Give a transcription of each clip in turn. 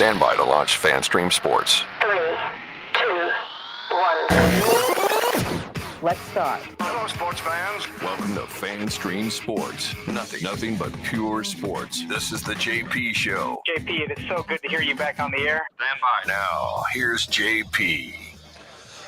Stand by to launch FanStream Sports. 3, 2, 1. Let's start. Hello, sports fans. Welcome to FanStream Sports. Nothing but pure sports. This is the JP Show. JP, it is so good to hear you back on the air. Stand by. Now, here's JP.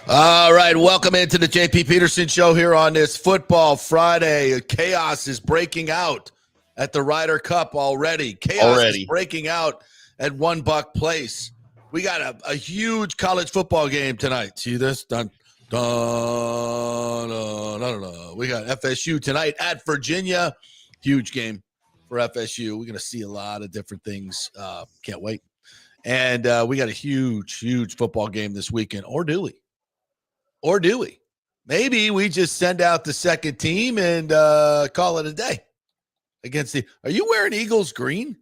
All right, welcome into the JP Peterson Show here on this Football Friday. Chaos is breaking out at the Ryder Cup already. Chaos is breaking out at One Buck Place. We got a huge college football game tonight. See this? Dun, dun, dun, dun, dun. We got FSU tonight at Virginia. Huge game for FSU. We're going to see a lot of different things. Can't wait. And we got a huge football game this weekend. Or do we? Or do we? Maybe we just send out the second team and call it a day against the. Are you wearing Eagles green?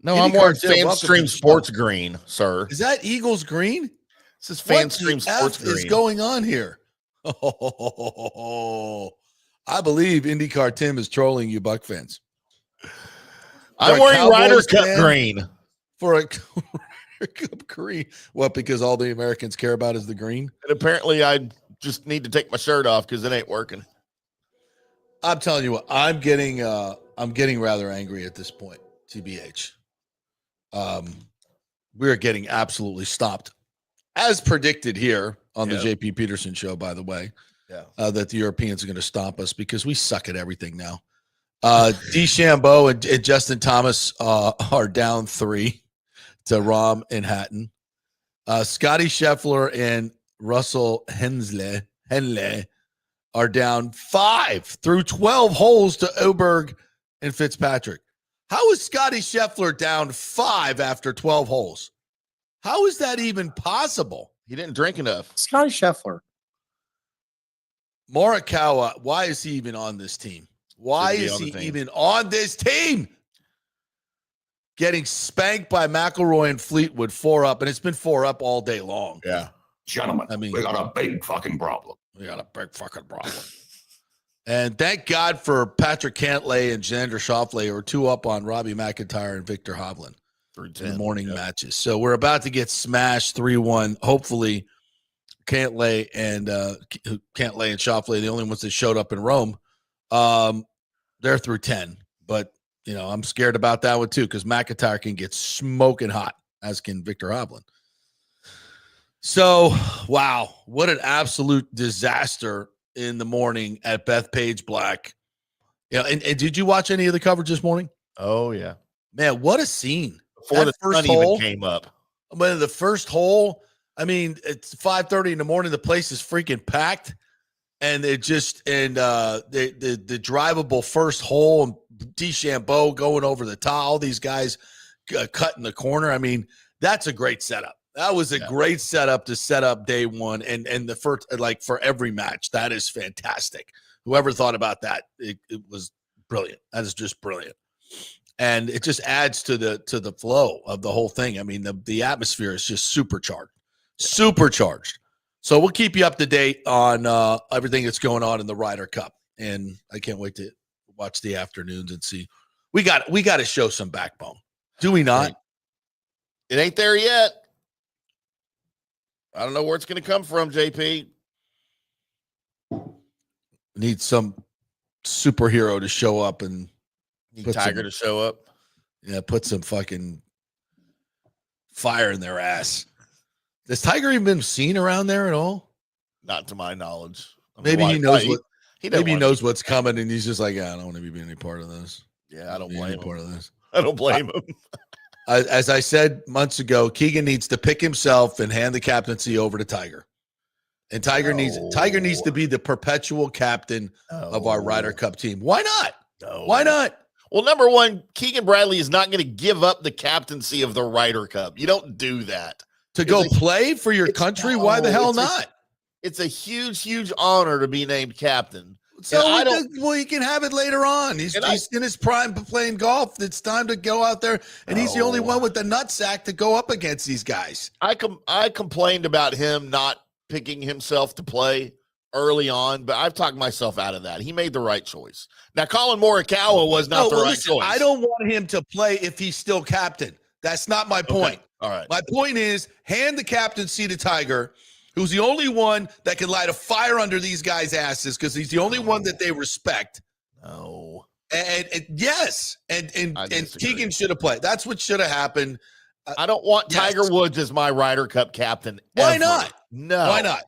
No, I'm wearing FanStream Sports green, sir. Is that Eagles green? This is FanStream Sports green. What is going on here? Oh, I believe IndyCar Tim is trolling you, Buck fans. I'm wearing Ryder Cup green. For a Cup green. What, because all the Americans care about is the green? And apparently I just need to take my shirt off because it ain't working. I'm telling you what, I'm getting rather angry at this point, TBH. We're getting absolutely stopped. As predicted here on the JP Peterson Show, by the way, that the Europeans are going to stomp us because we suck at everything now. DeChambeau and Justin Thomas are down 3 to Rahm and Hatton. Scotty Scheffler and Russell Henley are down 5 through 12 holes to Oberg and Fitzpatrick. How is Scotty Scheffler down 5 after 12 holes? How is that even possible? He didn't drink enough. Scotty Scheffler. Morikawa, why is he even on this team? Why is he even on this team? Getting spanked by McIlroy and Fleetwood 4 up, and it's been 4 up all day long. Yeah. Gentlemen, we got a big fucking problem. And thank God for Patrick Cantlay and Xander Schauffele, who are 2 up on Robbie McIntyre and Victor Hovland in the morning matches. So we're about to get smashed 3-1. Hopefully, Cantlay and Schauffele, the only ones that showed up in Rome, they're through 10. But you know, I'm scared about that one too because McIntyre can get smoking hot, as can Victor Hovland. So, wow, what an absolute disaster in the morning at Bethpage Black. Yeah, and did you watch any of the coverage this morning? Oh, yeah. Man, what a scene. Before the sun even came up. When the first hole, I mean, it's 5:30 in the morning. The place is freaking packed. And it just, and the drivable first hole, and DeChambeau going over the top, all these guys cutting the corner. I mean, that's a great setup. That was a great setup to set up day one. And the first, like for every match, that is fantastic. Whoever thought about that, it was brilliant. That is just brilliant. And it just adds to the flow of the whole thing. I mean, the atmosphere is just supercharged. So we'll keep you up to date on everything that's going on in the Ryder Cup. And I can't wait to watch the afternoons and see. We got to show some backbone. Do we not? It ain't there yet. I don't know where it's going to come from, JP. Need some superhero to show up and need Tiger to show up. Yeah, put some fucking fire in their ass. Has Tiger even been seen around there at all? Not to my knowledge. Maybe he knows maybe he knows what's coming, and he's just like, I don't want to be any part of this. Yeah, I don't blame him. Part of this. I don't blame him. As I said months ago, Keegan needs to pick himself and hand the captaincy over to Tiger. And Tiger needs to be the perpetual captain of our Ryder Cup team. Why not? Why not? Well, number one, Keegan Bradley is not going to give up the captaincy of the Ryder Cup. You don't do that. To go play for your country? Why the hell not? It's a huge honor to be named captain. So you can have it later on. He's in his prime playing golf. It's time to go out there, and he's the only one with the nutsack to go up against these guys. I complained about him not picking himself to play early on, but I've talked myself out of that. He made the right choice. Now, Colin Morikawa was not the right choice. I don't want him to play if he's still captain. That's not my point. Okay. All right. My point is hand the captaincy to Tiger, who's the only one that can light a fire under these guys' asses because he's the only one that they respect. No. And yes, and Keegan should have played. That's what should have happened. I don't want Tiger Woods as my Ryder Cup captain. Why ever. not? No. Why not?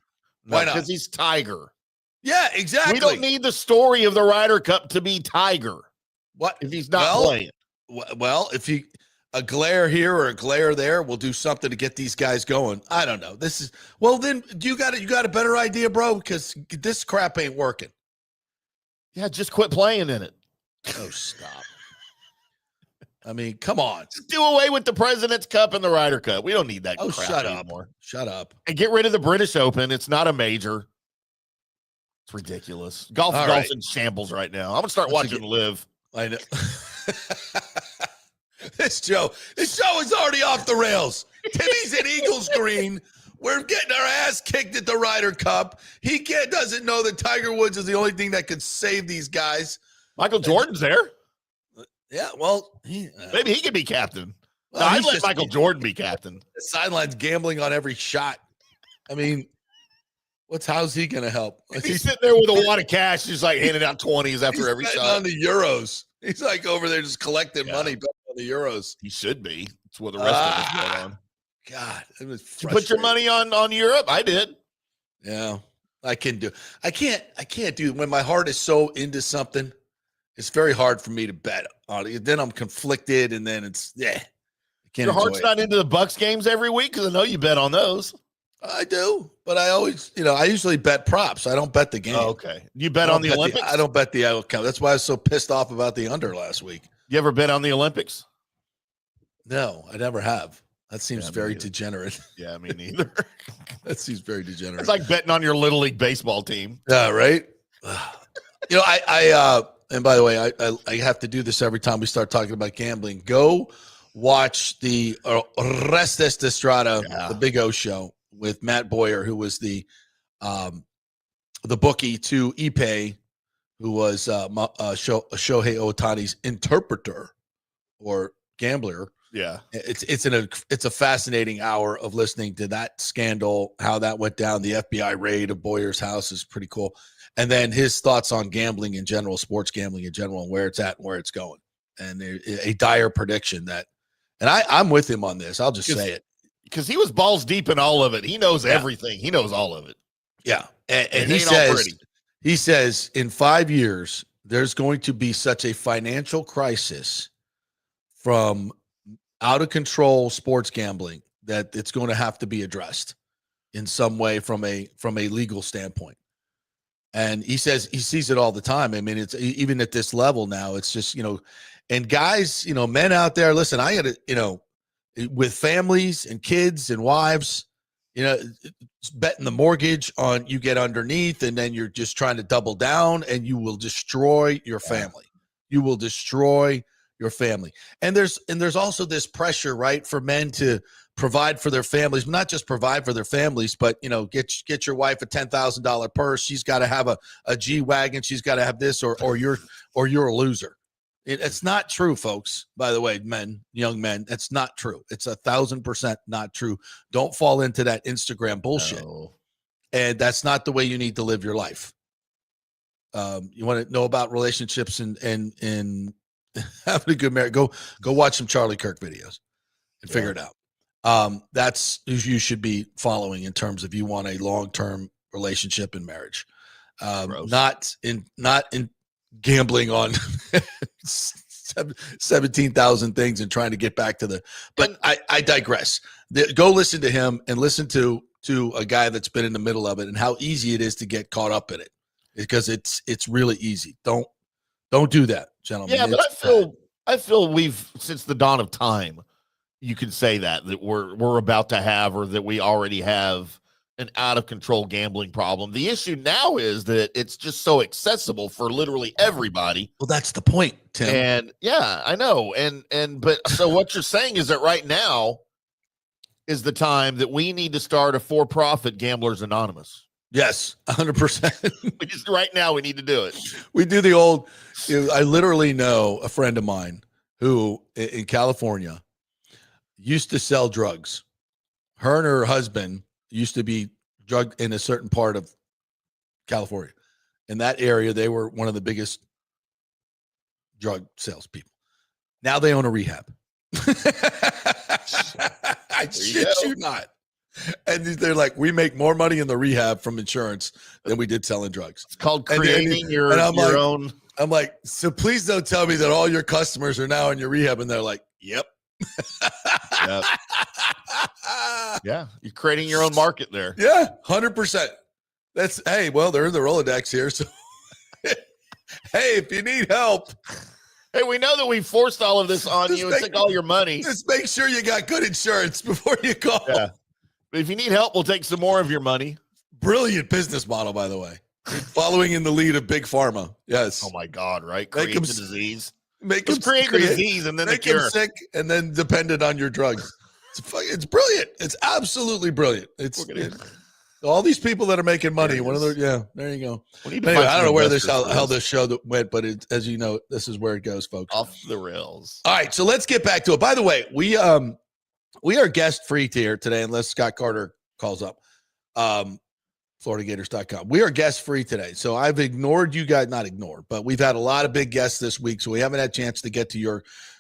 Why not? Because he's Tiger. Yeah, exactly. We don't need the story of the Ryder Cup to be Tiger. What if he's not playing? Well, if a glare here or a glare there will do something to get these guys going. I don't know. Then you got a better idea, bro, because this crap ain't working. Yeah, just quit playing in it. Oh, stop. I mean, come on. Just do away with the President's Cup and the Ryder Cup. We don't need that crap shut anymore. Shut up. And get rid of the British Open. It's not a major. It's ridiculous. Golf's in shambles right now. I'm going to start watching Live. I know. This show is already off the rails. Timmy's at Eagles Green. We're getting our ass kicked at the Ryder Cup. He doesn't know that Tiger Woods is the only thing that could save these guys. Michael Jordan's there. Yeah, well, maybe he could be captain. Well, I'd let Michael Jordan be captain. The sideline's gambling on every shot. I mean, how's he going to help? He's sitting there with a wad of cash, just like handing out 20s after every shot. On the Euros. He's like over there just collecting money on the Euros. He should be. That's what the rest of us going on. God, it was frustrating. You put your money on Europe? I did. Yeah, I can't do when my heart is so into something. It's very hard for me to bet on it. Then I'm conflicted, and then Your heart's not into the Bucs games every week because I know you bet on those. I do, but I always, I usually bet props. I don't bet the game. Oh, okay. You bet on the Olympics? I don't bet the outcome. That's why I was so pissed off about the under last week. You ever bet on the Olympics? No, I never have. That seems very degenerate. Yeah, me neither. That seems very degenerate. It's like betting on your Little League baseball team. Yeah, right? And by the way, I have to do this every time we start talking about gambling. Go watch the Restes de Estrada, the Big O show with Matt Boyer, who was the bookie to Ipe, who was Shohei Ohtani's interpreter or gambler. Yeah, it's a fascinating hour of listening to that scandal, how that went down. The FBI raid of Boyer's house is pretty cool. And then his thoughts on gambling in general, sports gambling in general, and where it's at and where it's going. And a dire prediction that, and I'm with him on this. I'll just say it. Because he was balls deep in all of it. He knows everything. He knows all of it. Yeah. And he says in 5 years, there's going to be such a financial crisis from out of control sports gambling that it's going to have to be addressed in some way from a legal standpoint. And he says he sees it all the time. I mean, it's even at this level now, it's just, and guys, men out there, listen, I got to, with families and kids and wives, betting the mortgage on you get underneath and then you're just trying to double down and you will destroy your family. You will destroy your family. And there's also this pressure, right, for men to provide for their families, not just provide for their families, but, get your wife a $10,000 purse. She's got to have a G-Wagon. She's got to have this or you're a loser. It's not true, folks. By the way, young men, it's not true. It's 1,000% not true. Don't fall into that Instagram bullshit. No. And that's not the way you need to live your life. You want to know about relationships and having a good marriage, go watch some Charlie Kirk videos and figure it out. That's who you should be following in terms of you want a long-term relationship and marriage. Not in gambling on 17,000 things and trying to get back to but I digress. Go listen to him and listen to a guy that's been in the middle of it and how easy it is to get caught up in it because it's really easy. Don't do that, gentlemen. Yeah, but I feel we've, since the dawn of time, you could say that we're about to have, or that we already have, an out of control gambling problem. The issue now is that it's just so accessible for literally everybody. Well, that's the point, Tim. And yeah, I know. But so what you're saying is that right now is the time that we need to start a for-profit Gamblers Anonymous. Yes, 100%. Just right now we need to do it. We do the old, I literally know a friend of mine who in California used to sell drugs. Her and her husband used to be drugged in a certain part of California. In that area, they were one of the biggest drug salespeople. Now they own a rehab. I shit you not. And they're like, we make more money in the rehab from insurance than we did selling drugs. It's called creating your own. I'm like, so please don't tell me that all your customers are now in your rehab. And they're like, yep. Yep. Yeah. You're creating your own market there. Yeah. 100%. Hey, well, they're in the Rolodex here. So, hey, if you need help. Hey, we know that we forced all of this on you and took all your money. Just make sure you got good insurance before you call. Yeah. But if you need help, we'll take some more of your money. Brilliant business model, by the way. Following in the lead of Big Pharma. Yes. Oh, my God, right? Create the disease. Make them create the disease and then make the cure. them sick and then dependent on your drugs. It's brilliant. It's absolutely brilliant. All these people that are making money. There you go. Anyway, I don't know where how this show went, but as you know, this is where it goes, folks. Off the rails. All right, so let's get back to it. By the way, we are guest free here today, unless Scott Carter calls up. FloridaGators.com. We are guest free today. So I've ignored you guys, not ignored, but we've had a lot of big guests this week. So we haven't had a chance to get to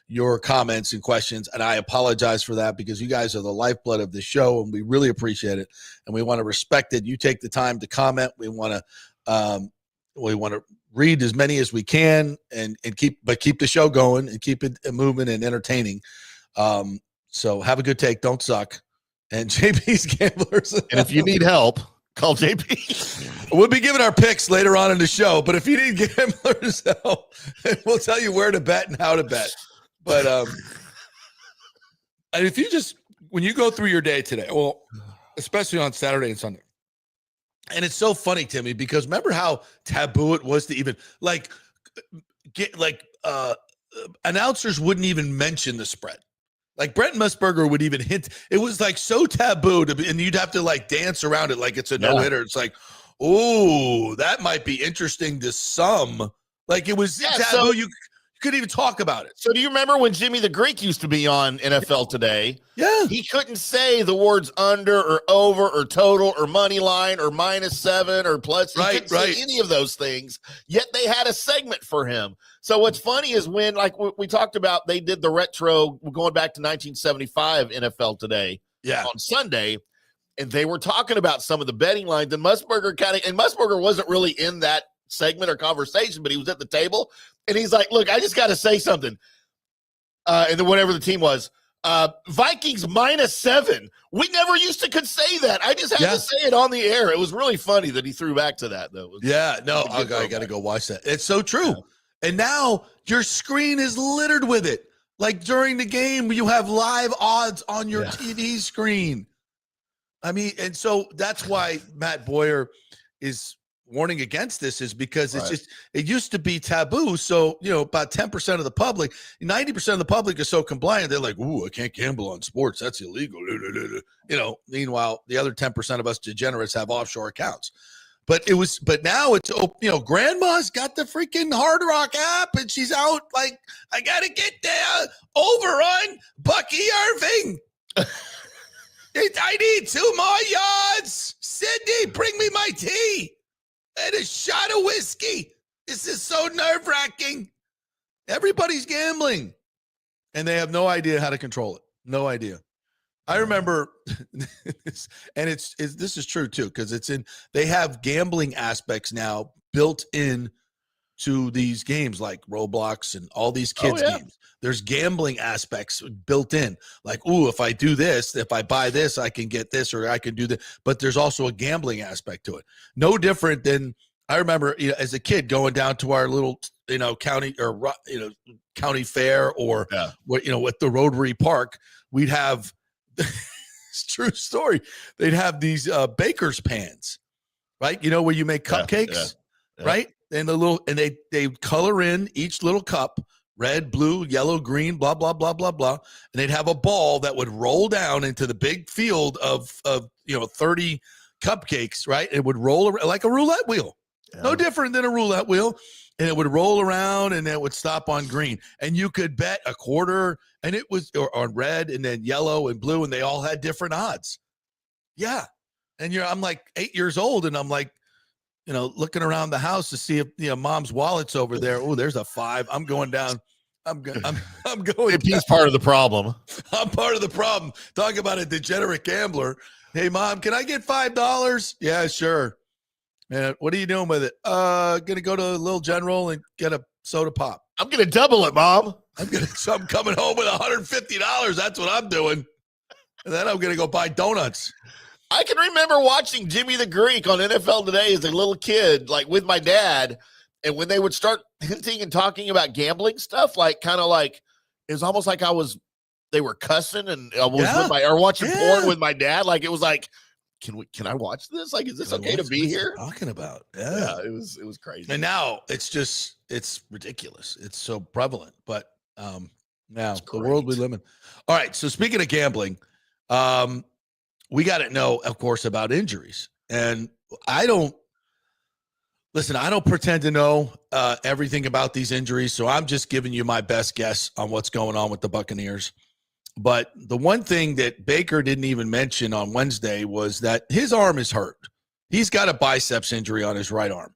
your comments and questions. And I apologize for that because you guys are the lifeblood of the show and we really appreciate it. And we want to respect it. You take the time to comment. We want to read as many as we can and keep the show going and keep it moving and entertaining. So have a good take. Don't suck. And JP's Gamblers. And if you need help, call JP. We'll be giving our picks later on in the show, but if you need Gamblers help, we'll tell you where to bet and how to bet. But and if you when you go through your day today, well, especially on Saturday and Sunday, and it's so funny, Timmy, because remember how taboo it was to even announcers wouldn't even mention the spread. Like Brent Musburger would even hint. It was like so taboo and you'd have to like dance around it like it's a no-hitter. It's like, oh, that might be interesting to some. Like it was taboo. So, you couldn't even talk about it. So do you remember when Jimmy the Greek used to be on NFL Today? Yeah. He couldn't say the words under or over or total or money line or -7 or plus. He couldn't say any of those things, yet they had a segment for him. So what's funny is when, like we talked about, they did the retro going back to 1975 NFL Today on Sunday, and they were talking about some of the betting lines, and Musburger wasn't really in that segment or conversation, but he was at the table, and he's like, look, I just got to say something. And then whatever the team was, Vikings -7. We never could say that. I just had to say it on the air. It was really funny that he threw back to that, though. I got to go watch that. It's so true. Yeah. And now your screen is littered with it. Like during the game, you have live odds on your TV screen. I mean, and so that's why Matt Boyer is warning against this, is because it used to be taboo. So, about 10% of the public, 90% of the public is so compliant. They're like, ooh, I can't gamble on sports. That's illegal. Meanwhile, the other 10% of us degenerates have offshore accounts. But now it's, grandma's got the freaking Hard Rock app and she's out like, I got to get there over on Bucky Irving. I need 2 more yards. Sydney, bring me my tea and a shot of whiskey. This is so nerve-wracking. Everybody's gambling and they have no idea how to control it. No idea. I remember, and this is true too, because they have gambling aspects now built in to these games like Roblox and all these kids games. There's gambling aspects built in, like, ooh, if I do this, if I buy this, I can get this, or I can do that. But there's also a gambling aspect to it. No different than I remember, as a kid going down to our little, county or county fair or with the Rotary Park, we'd have. It's a true story. They'd have these baker's pans, right? Where you make cupcakes, right? And they color in each little cup, red, blue, yellow, green, blah, blah, blah, blah, blah. And they'd have a ball that would roll down into the big field of 30 cupcakes, right? It would roll around like a roulette wheel. Yeah. No different than a roulette wheel. And it would roll around and it would stop on green. And you could bet a quarter And it was on red and then yellow and blue, and they all had different odds. Yeah. And I'm like 8 years old, and I'm like, looking around the house to see if mom's wallet's over there. Oh, there's a 5. I'm going down. I'm going. He's part of the problem. I'm part of the problem. Talk about a degenerate gambler. Hey, Mom, can I get $5? Yeah, sure. Man, what are you doing with it? Gonna go to Little General and get a soda pop. I'm gonna double it, Mom. I'm coming home with $150. That's what I'm doing. And then I'm gonna go buy donuts. I can remember watching Jimmy the Greek on NFL Today as a little kid, like with my dad. And when they would start hinting and talking about gambling stuff, like kind of like it was almost like they were cussing and I was watching porn with my dad. Like it was like, can I watch this? Like, is this okay to be here? Talking about it was crazy. And now it's ridiculous. It's so prevalent. But now the world we live in. All right. So speaking of gambling, we got to know, of course, about injuries. And I don't pretend to know everything about these injuries. So I'm just giving you my best guess on what's going on with the Buccaneers. But the one thing that Baker didn't even mention on Wednesday was that his arm is hurt. He's got a biceps injury on his right arm.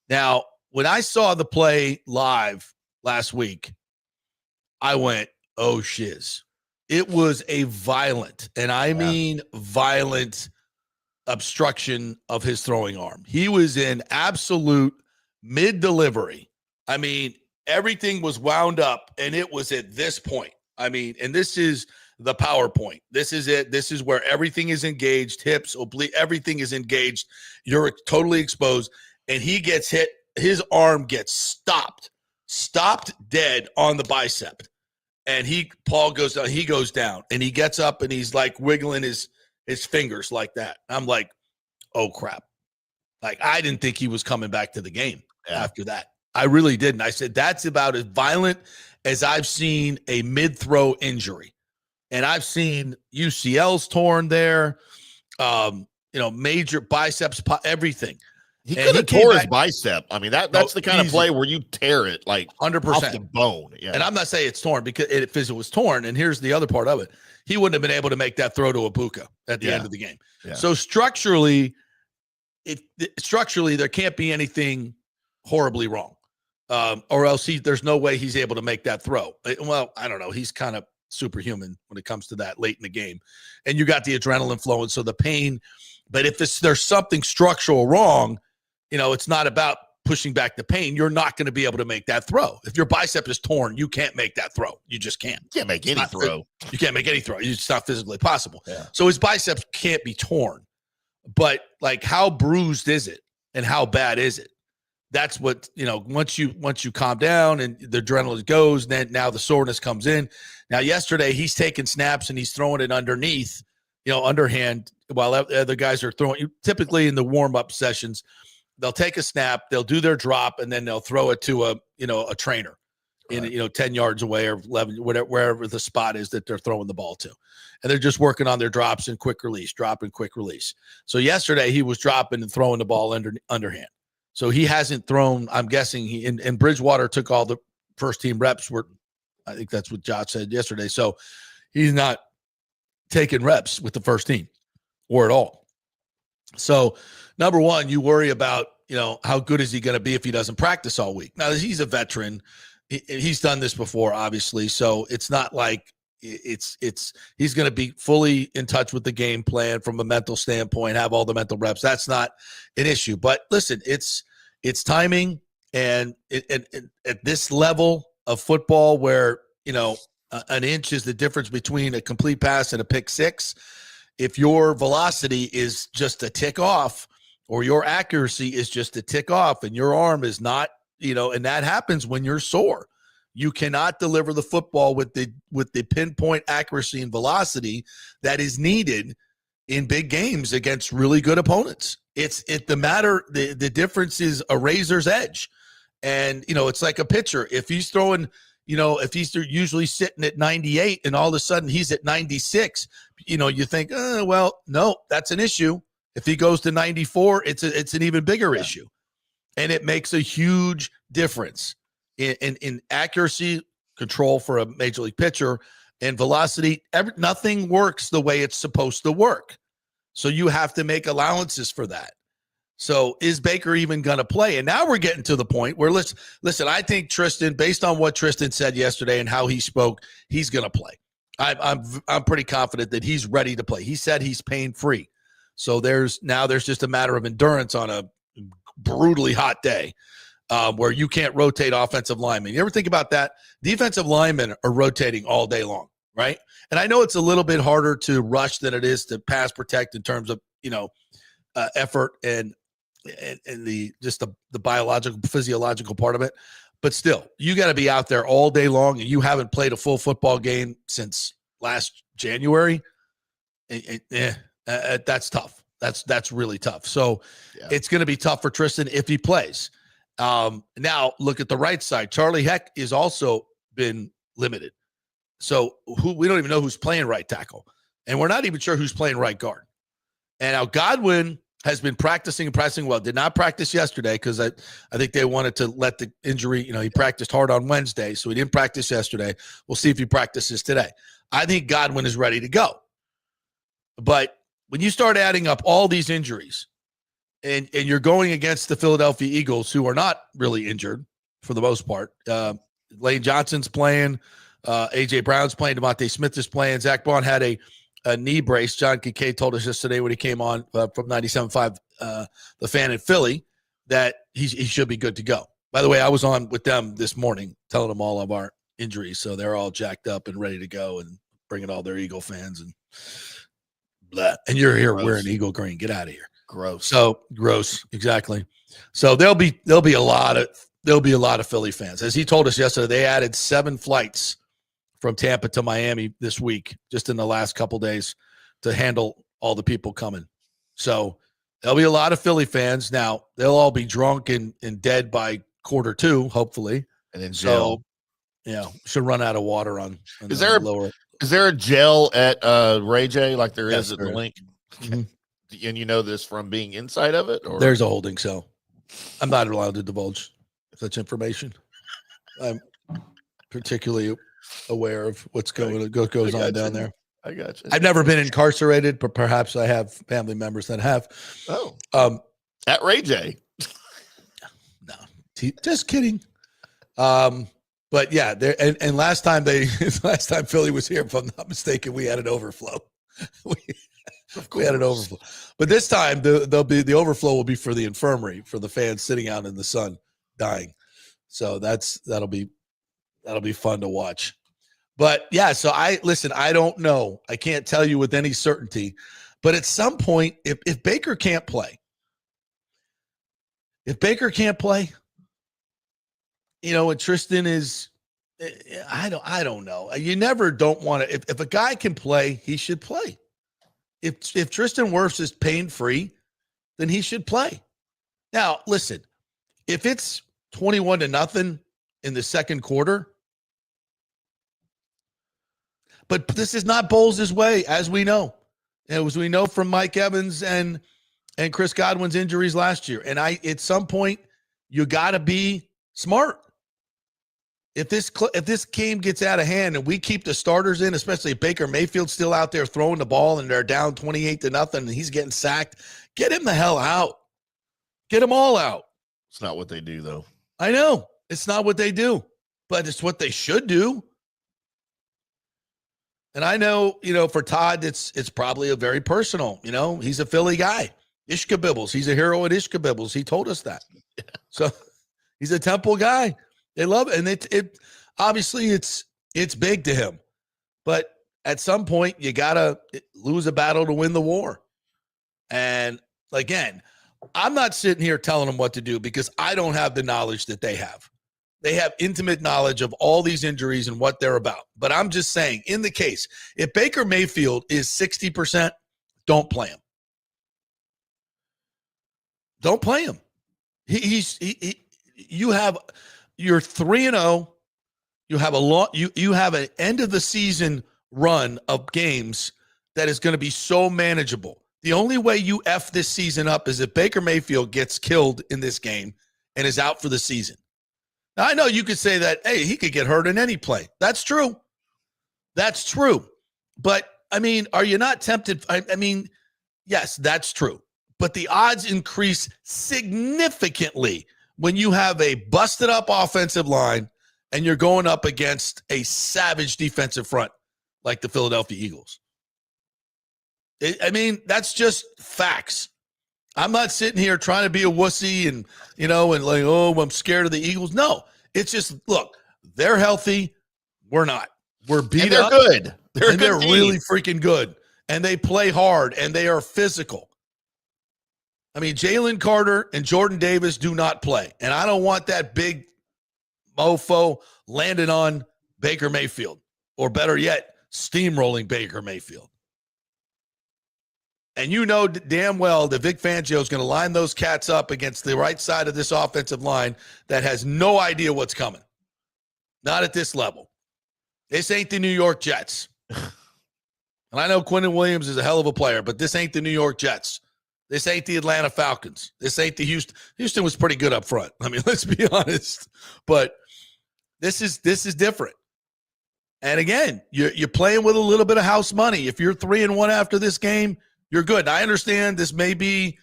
Now, when I saw the play live last week, I went, oh, shiz. It was a violent, and I mean violent, obstruction of his throwing arm. He was in absolute mid-delivery. I mean, everything was wound up, and it was at this point. I mean, and this is the power point. This is it. This is where everything is engaged, hips, oblique, everything is engaged. You're totally exposed, and he gets hit. His arm gets stopped dead on the bicep. And Paul goes down, he goes down, and he gets up and he's like wiggling his fingers like that. I'm like, oh crap. Like, I didn't think he was coming back to the game after that. I really didn't. I said, that's about as violent as I've seen a mid-throw injury. And I've seen UCLs torn there, major biceps, everything. He could have tore his bicep. I mean, that's the kind of play where you tear it like 100% off the bone. Yeah. And I'm not saying it's torn because if it was torn, and here's the other part of it, he wouldn't have been able to make that throw to Ibuka at the end of the game. Yeah. So structurally, there can't be anything horribly wrong, or else there's no way he's able to make that throw. Well, I don't know. He's kind of superhuman when it comes to that late in the game, and you got the adrenaline flowing, so the pain. But if there's something structural wrong, it's not about pushing back the pain. You're not going to be able to make that throw. If your bicep is torn, you can't make that throw. You just can't. You can't make any throw. You can't make any throw. It's not physically possible. Yeah. So his biceps can't be torn. But, like, how bruised is it and how bad is it? That's what, once you calm down and the adrenaline goes, then now the soreness comes in. Now, yesterday, he's taking snaps and he's throwing it underneath, underhand, while other guys are throwing. Typically in the warm-up sessions, they'll take a snap, they'll do their drop, and then they'll throw it to a trainer in 10 yards away or 11, wherever the spot is that they're throwing the ball to. And they're just working on their drops and quick release, drop and quick release. So yesterday he was dropping and throwing the ball underhand. So he hasn't thrown, I'm guessing and Bridgewater took all the first team reps I think that's what Josh said yesterday. So he's not taking reps with the first team or at all. So, number one, you worry about, how good is he going to be if he doesn't practice all week? Now, he's a veteran. He's done this before, obviously. So it's not like he's going to be fully in touch with the game plan from a mental standpoint, have all the mental reps. That's not an issue. But listen, it's timing. And at this level of football where, an inch is the difference between a complete pass and a pick six. If your velocity is just a tick off or your accuracy is just a tick off and your arm is not, and that happens when you're sore, you cannot deliver the football with the pinpoint accuracy and velocity that is needed in big games against really good opponents. The difference is a razor's edge. And, it's like a pitcher. If he's throwing, if he's usually sitting at 98 and all of a sudden he's at 96, you think, well, no, that's an issue. If he goes to 94, it's an even bigger issue. And it makes a huge difference in accuracy control for a major league pitcher, and velocity. Nothing works the way it's supposed to work. So you have to make allowances for that. So is Baker even going to play? And now we're getting to the point where listen, I think Tristan, based on what Tristan said yesterday and how he spoke, he's going to play. I'm pretty confident that he's ready to play. He said he's pain-free. So there's just a matter of endurance on a brutally hot day where you can't rotate offensive linemen. You ever think about that? Defensive linemen are rotating all day long, right? And I know it's a little bit harder to rush than it is to pass protect in terms of, effort and the biological, physiological part of it. But still, you got to be out there all day long, and you haven't played a full football game since last January. That's tough. That's really tough. So It's going to be tough for Tristan if he plays. Now look at the right side. Charlie Heck is also been limited. So we don't even know who's playing right tackle, and we're not even sure who's playing right guard. And now Godwin has been practicing well. Did not practice yesterday because I think they wanted to let the injury, he practiced hard on Wednesday, so he didn't practice yesterday. We'll see if he practices today. I think Godwin is ready to go. But when you start adding up all these injuries and you're going against the Philadelphia Eagles, who are not really injured for the most part, Lane Johnson's playing, A.J. Brown's playing, DeVonta Smith is playing, Zach Bond had a knee brace. John Kincaid told us yesterday when he came on from 97.5, the fan in Philly, that he should be good to go. By the way, I was on with them this morning telling them all of our injuries, so they're all jacked up and ready to go and bringing all their Eagle fans and blah. And you're here wearing Eagle green. Get out of here. Gross. So gross, exactly. So there'll be a lot of Philly fans. As he told us yesterday, they added 7 flights from Tampa to Miami this week, just in the last couple days, to handle all the people coming. So there'll be a lot of Philly fans. Now, they'll all be drunk and dead by quarter 2, hopefully. And in jail. So, should run out of water on is there a jail at Ray J like there is at the link? Mm-hmm. And you know this from being inside of it? Or? There's a holding cell. I'm not allowed to divulge such information. I'm particularly aware of what goes on down there. I got you. I've never been incarcerated, but perhaps I have family members that have. Oh, at Ray J. No, just kidding. But yeah, there and last time Philly was here, if I'm not mistaken, we had an overflow. we had an overflow, but this time the overflow will be for the infirmary, for the fans sitting out in the sun dying. So that'll be fun to watch. But yeah, so I don't know. I can't tell you with any certainty, but at some point, if Baker can't play, and Tristan is, I don't know. You never don't want to, if a guy can play, he should play. If Tristan Wirfs is pain-free, then he should play. Now, listen, if it's 21-0 in the second quarter, but this is not Bowles' way, as we know. As we know from Mike Evans and Chris Godwin's injuries last year. And at some point, you got to be smart. If this game gets out of hand and we keep the starters in, especially if Baker Mayfield's still out there throwing the ball and they're down 28-0 and he's getting sacked, get him the hell out. Get them all out. It's not what they do, though. I know. It's not what they do, but it's what they should do. And I know, for Todd, it's probably a very personal, he's a Philly guy. Ishkabibbles. He's a hero at Ishkabibbles. He told us that. So he's a Temple guy. They love it. And it obviously it's big to him. But at some point, you got to lose a battle to win the war. And again, I'm not sitting here telling them what to do because I don't have the knowledge that they have. They have intimate knowledge of all these injuries and what they're about. But I'm just saying, in the case, if Baker Mayfield is 60%, don't play him. Don't play him. You're 3-0. You have you have an end of the season run of games that is going to be so manageable. The only way you F this season up is if Baker Mayfield gets killed in this game and is out for the season. Now, I know you could say that, hey, he could get hurt in any play. That's true. That's true. But, I mean, are you not tempted? I mean, yes, that's true. But the odds increase significantly when you have a busted up offensive line and you're going up against a savage defensive front like the Philadelphia Eagles. I mean, that's just facts. I'm not sitting here trying to be a wussy and, and like, oh, I'm scared of the Eagles. No, it's just, look, they're healthy. We're not. We're beat up. They're good. They're really freaking good. And they play hard and they are physical. I mean, Jalen Carter and Jordan Davis do not play. And I don't want that big mofo landing on Baker Mayfield, or better yet, steamrolling Baker Mayfield. And you know damn well that Vic Fangio is going to line those cats up against the right side of this offensive line that has no idea what's coming. Not at this level. This ain't the New York Jets. And I know Quinnen Williams is a hell of a player, but this ain't the New York Jets. This ain't the Atlanta Falcons. This ain't the Houston. Houston was pretty good up front. I mean, let's be honest. But this is different. And again, you're playing with a little bit of house money. If you're 3-1 after this game, you're good. I understand this may be,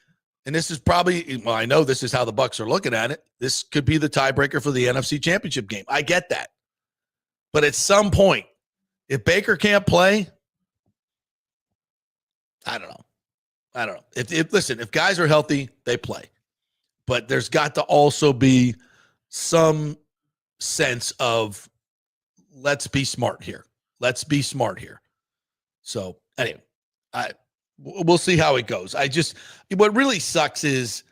and this is probably, well, I know this is how the Bucs are looking at it. This could be the tiebreaker for the NFC Championship game. I get that. But at some point, if Baker can't play, I don't know. If guys are healthy, they play. But there's got to also be some sense of let's be smart here. So anyway, we'll see how it goes. What really sucks is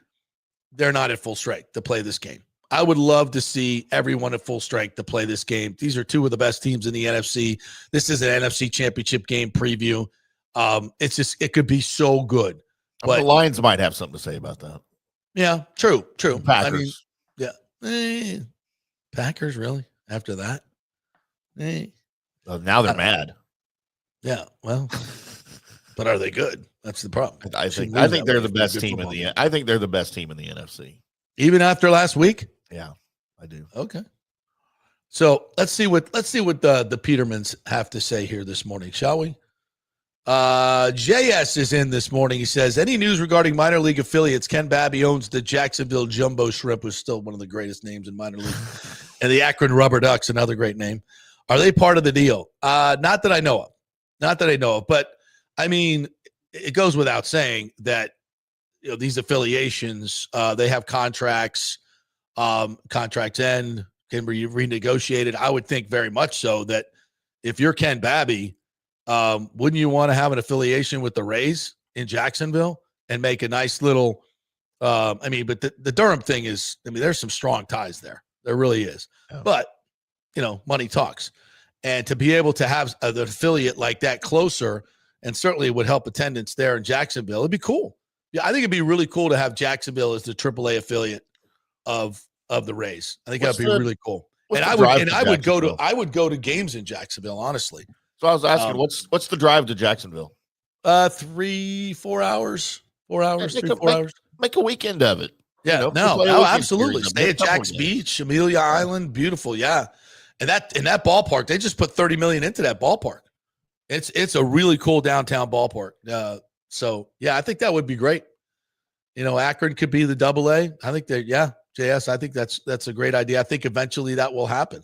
they're not at full strength to play this game. I would love to see everyone at full strength to play this game. These are two of the best teams in the NFC. This is an NFC Championship game preview. It could be so good. But the Lions might have something to say about that. Yeah, true. Packers. Packers, really? After that? Well, now they're mad. Yeah, well, but are they good? That's the problem. I think they're the best team in the. I think they're the best team in the NFC. Even after last week? Yeah, I do. Okay. So let's see what the Petermans have to say here this morning, shall we? JS is in this morning. He says, any news regarding minor league affiliates? Ken Babby owns the Jacksonville Jumbo Shrimp, who's still one of the greatest names in minor league, and the Akron Rubber Ducks, another great name. Are they part of the deal? Not that I know of. But I mean, it goes without saying that these affiliations, they have contracts. Contracts end, can be renegotiated. I would think very much so that if you're Ken Babby, wouldn't you want to have an affiliation with the Rays in Jacksonville and make a nice little but the Durham thing is, there's some strong ties there. There really is. Yeah. But, money talks. And to be able to have an affiliate like that closer, and certainly it would help attendance there in Jacksonville, it'd be cool. Yeah, I think it'd be really cool to have Jacksonville as the AAA affiliate of the Rays. I think that'd be really cool. And I would go to games in Jacksonville, honestly. So I was asking, what's the drive to Jacksonville? 3-4 hours. 4 hours, 3-4 hours. Make a weekend of it. Yeah, absolutely. Stay at Jack's Beach, Amelia Island, beautiful. Yeah, and that ballpark, they just put $30 million into that ballpark. It's a really cool downtown ballpark. So yeah, I think that would be great. Akron could be the AA. I think JS. I think that's a great idea. I think eventually that will happen.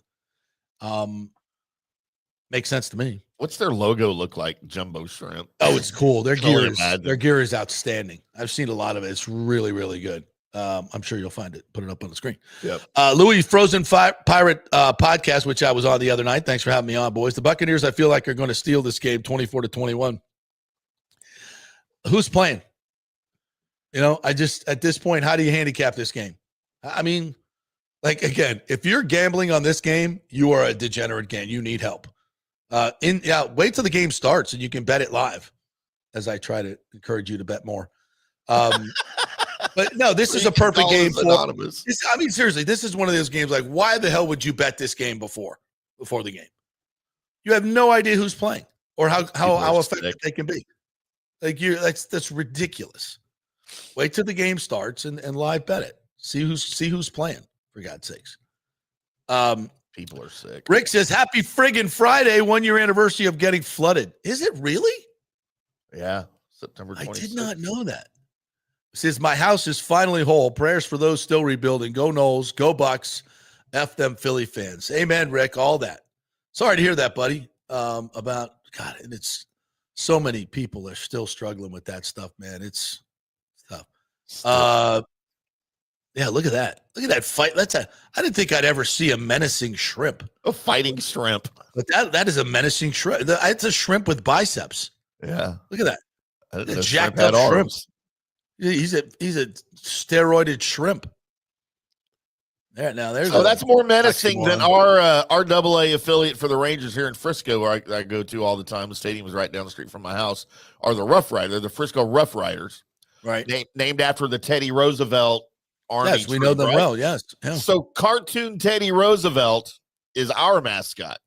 Makes sense to me. What's their logo look like? Jumbo Shrimp. Oh, it's cool. Their gear is outstanding. I've seen a lot of it. It's really, really good. I'm sure you'll find it. Put it up on the screen. Yep. Louis Frozen Pirate podcast, which I was on the other night. Thanks for having me on, boys. The Buccaneers, I feel like, are going to steal this game 24-21. Who's playing? At this point, how do you handicap this game? I mean, again, if you're gambling on this game, you are a degenerate game. You need help. Wait till the game starts and you can bet it live, as I try to encourage you to bet more. But no, this is a perfect game for anonymous. Seriously, this is one of those games. Like, why the hell would you bet this game before the game? You have no idea who's playing or how effective they can be. That's ridiculous. Wait till the game starts and live bet it. See who's playing, for God's sakes. People are sick. Rick says, happy friggin' Friday, 1 year anniversary of getting flooded. Is it really? Yeah, September 26th. I did not know that. It says, my house is finally whole. Prayers for those still rebuilding. Go Noles, go Bucs, F them Philly fans. Amen, Rick, all that. Sorry to hear that, buddy, about, God, and it's so many people are still struggling with that stuff, man. It's tough. Yeah, look at that. Look at that fight. I didn't think I'd ever see a menacing shrimp. A fighting shrimp. But that is a menacing shrimp. It's a shrimp with biceps. Yeah. Look at that. I didn't know Jacked shrimp up had shrimp. arms. He's a steroided shrimp. There now. There's So that's more menacing than oxymoron. our AA affiliate for the Rangers here in Frisco, where I go to all the time. The stadium is right down the street from my house. Are the Rough Riders? They're the Frisco Rough Riders, right. named after the Teddy Roosevelt Army. Yes, we know them right? well. Yes. Yeah. So cartoon Teddy Roosevelt is our mascot.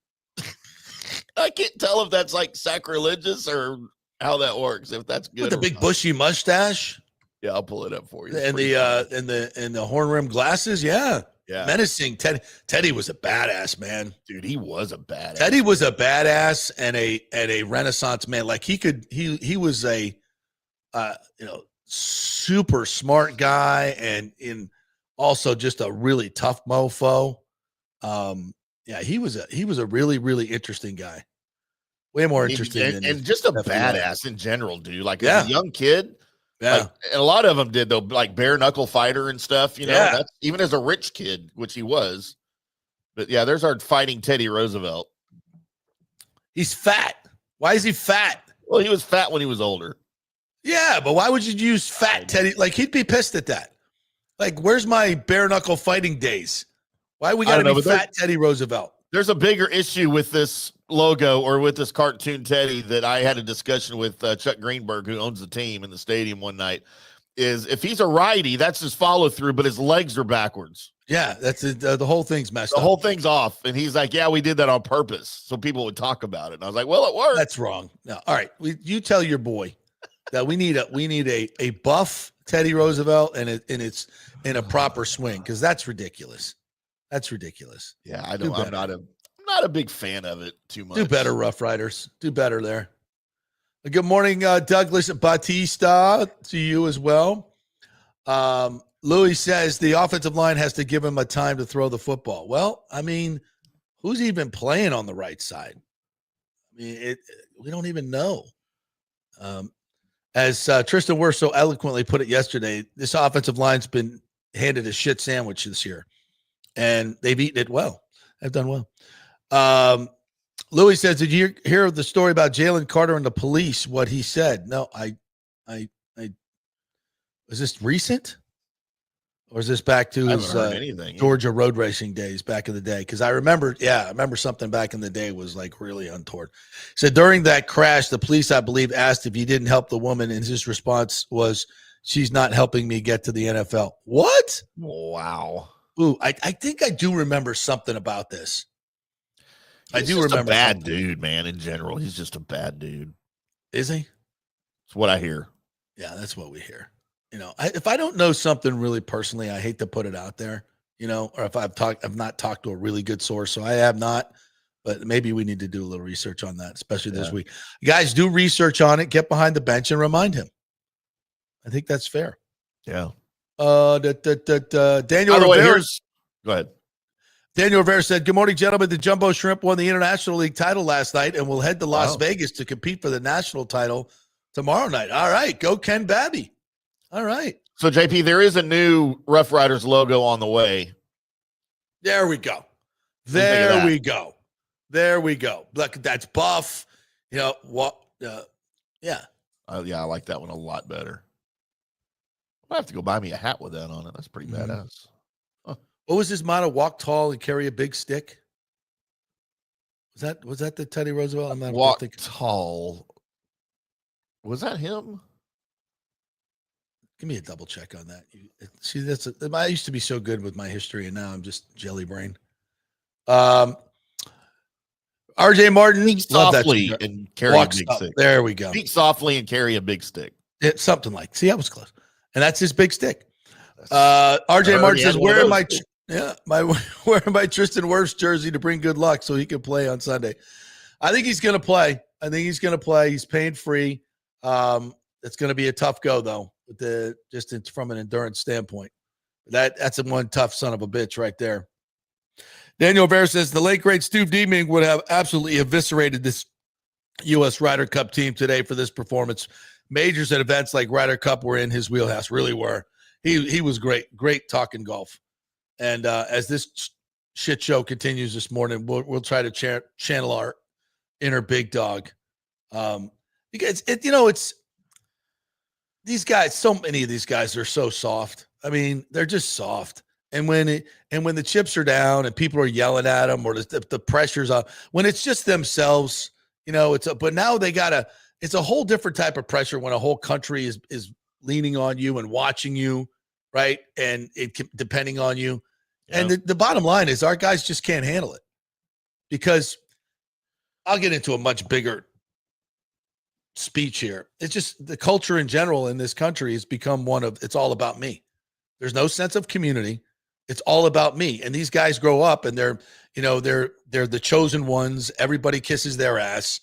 I can't tell if that's like sacrilegious or how that works. If that's good, With the or big not. bushy mustache Yeah, I'll pull it up for you. and the horn rim glasses. Yeah. Yeah, Menacing. Teddy was a badass, man. dude, he was a badass. Teddy was a badass and a Renaissance man. Like he was a super smart guy and also just a really tough mofo. Yeah, he was a really, really interesting guy. Way more interesting and just a FBI. badass in general, dude. Like Yeah. as a young kid, Yeah. like, and a lot of them did though, like bare knuckle fighter and stuff. You know, Yeah. that's, even as a rich kid, which he was. But yeah, there's our fighting Teddy Roosevelt. He's fat. Why is he fat? Well, he was fat when he was older. Yeah, but why would you use fat Teddy? Like he'd be pissed at that. Like, where's my bare knuckle fighting days? Why we I gotta don't know, be but fat Teddy Roosevelt? There's a bigger issue with this logo or with this cartoon Teddy that I had a discussion with Chuck Greenberg, who owns the team, in the stadium one night. Is if he's a righty, that's his follow through, but his legs are backwards. Yeah, that's the whole thing's messed The up. whole thing's off. And he's like, yeah, we did that on purpose. So people would talk about it. And I was like, well, it worked. That's wrong. No, all right. You tell your boy that we need a buff Teddy Roosevelt and it's in a proper swing, because that's ridiculous. That's ridiculous. Yeah, I Do don't. I'm not a big fan of it too much. Do better, Rough Riders. Do better there. Good morning, Douglas Batista, to you as well. Louis says the offensive line has to give him a time to throw the football. Well, I mean, who's even playing on the right side? I mean, we don't even know. As Tristan Wirth so eloquently put it yesterday, this offensive line's been handed a shit sandwich this year, and they've eaten it well. They've done well. Louis says, did you hear the story about Jalen Carter and the police, what he said? No, I was this recent? Or is this back to his Georgia road racing days back in the day? Because I remember something back in the day was like really untoward. So during that crash, the police, I believe, asked if he didn't help the woman, and his response was, she's not helping me get to the NFL. What? Wow. Ooh, I think I do remember something about this. I do remember. A bad dude, man. In general, he's just a bad dude. Is he? That's what I hear. Yeah, that's what we hear. You know, if I don't know something really personally, I hate to put it out there, you know, or if I've not talked to a really good source. So I have not, but maybe we need to do a little research on that, especially this week. You guys, do research on it, get behind the bench and remind him. I think that's fair. Yeah. Daniel Rivera. Go ahead. Daniel Rivera said, good morning, gentlemen. The Jumbo Shrimp won the International League title last night and will head to Las Vegas to compete for the national title tomorrow night. All right. Go Ken Babby. All right. So, JP, there is a new Rough Riders logo on the way. There we go. There we go. There we go. Look, that's buff. You know what? Yeah. Yeah, I like that one a lot better. I have to go buy me a hat with that on it. That's pretty badass. Huh. What was his motto? Walk tall and carry a big stick. Was that the Teddy Roosevelt? I'm not walk tall. Was that him? Give me a double check on that. See, I used to be so good with my history, and now I'm just jelly brain. RJ Martin, speak softly and carry a big stick. There we go. Speak softly and carry a big stick. It's something like. See, that was close, and that's his big stick. RJ Martin says, "Where am I? Yeah, wearing my Tristan Wirfs jersey to bring good luck so he can play on Sunday. I think he's going to play. He's pain free. It's going to be a tough go though, from an endurance standpoint. That's a one tough son of a bitch right there. Daniel Vera says the late great Stu Deeming would have absolutely eviscerated this U.S. Ryder Cup team today for this performance. Majors at events like Ryder Cup were in his wheelhouse, really were. He was great talking golf. And as this shit show continues this morning, we'll try to channel our inner big dog. Because it's these guys. So many of these guys are so soft. I mean, they're just soft. And when the chips are down and people are yelling at them or the pressure's up, when it's just themselves, but now it's a whole different type of pressure when a whole country is leaning on you and watching you, right? And depending on you. Yeah. And the bottom line is our guys just can't handle it because I'll get into a much bigger speech here. It's just the culture in general in this country has become it's all about me. There's no sense of community. It's all about me. And these guys grow up and they're the chosen ones. Everybody kisses their ass.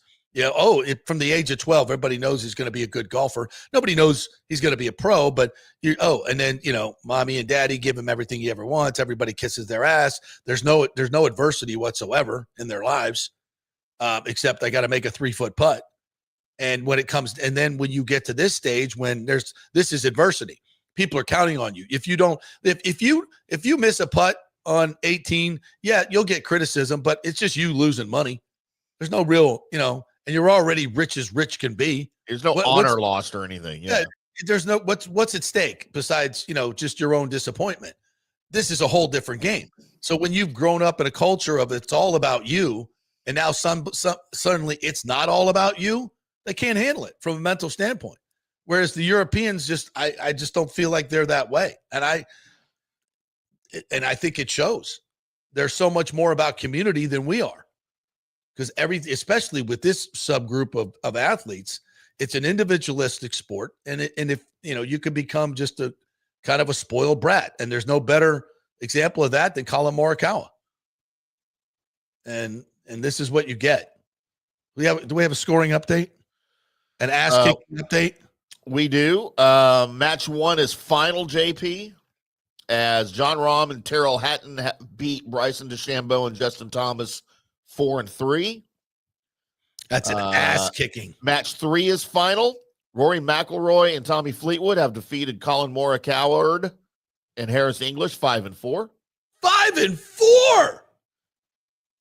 From the age of 12, everybody knows he's going to be a good golfer. Nobody knows he's going to be a pro, but and then, mommy and daddy give him everything he ever wants. Everybody kisses their ass. There's no adversity whatsoever in their lives, except I got to make a 3-foot putt. And then when you get to this stage, when this is adversity, people are counting on you. If you miss a putt on 18, yeah, you'll get criticism, but it's just you losing money. There's no real, and you're already rich as rich can be. There's no honor lost or anything. Yeah. There's no, what's at stake besides, just your own disappointment. This is a whole different game. So when you've grown up in a culture of it's all about you, and now suddenly it's not all about you, they can't handle it from a mental standpoint. Whereas the Europeans I just don't feel like they're that way. And I think it shows. They're so much more about community than we are. Because especially with this subgroup of athletes, it's an individualistic sport. And if you can become just a kind of a spoiled brat. And there's no better example of that than Colin Morikawa. And this is what you get. Do we have a scoring update? An ass-kicking update? We do. Match 1 is final, JP, as John Rahm and Terrell Hatton beat Bryson DeChambeau and Justin Thomas 4-3. That's an ass-kicking. Match 3 is final. Rory McIlroy and Tommy Fleetwood have defeated Colin Morikawa and Harris English 5-4. 5-4!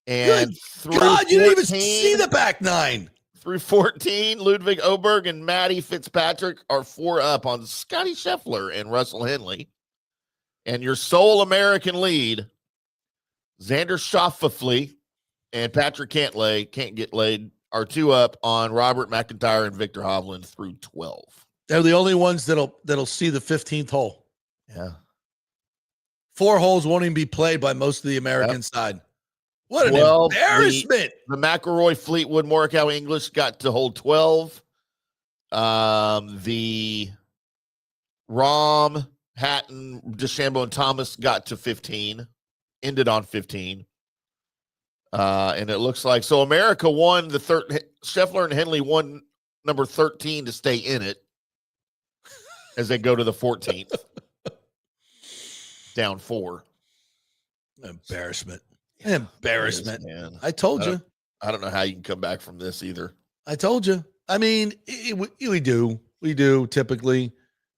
And God, you didn't even see the back nine. Through 14, Ludwig Oberg and Matty Fitzpatrick are 4 up on Scotty Scheffler and Russell Henley. And your sole American lead, Xander Schauffele and Patrick Can't Get Laid, are 2 up on Robert McIntyre and Victor Hovland through 12. They're the only ones that'll see the 15th hole. Yeah. 4 holes won't even be played by most of the American side. What an embarrassment. The McIlroy, Fleetwood, Morikawa, English got to hold 12. The Rahm, Hatton, DeChambeau, and Thomas got to 15. Ended on 15. And it looks like, so America won the Scheffler and Henley won number 13 to stay in it as they go to the 14th. Down 4. Embarrassment. Embarrassment. Man. I told you. I don't know how you can come back from this either. I told you. I mean, we do typically,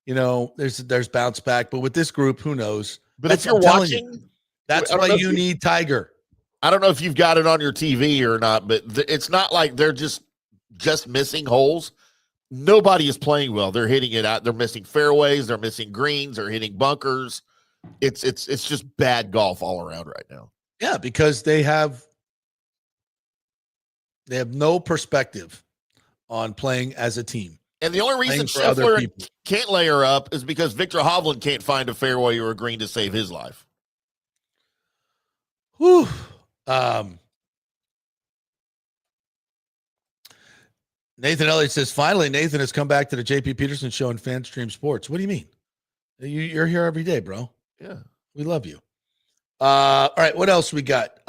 there's bounce back, but with this group, who knows? But if you're watching, that's why you need Tiger. I don't know if you've got it on your TV or not, but it's not like they're just missing holes. Nobody is playing well. They're hitting it out. They're missing fairways. They're missing greens. They're hitting bunkers. It's just bad golf all around right now. Yeah, because they have no perspective on playing as a team. And the only reason Scheffler can't lay her up is because Victor Hovland can't find a fairway or a green to save his life. Whew. Nathan Elliott says, finally, Nathan has come back to the JP Peterson Show and FanStream Sports. What do you mean? You're here every day, bro. Yeah. We love you. All right, what else we got?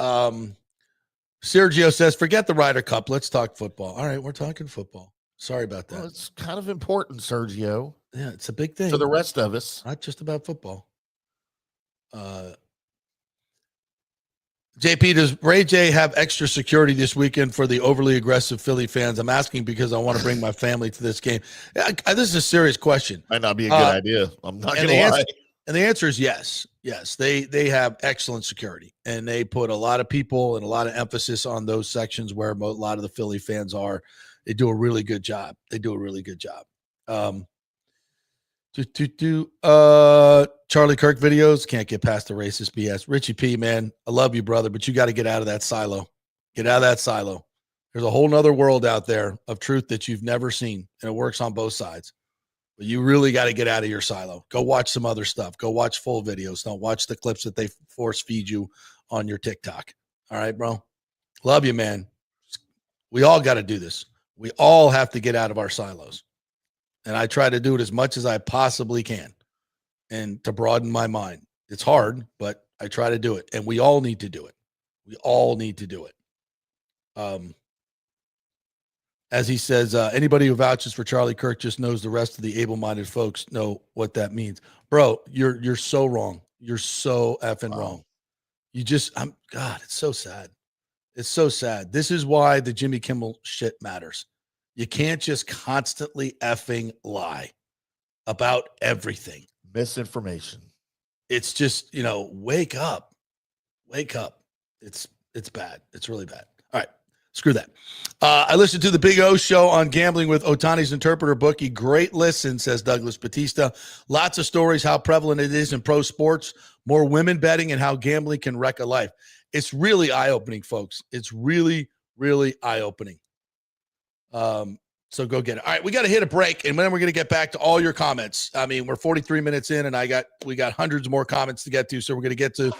Sergio says, forget the Ryder Cup. Let's talk football. All right, we're talking football. Sorry about that. Well, it's kind of important, Sergio. Yeah, it's a big thing. To the rest of us. Not just about football. JP, does Ray J have extra security this weekend for the overly aggressive Philly fans? I'm asking because I want to bring my family to this game. This is a serious question. Might not be a good idea. I'm not going to lie. And the answer is yes. Yes, they have excellent security, and they put a lot of people and a lot of emphasis on those sections where a lot of the Philly fans are. They do a really good job. Charlie Kirk videos, can't get past the racist BS. Richie P, man, I love you, brother, but you got to get out of that silo. Get out of that silo. There's a whole nother world out there of truth that you've never seen, and it works on both sides. But you really got to get out of your silo. Go watch some other stuff. Go watch full videos. Don't watch the clips that they force feed you on your TikTok. All right, bro? Love you, man. We all got to do this. We all have to get out of our silos. And I try to do it as much as I possibly can and to broaden my mind. It's hard, but I try to do it. And we all need to do it. We all need to do it. As he says, anybody who vouches for Charlie Kirk just knows the rest of the able-minded folks know what that means. Bro, you're so wrong. You're so effing wrong. God, it's so sad. It's so sad. This is why the Jimmy Kimmel shit matters. You can't just constantly effing lie about everything. Misinformation. It's just, wake up. Wake up. It's bad. It's really bad. All right. Screw that. I listened to the Big O show on Gambling with Otani's Interpreter Bookie. Great listen, says Douglas Batista. Lots of stories how prevalent it is in pro sports, more women betting, and how gambling can wreck a life. It's really eye-opening, folks. It's really, really eye-opening. So go get it. All right, we got to hit a break, and then we're going to get back to all your comments. I mean, we're 43 minutes in, and we got hundreds more comments to get to, so we're going to get to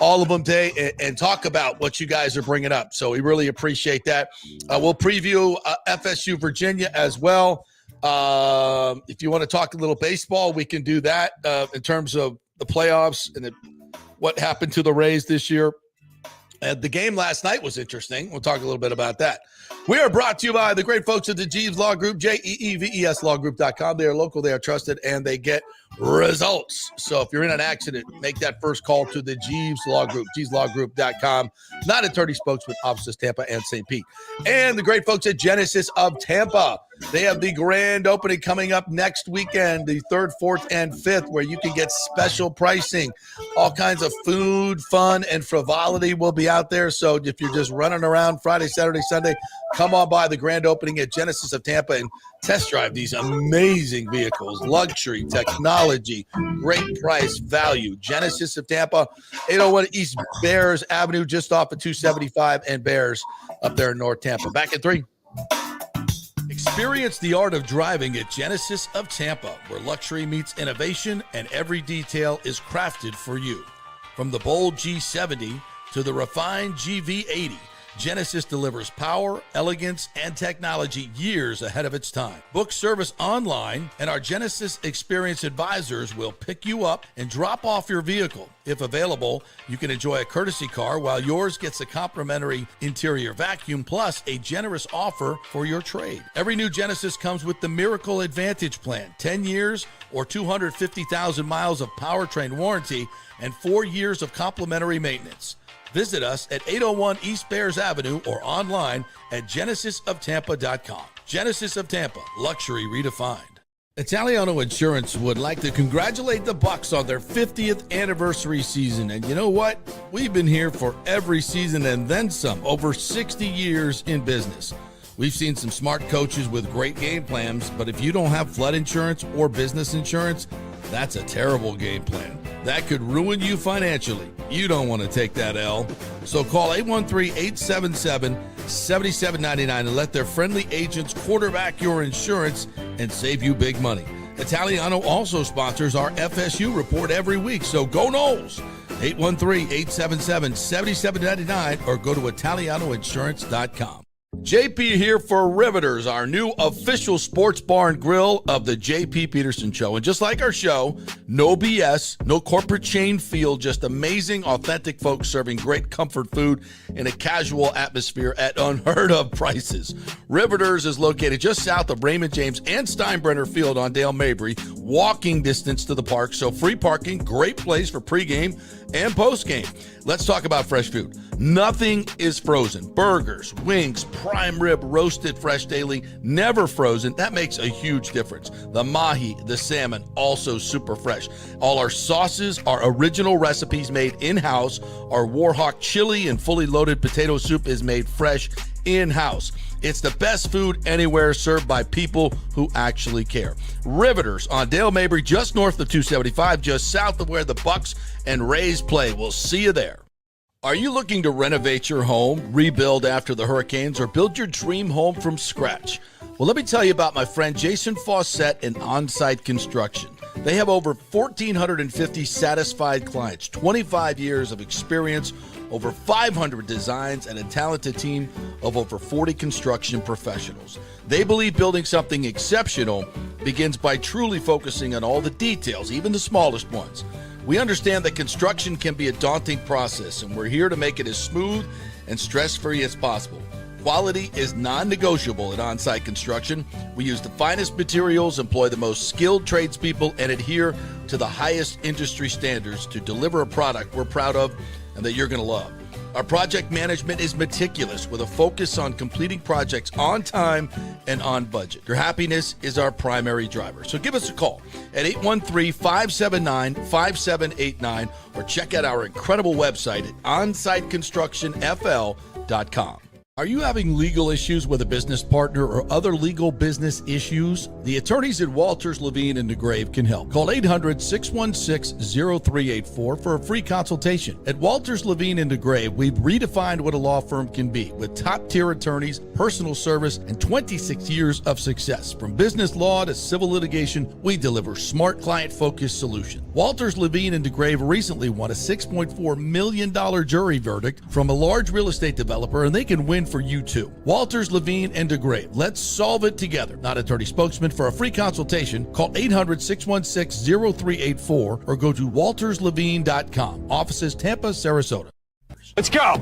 all of them today and talk about what you guys are bringing up. So we really appreciate that. We'll preview FSU Virginia as well. If you want to talk a little baseball, we can do that in terms of the playoffs and what happened to the Rays this year. The game last night was interesting. We'll talk a little bit about that. We are brought to you by the great folks at the Jeeves Law Group, JEEVES lawgroup.com. They are local, they are trusted, and they get results. So if you're in an accident, make that first call to the Jeeves Law Group, JeevesLawGroup.com. Not attorney spokesman, offices Tampa and St. Pete. And the great folks at Genesis of Tampa. They have the grand opening coming up next weekend, the 3rd, 4th, and 5th, where you can get special pricing. All kinds of food, fun, and frivolity will be out there. So if you're just running around Friday, Saturday, Sunday, come on by the grand opening at Genesis of Tampa and test drive these amazing vehicles. Luxury, technology, great price, value. Genesis of Tampa, 801 East Bears Avenue, just off of 275 and Bears up there in North Tampa. Back at 3. Experience the art of driving at Genesis of Tampa, where luxury meets innovation and every detail is crafted for you. From the bold G70 to the refined GV80, Genesis delivers power, elegance, and technology years ahead of its time. Book service online, and our Genesis Experience advisors will pick you up and drop off your vehicle. If available, you can enjoy a courtesy car while yours gets a complimentary interior vacuum plus a generous offer for your trade. Every new Genesis comes with the Miracle Advantage Plan, 10 years or 250,000 miles of powertrain warranty and 4 years of complimentary maintenance. Visit us at 801 East Bears Avenue or online at genesisoftampa.com. Genesis of Tampa, luxury redefined. Italiano Insurance would like to congratulate the Bucs on their 50th anniversary season. And you know what? We've been here for every season and then some, over 60 years in business. We've seen some smart coaches with great game plans, but if you don't have flood insurance or business insurance, that's a terrible game plan. That could ruin you financially. You don't want to take that L. So call 813-877-7799 and let their friendly agents quarterback your insurance and save you big money. Italiano also sponsors our FSU report every week, so go Noles. 813-877-7799 or go to italianoinsurance.com. JP here for Riveters, our new official sports bar and grill of the JP Peterson Show. And just like our show, no BS, no corporate chain feel, just amazing, authentic folks serving great comfort food in a casual atmosphere at unheard of prices. Riveters is located just south of Raymond James and Steinbrenner Field on Dale Mabry, walking distance to the park, so free parking, great place for pregame and postgame. Let's talk about fresh food. Nothing is frozen. Burgers, wings, prime rib, roasted fresh daily, never frozen. That makes a huge difference. The mahi, the salmon, also super fresh. All our sauces are original recipes made in-house. Our Warhawk chili and fully loaded potato soup is made fresh in-house. It's the best food anywhere, served by people who actually care. Riveters on Dale Mabry, just north of 275, just south of where the Bucs and Rays play. We'll see you there. Are you looking to renovate your home, rebuild after the hurricanes, or build your dream home from scratch? Well, let me tell you about my friend Jason Fawcett and On-Site Construction. They have over 1,450 satisfied clients, 25 years of experience, over 500 designs, and a talented team of over 40 construction professionals. They believe building something exceptional begins by truly focusing on all the details, even the smallest ones. We understand that construction can be a daunting process, and we're here to make it as smooth and stress-free as possible. Quality is non-negotiable at On-Site Construction. We use the finest materials, employ the most skilled tradespeople, and adhere to the highest industry standards to deliver a product we're proud of and that you're going to love. Our project management is meticulous with a focus on completing projects on time and on budget. Your happiness is our primary driver. So give us a call at 813-579-5789 or check out our incredible website at onsiteconstructionfl.com. Are you having legal issues with a business partner or other legal business issues? The attorneys at Walters, Levine, and DeGrave can help. Call 800-616-0384 for a free consultation. At Walters, Levine, and DeGrave, we've redefined what a law firm can be with top-tier attorneys, personal service, and 26 years of success. From business law to civil litigation, we deliver smart, client-focused solutions. Walters, Levine, and DeGrave recently won a $6.4 million jury verdict from a large real estate developer, and they can win for you too. Walters, Levine, and DeGrave. Let's solve it together. Not attorney spokesman. For a free consultation, call 800-616-0384 or go to walterslevine.com. Offices Tampa, Sarasota. Let's go.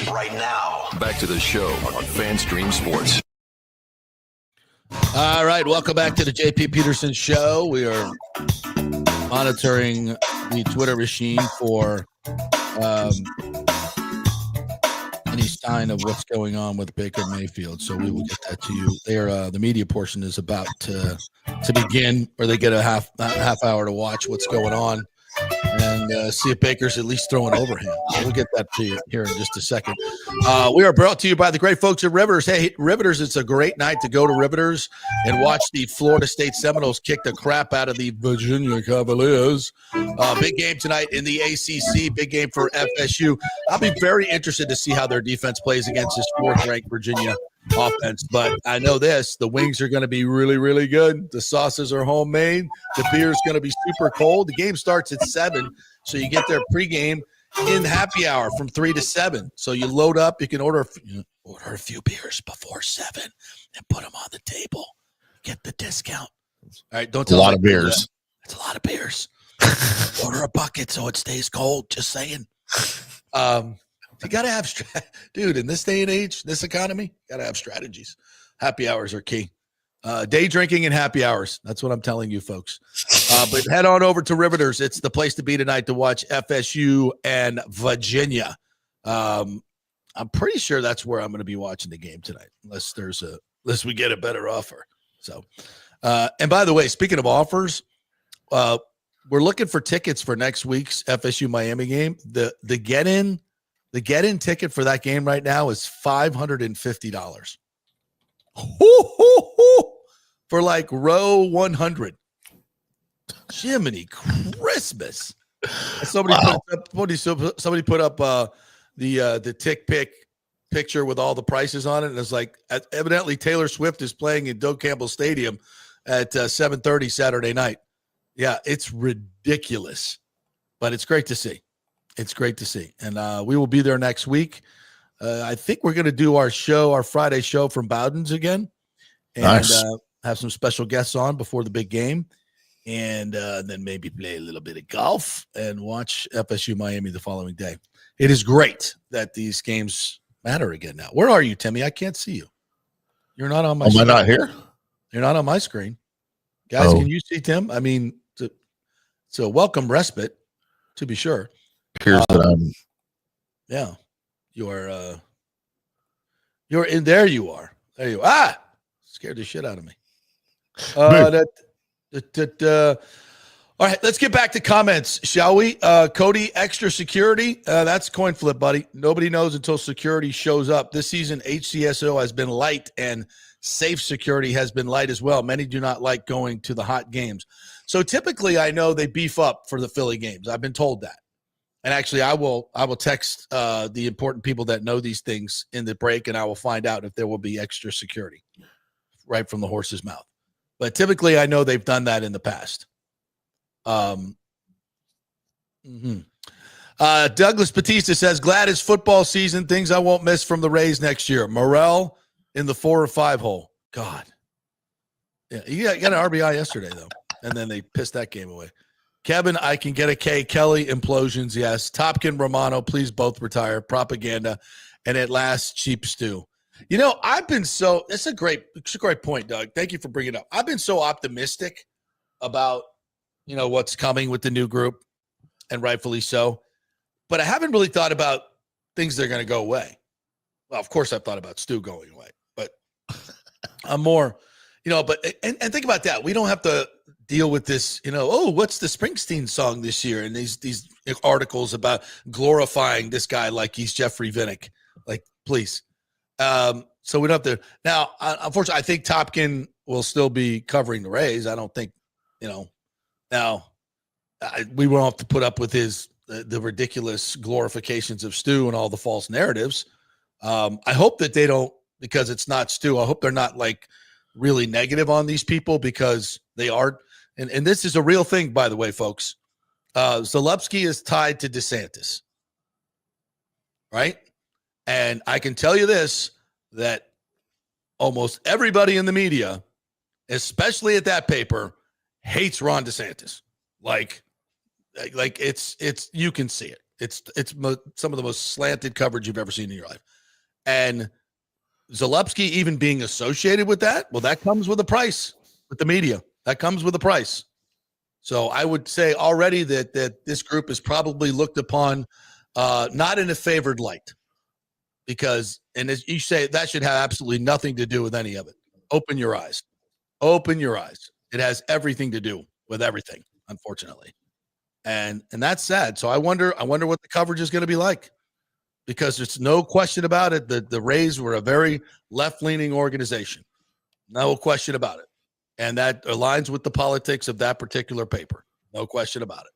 Right now, back to the show on FanStream Sports. All right, welcome back to the JP Peterson Show. We are monitoring the Twitter machine for any sign of what's going on with Baker Mayfield, so we will get that to you. The media portion is about to begin, where they get a half hour to watch what's going on and see if Baker's at least throwing over him. So we'll get that to you here in just a second. We are brought to you by the great folks at Riveters. Hey, Riveters, it's a great night to go to Riveters and watch the Florida State Seminoles kick the crap out of the Virginia Cavaliers. Big game tonight in the ACC, big game for FSU. I'll be very interested to see how their defense plays against this fourth-ranked Virginia offense, but I know this: the wings are going to be really, really good. The sauces are homemade. The beer is going to be super cold. The game starts at 7, so you get their pregame in happy hour from 3 to 7. So you load up. You can order a few beers before 7 and put them on the table. Get the discount. All right, don't tell a lot of beers. It's a lot of beers. Order a bucket so it stays cold. Just saying. You got to have, dude, in this day and age, this economy, got to have strategies. Happy hours are key. Day drinking and happy hours. That's what I'm telling you, folks. But head on over to Riveters. It's the place to be tonight to watch FSU and Virginia. I'm pretty sure that's where I'm going to be watching the game tonight, unless we get a better offer. So, and by the way, speaking of offers, we're looking for tickets for next week's FSU Miami game. The get-in ticket for that game right now is $550. For like row 100. Jiminy Christmas. Somebody put up the tick pick picture with all the prices on it, and it's like evidently Taylor Swift is playing in Doak Campbell Stadium at 7:30 Saturday night. Yeah, it's ridiculous, but it's great to see. It's great to see. And we will be there next week. I think we're going to do our Friday show from Bowden's again, and Nice. have some special guests on before the big game, and then maybe play a little bit of golf and watch FSU Miami the following day. It is great that these games matter again now. Where are you, Timmy? I can't see you. You're not on my screen. Am I not here? You're not on my screen. Guys, Oh. Can you see Tim? I mean, it's a welcome respite, to be sure. Here's that Yeah. You're in there. You are. There you are. Scared the shit out of me. All right, let's get back to comments, shall we? Cody, extra security. That's coin flip, buddy. Nobody knows until security shows up. This season, HCSO has been light and safe security has been light as well. Many do not like going to the hot games. So typically I know they beef up for the Philly games. I've been told that. And actually I will text the important people that know these things in the break, and I will find out if there will be extra security right from the horse's mouth. But typically I know they've done that in the past. Douglas Batista says, glad it's football season. Things I won't miss from the Rays next year. Morel in the 4 or 5 hole. God. Yeah, he got an RBI yesterday, though. And then they pissed that game away. Kevin, I can get a K. Kelly, implosions, yes. Topkin, Romano, please both retire. Propaganda. And at last, cheap stew. You know, it's a great point, Doug. Thank you for bringing it up. I've been so optimistic about, what's coming with the new group, and rightfully so. But I haven't really thought about things that are going to go away. Well, of course I've thought about Stu going away, but I'm more, and think about that. We don't have to deal with this, what's the Springsteen song this year? And these articles about glorifying this guy like he's Jeffrey Vinnick. Like, please. So we don't have to. Now, unfortunately, I think Topkin will still be covering the Rays. I don't think, now we won't have to put up with the ridiculous glorifications of Stu and all the false narratives. I hope that they don't, because it's not Stu. I hope they're not like really negative on these people, because they are. And this is a real thing, by the way, folks. Zalewski is tied to DeSantis, right? And I can tell you this, that almost everybody in the media, especially at that paper, hates Ron DeSantis. Like it's you can see it. It's some of the most slanted coverage you've ever seen in your life. And Zalewski even being associated with that, well, that comes with a price with the media. That comes with a price. So I would say already that this group is probably looked upon not in a favored light, because, and as you say, that should have absolutely nothing to do with any of it. Open your eyes. Open your eyes. It has everything to do with everything, unfortunately. And that's sad. So I wonder what the coverage is going to be like, because there's no question about it. The Rays were a very left-leaning organization. No question about it. And that aligns with the politics of that particular paper. No question about it.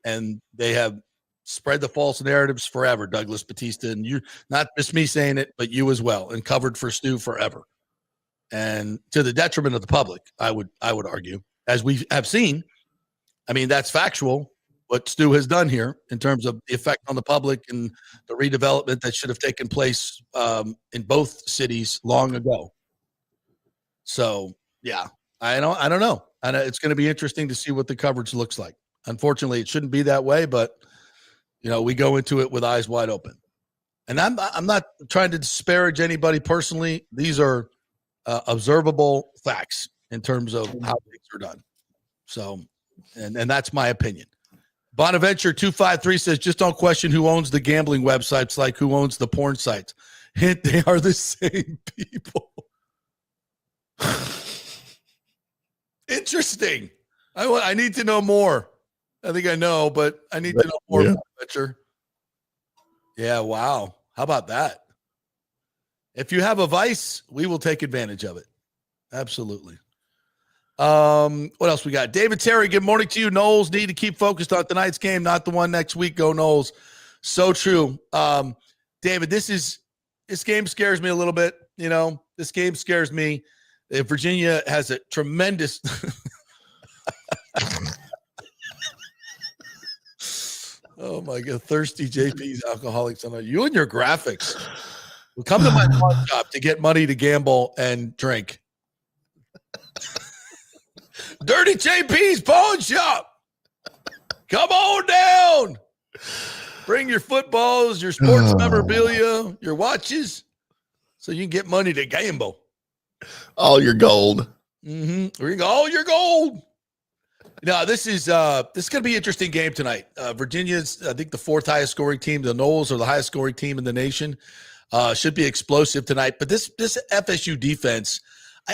And they have spread the false narratives forever, Douglas Batista. And you, not just me saying it, but you as well, and covered for Stu forever. And to the detriment of the public, I would argue, as we have seen. I mean, that's factual, what Stu has done here in terms of the effect on the public and the redevelopment that should have taken place in both cities long ago. So, yeah, I don't know. And it's going to be interesting to see what the coverage looks like. Unfortunately, it shouldn't be that way, but we go into it with eyes wide open. And I'm not trying to disparage anybody personally. These are observable facts in terms of how things are done. So, and that's my opinion. Bonaventure 253 says, just don't question who owns the gambling websites like who owns the porn sites. Hint, they are the same people. Interesting. I need to know more. I think I know, but I need to know more. Yeah. Bonaventure. Yeah, wow. How about that? If you have a vice, we will take advantage of it. Absolutely. What else we got? David Terry, good morning to you. Knowles need to keep focused on tonight's game, not the one next week. Go Knowles. So true. David, this game scares me a little bit. This game scares me. Virginia has a tremendous oh my God. Thirsty JP's Alcoholics Anonymous. You and your graphics. Well, come to my pawn shop to get money to gamble and drink. Dirty JP's Pawn Shop. Come on down. Bring your footballs, your sports memorabilia, your watches, so you can get money to gamble. All your gold. Bring all your gold. No, this is going to be an interesting game tonight. Virginia's, I think, the fourth highest scoring team. The Noles are the highest scoring team in the nation. Should be explosive tonight. But this FSU defense,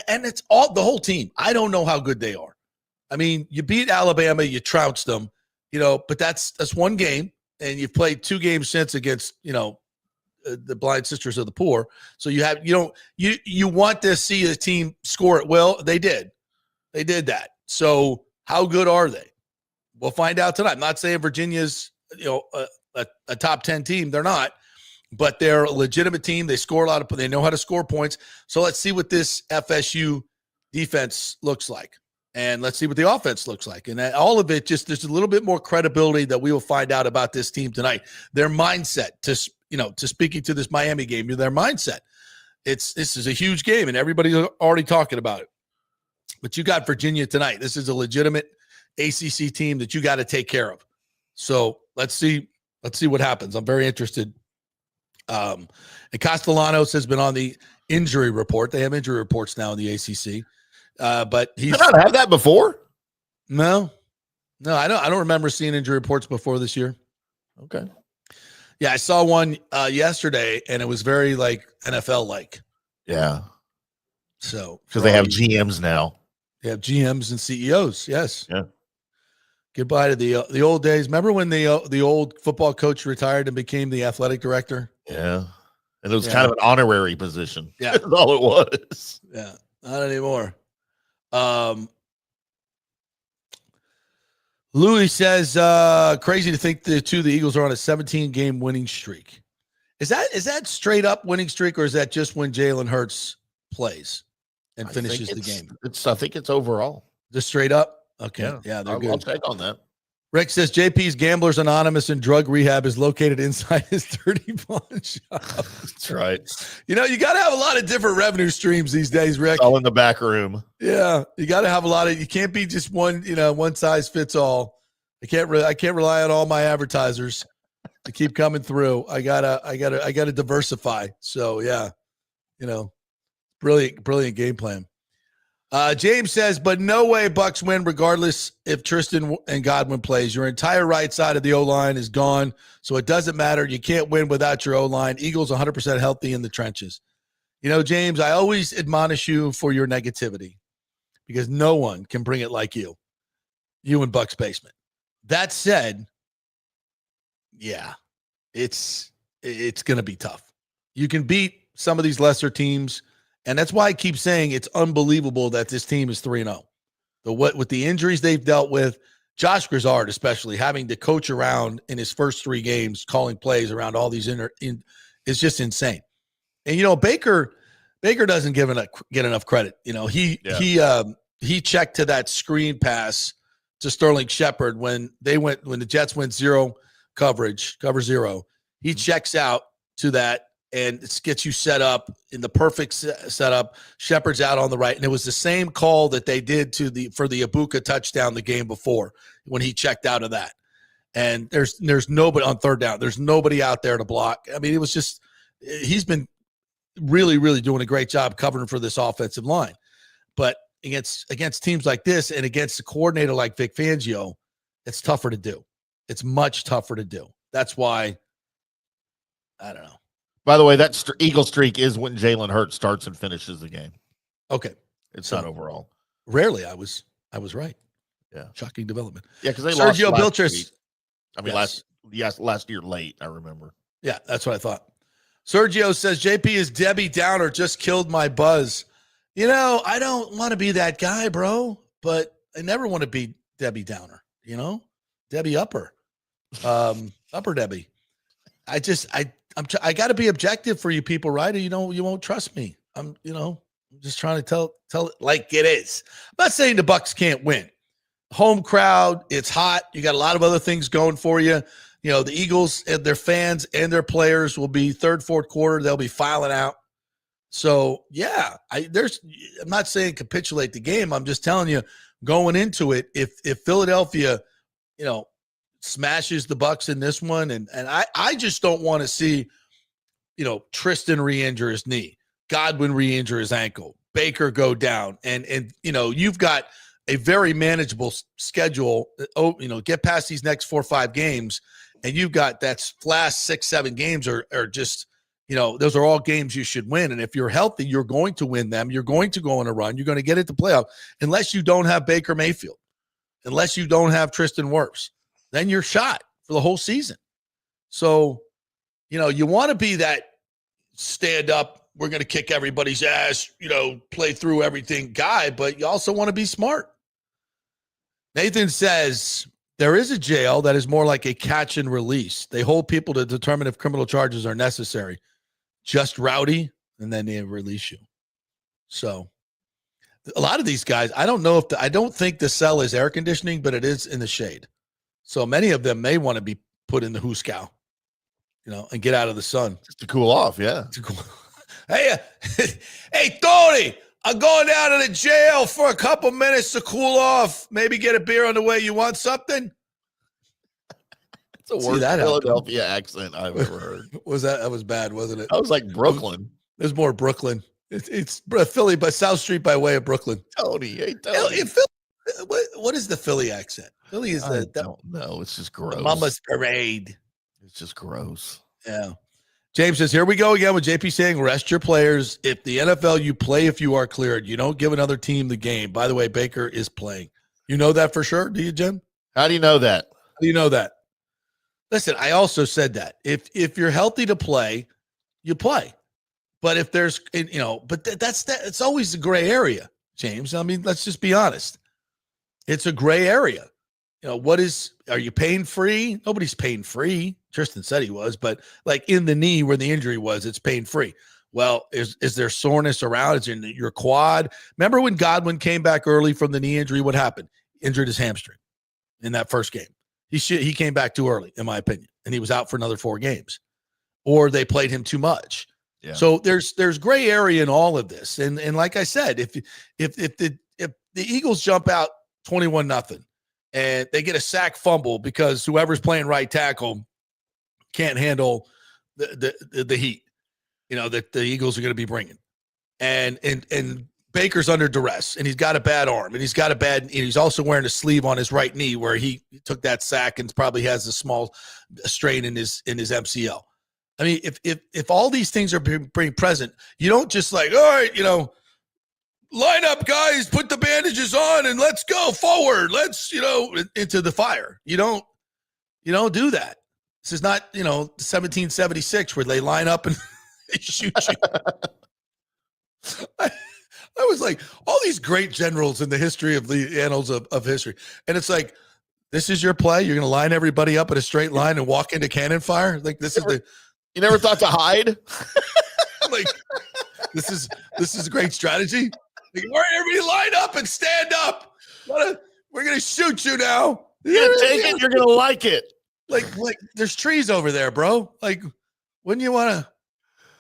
and it's all the whole team. I don't know how good they are. I mean, you beat Alabama, you trounced them, but that's one game, and you've played 2 games since against, the Blind Sisters of the Poor. So you want to see a team score at will. They did that. So how good are they? We'll find out tonight. I'm not saying Virginia's, a top 10 team. They're not, but they're a legitimate team. They score a lot they know how to score points. So let's see what this FSU defense looks like. And let's see what the offense looks like. And all of it, just there's a little bit more credibility that we will find out about this team tonight. Their mindset to speaking to this Miami game, their mindset. This is a huge game, and everybody's already talking about it. But you got Virginia tonight. This is a legitimate ACC team that you got to take care of. So let's see what happens. I'm very interested. And Castellanos has been on the injury report. They have injury reports now in the ACC. But he's Did not have that before. No, I don't remember seeing injury reports before this year. Okay. Yeah, I saw one yesterday, and it was very NFL like. Yeah. So because they have GMs now. They have GMs and CEOs. Yes. Yeah. Goodbye to the old days. Remember when the old football coach retired and became the athletic director? Yeah. And it was kind of an honorary position. Yeah. That's all it was. Yeah. Not anymore. Louis says, crazy to think the Eagles are on a 17-game winning streak. Is that straight up winning streak, or is that just when Jalen Hurts plays and finishes the game? I think it's overall. Just straight up? Okay. Yeah, they're good. I'll take on that. Rick says JP's Gamblers Anonymous and Drug Rehab is located inside his dirty pawn shop. That's right. You got to have a lot of different revenue streams these days, Rick. All in the back room. Yeah, you got to have a lot of. You can't be just one size fits all. I can't rely on all my advertisers to keep coming through. I gotta diversify. So yeah, brilliant game plan. James says, but no way Bucs win regardless if Tristan and Godwin plays. Your entire right side of the O-line is gone, so it doesn't matter. You can't win without your O-line. Eagles 100% healthy in the trenches. James, I always admonish you for your negativity because no one can bring it like you in Bucs basement. That said, yeah, it's going to be tough. You can beat some of these lesser teams. And that's why I keep saying it's unbelievable that this team is 3-0. With the injuries they've dealt with, Josh Grizzard especially, having to coach around in his first 3 games, calling plays around all these is just insane. And Baker doesn't get enough credit. He checked to that screen pass to Sterling Shepard when the Jets went cover 0. He checks out to that. And it gets you set up in the perfect setup. Shepard's out on the right. And it was the same call that they did for the Ibuka touchdown the game before when he checked out of that. And there's nobody on third down. There's nobody out there to block. I mean, it was just he's been really, really doing a great job covering for this offensive line. But against teams like this and against a coordinator like Vic Fangio, it's tougher to do. It's much tougher to do. That's why, I don't know. By the way, that Eagle streak is when Jalen Hurts starts and finishes the game. Okay. It's not overall. Rarely I was right. Yeah. Shocking development. Yeah, because they Sergio lost Biltris. last year late, I remember. Yeah, that's what I thought. Sergio says, JP is Debbie Downer, just killed my buzz. I don't want to be that guy, bro, but I never want to be Debbie Downer, Debbie Upper. Upper Debbie. I got to be objective for you people, right? Or you won't trust me. I'm just trying to tell it like it is. I'm not saying the Bucs can't win. Home crowd, it's hot. You got a lot of other things going for you. the Eagles and their fans and their players will be third, fourth quarter. They'll be filing out. So, yeah, I'm not saying capitulate the game. I'm just telling you, going into it, if Philadelphia, smashes the Bucs in this one, and I just don't want to see, Tristan re-injure his knee, Godwin re-injure his ankle, Baker go down, and you've got a very manageable schedule. Get past these next 4 or 5 games, and you've got that last 6, 7 games are just, those are all games you should win. And if you're healthy, you're going to win them. You're going to go on a run. You're going to get into playoff, unless you don't have Baker Mayfield, unless you don't have Tristan Wirfs, then you're shot for the whole season. So, you want to be that stand up, we're going to kick everybody's ass, play through everything guy, but you also want to be smart. Nathan says there is a jail that is more like a catch and release. They hold people to determine if criminal charges are necessary. Just rowdy, and then they release you. So a lot of these guys, I don't think the cell is air conditioning, but it is in the shade. So many of them may want to be put in the hoosegow, and get out of the sun. Just to cool off, yeah. Hey, Tony, I'm going down to the jail for a couple minutes to cool off. Maybe get a beer on the way. You want something? It's the worst Philadelphia accent I've ever heard. That was bad, wasn't it? I was like Brooklyn. There's more Brooklyn. It's Philly, but South Street by way of Brooklyn. Tony, hey, Tony. What is the Philly accent? Philly is don't know. It's just gross. Mama's Parade. It's just gross. Yeah. James says, here we go again with JP saying, rest your players. If the NFL, you play if you are cleared. You don't give another team the game. By the way, Baker is playing. You know that for sure, do you, Jim? How do you know that? How do you know that? Listen, I also said that. If you're healthy to play, you play. But if there's, it's always a gray area, James. I mean, let's just be honest. It's a gray area. Are you pain free? Nobody's pain free. Tristan said he was, but like in the knee where the injury was, it's pain free. Well, is there soreness around? Is it in your quad? Remember when Godwin came back early from the knee injury? What happened? Injured his hamstring in that first game. He came back too early, in my opinion, and he was out for another 4 games. Or they played him too much. Yeah. So there's gray area in all of this. And like I said, if the Eagles jump out 21-0 and they get a sack fumble because whoever's playing right tackle can't handle the heat, that the Eagles are going to be bringing, and Baker's under duress, and he's got a bad arm, and he's also wearing a sleeve on his right knee where he took that sack and probably has a small strain in his MCL. I mean, if all these things are being present, you don't just like, all right, line up, guys, put the bandages on and let's go forward. Let's, into the fire. You don't do that. This is not, 1776 where they line up and they shoot you. I was like, all these great generals in the history of the annals of history. And it's like, this is your play. You're going to line everybody up in a straight line and walk into cannon fire. Like you never thought to hide? Like, this is a great strategy. Like, all right, everybody line up and stand up. We're going to shoot you now. You're going to take it. You're going to like it. Like there's trees over there, bro. Like, wouldn't you want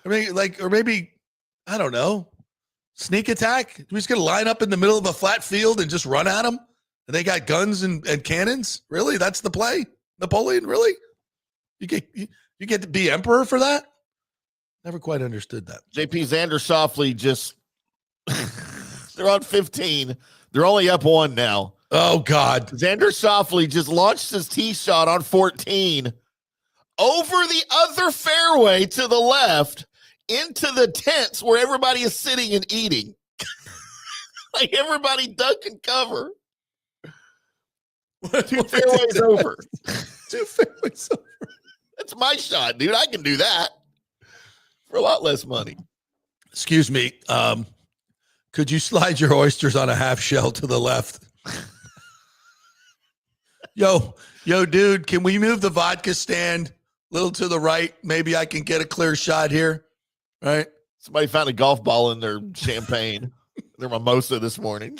to, or maybe, I don't know, sneak attack? We're just going to line up in the middle of a flat field and just run at them? And they got guns and cannons? Really? That's the play? Napoleon, really? You get to be emperor for that? Never quite understood that. JP Xander softly just, they're on 15. They're only up 1 now. Oh, God. Xander softly just launched his tee shot on 14 over the other fairway to the left into the tents where everybody is sitting and eating. Like everybody duck and cover. 2 fairways over. 2 fairways over. That's my shot, dude. I can do that for a lot less money. Excuse me. Could you slide your oysters on a half shell to the left? Yo, dude, can we move the vodka stand a little to the right? Maybe I can get a clear shot here. All right. Somebody found a golf ball in their champagne, their mimosa this morning.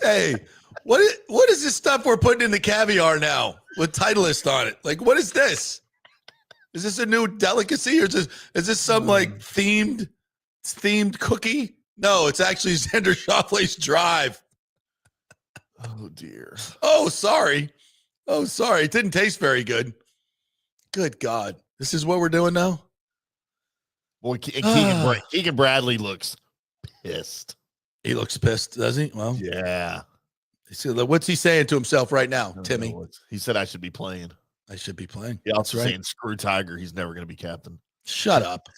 Hey, what is this stuff we're putting in the caviar now? with Titleist on it. Like, what is this? Is this a new delicacy, or is this some like themed cookie? No, it's actually Xander Schauffele's Drive. Oh dear. Oh, sorry. It didn't taste very good. Good God. This is what we're doing now? Boy, Keegan Bradley looks pissed. He looks pissed, does he? Well, yeah. What's he saying to himself right now, Timmy? He said, I should be playing. I should be playing. He also That's right. saying, screw Tiger. He's never going to be captain. Shut up.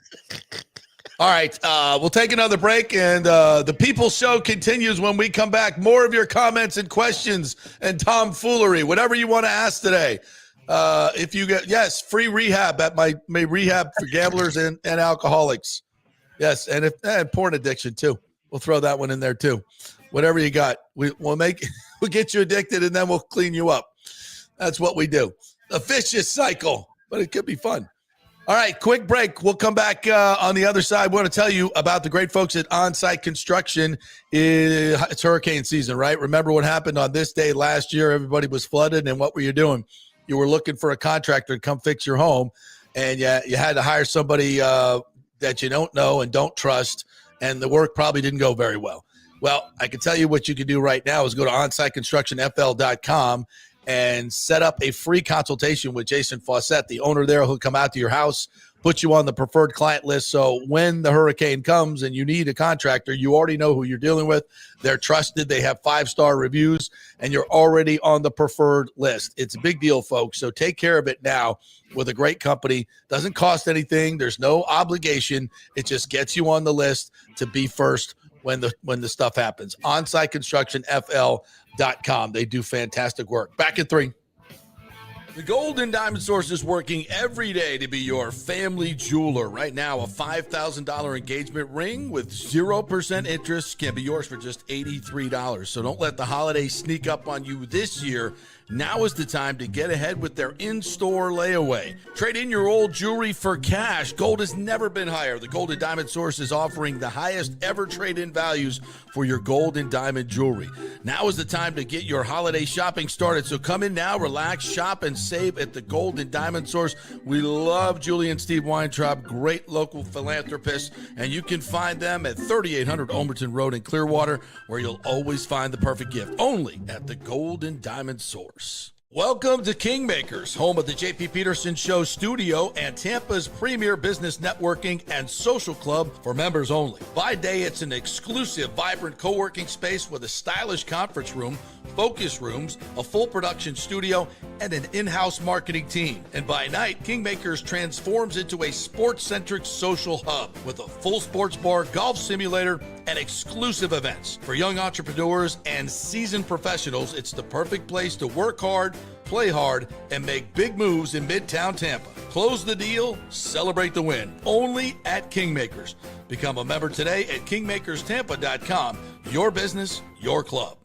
All right. We'll take another break, and the People's Show continues when we come back. More of your comments and questions and tomfoolery, whatever you want to ask today. If you get, free rehab at my rehab for gamblers and alcoholics. Yes, and porn addiction too. We'll throw that one in there too. Whatever you got, we'll get you addicted, and then we'll clean you up. That's what we do. A vicious cycle, but it could be fun. All right, quick break. We'll come back on the other side. We want to tell you about the great folks at On-Site Construction. It's hurricane season, right? Remember what happened on this day last year? Everybody was flooded, and what were you doing? You were looking for a contractor to come fix your home, and you had to hire somebody that you don't know and don't trust, and the work probably didn't go very well. Well, I can tell you what you can do right now is go to onsiteconstructionfl.com and set up a free consultation with Jason Fawcett, the owner there, who'll come out to your house, put you on the preferred client list. So when the hurricane comes and you need a contractor, you already know who you're dealing with. They're trusted. They have 5-star reviews, and you're already on the preferred list. It's a big deal, folks. So take care of it now with a great company. Doesn't cost anything. There's no obligation. It just gets you on the list to be first when the stuff happens. OnSiteConstructionFL.com. They do fantastic work. Back at 3. The Golden Diamond Source is working every day to be your family jeweler. Right now, a $5,000 engagement ring with 0% interest can be yours for just $83. So don't let the holidays sneak up on you this year. Now is the time to get ahead with their in-store layaway. Trade in your old jewelry for cash. Gold has never been higher. The Golden Diamond Source is offering the highest ever trade-in values for your gold and diamond jewelry. Now is the time to get your holiday shopping started. So come in now, relax, shop, and save at the Golden Diamond Source. We love Julie and Steve Weintraub, great local philanthropists, and you can find them at 3800 Olmerton Road in Clearwater, where you'll always find the perfect gift, only at the Golden Diamond Source. Welcome to Kingmakers, home of the JP Peterson Show studio and Tampa's premier business networking and social club for members only. By day, it's an exclusive, vibrant co-working space with a stylish conference room, focus rooms, a full production studio, and an in-house marketing team. And by night, Kingmakers transforms into a sports-centric social hub with a full sports bar, golf simulator, and exclusive events. For young entrepreneurs and seasoned professionals, it's the perfect place to work hard, play hard, and make big moves in Midtown Tampa. Close the deal, celebrate the win. Only at Kingmakers. Become a member today at kingmakerstampa.com. Your business, your club.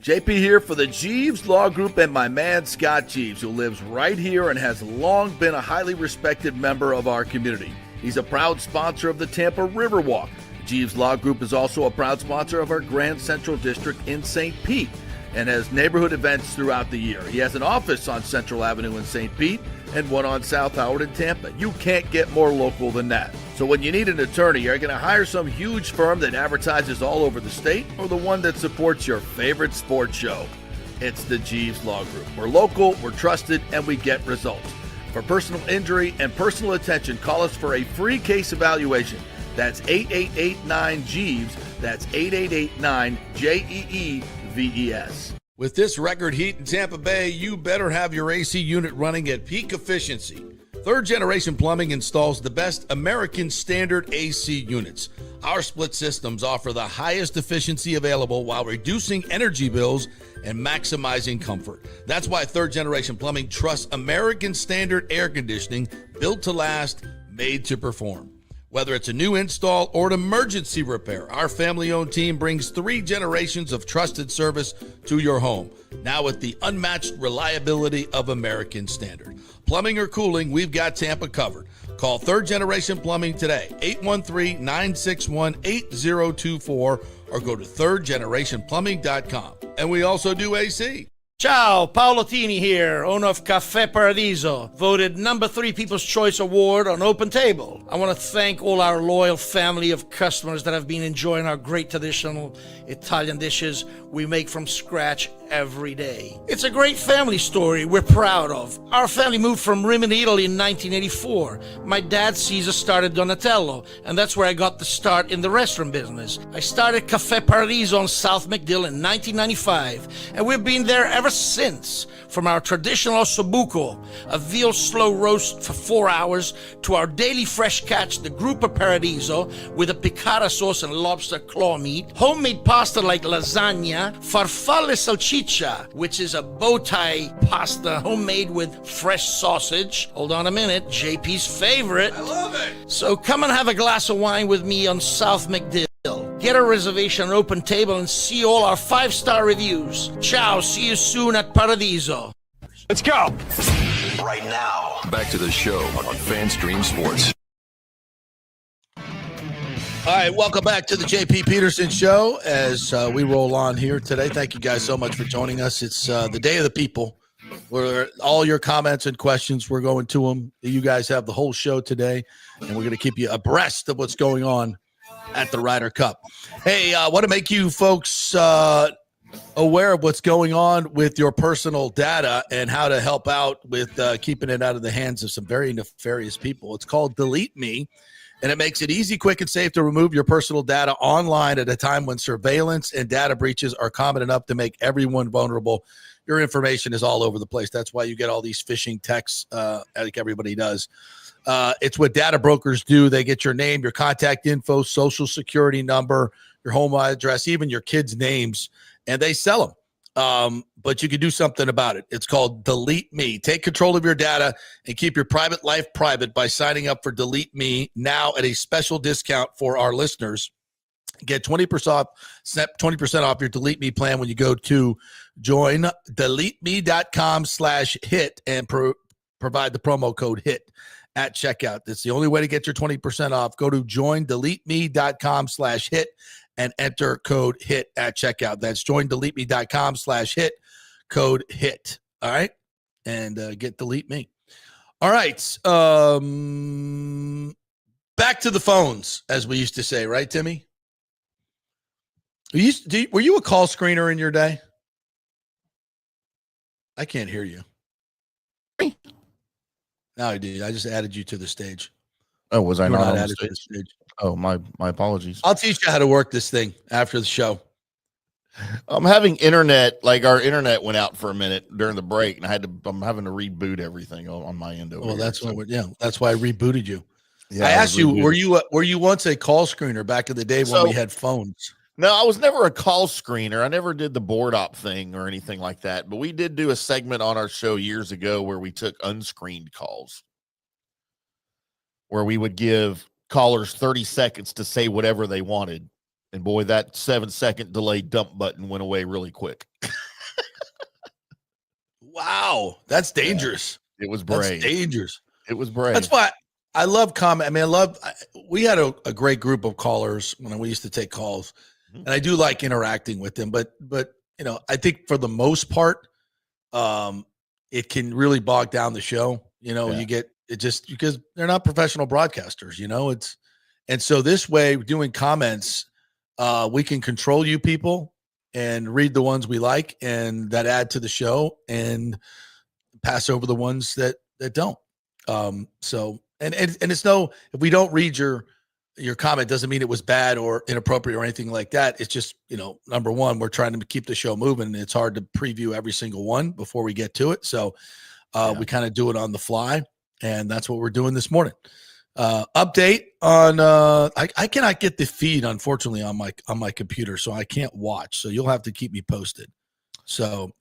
JP here for the Jeeves Law Group and my man Scott Jeeves, who lives right here and has long been a highly respected member of our community. He's a proud sponsor of the Tampa Riverwalk. Jeeves Law Group is also a proud sponsor of our Grand Central District in St. Pete and has neighborhood events throughout the year. He has an office on Central Avenue in St. Pete and one on South Howard in Tampa. You can't get more local than that. So when you need an attorney, you're going to hire some huge firm that advertises all over the state or the one that supports your favorite sports show. It's the Jeeves Law Group. We're local, we're trusted, and we get results. For personal injury and personal attention, call us for a free case evaluation. That's 8889-JEEVES. That's 8889-JEEVES. With this record heat in Tampa Bay, you better have your AC unit running at peak efficiency. Third Generation Plumbing installs the best American standard AC units. Our split systems offer the highest efficiency available while reducing energy bills and maximizing comfort. That's why Third Generation Plumbing trusts American standard air conditioning, built to last, made to perform. Whether it's a new install or an emergency repair, our family-owned team brings 3 generations of trusted service to your home, now with the unmatched reliability of American Standard. Plumbing or cooling, we've got Tampa covered. Call Third Generation Plumbing today, 813-961-8024, or go to thirdgenerationplumbing.com. And we also do AC. Ciao, Paolo Tini here, owner of Caffè Paradiso, voted number 3 People's Choice Award on Open Table. I want to thank all our loyal family of customers that have been enjoying our great traditional Italian dishes we make from scratch every day. It's a great family story we're proud of. Our family moved from Rimini, Italy in 1984. My dad, Caesar, started Donatello, and that's where I got the start in the restaurant business. I started Caffè Paradiso on South McDill in 1995, and we've been there ever since. From our traditional ossobuco, a veal slow roast for 4 hours, to our daily fresh catch, the Gruppo Paradiso, with a piccata sauce and lobster claw meat, homemade pasta like lasagna, farfalle salchicha, which is a bow tie pasta homemade with fresh sausage. Hold on a minute, JP's favorite. I love it. So come and have a glass of wine with me on South McDill. Get a reservation on Open Table and see all our 5-star reviews. Ciao, see you soon at Paradiso. Let's go. Right now, back to the show on FanStream Sports. All right, welcome back to the JP Peterson Show as we roll on here today. Thank you guys so much for joining us. It's the Day of the People. Where all your comments and questions, we're going to them. You guys have the whole show today, and we're going to keep you abreast of what's going on at the Ryder Cup. Hey, I want to make you folks aware of what's going on with your personal data and how to help out with keeping it out of the hands of some very nefarious people. It's called Delete Me, and it makes it easy, quick, and safe to remove your personal data online at a time when surveillance and data breaches are common enough to make everyone vulnerable. Your information is all over the place. That's why you get all these phishing texts like everybody does. It's what data brokers do. They get your name, your contact info, social security number, your home address, even your kids' names, and they sell them. But you can do something about it. It's called Delete Me. Take control of your data and keep your private life private by signing up for Delete Me now at a special discount for our listeners. Get 20% off your Delete Me plan when you go to joindeleteme.com/hit and provide the promo code HIT at checkout. That's the only way to get your 20% off. Go to joindeleteme.com/hit and enter code HIT at checkout. That's joindeleteme.com/hit, code HIT. All right. And get Delete Me. All right. Back to the phones, as we used to say, right, Timmy? Were you a call screener in your day? I can't hear you. No, I did. I just added you to the stage. Oh, was I not on added the to the stage? stage? Oh, my apologies. I'll teach you how to work this thing after the show. I'm having internet, like our internet went out for a minute during the break, and I'm having to reboot everything on my end over Well, here. that's that's why I rebooted you. Yeah, I asked you, rebooted. were you once a call screener back in the day when we had phones? No, I was never a call screener. I never did the board op thing or anything like that. But we did do a segment on our show years ago where we took unscreened calls, where we would give callers 30 seconds to say whatever they wanted. And boy, that 7-second delay dump button went away really quick. Wow, that's dangerous. Yeah, it was brave. That's dangerous. It was brave. That's why I love comment. I mean, we had a great group of callers when we used to take calls. And I do like interacting with them, but you know, I think for the most part, it can really bog down the show. You know, you get it just because they're not professional broadcasters. You know, and so this way, doing comments, we can control you people and read the ones we like and that add to the show and pass over the ones that don't. So and it's if we don't read your comment doesn't mean it was bad or inappropriate or anything like that. It's just, you know, number one, we're trying to keep the show moving and it's hard to preview every single one before we get to it. So we kind of do it on the fly and that's what we're doing this morning. Update on, I cannot get the feed unfortunately on my computer, so I can't watch. So you'll have to keep me posted. So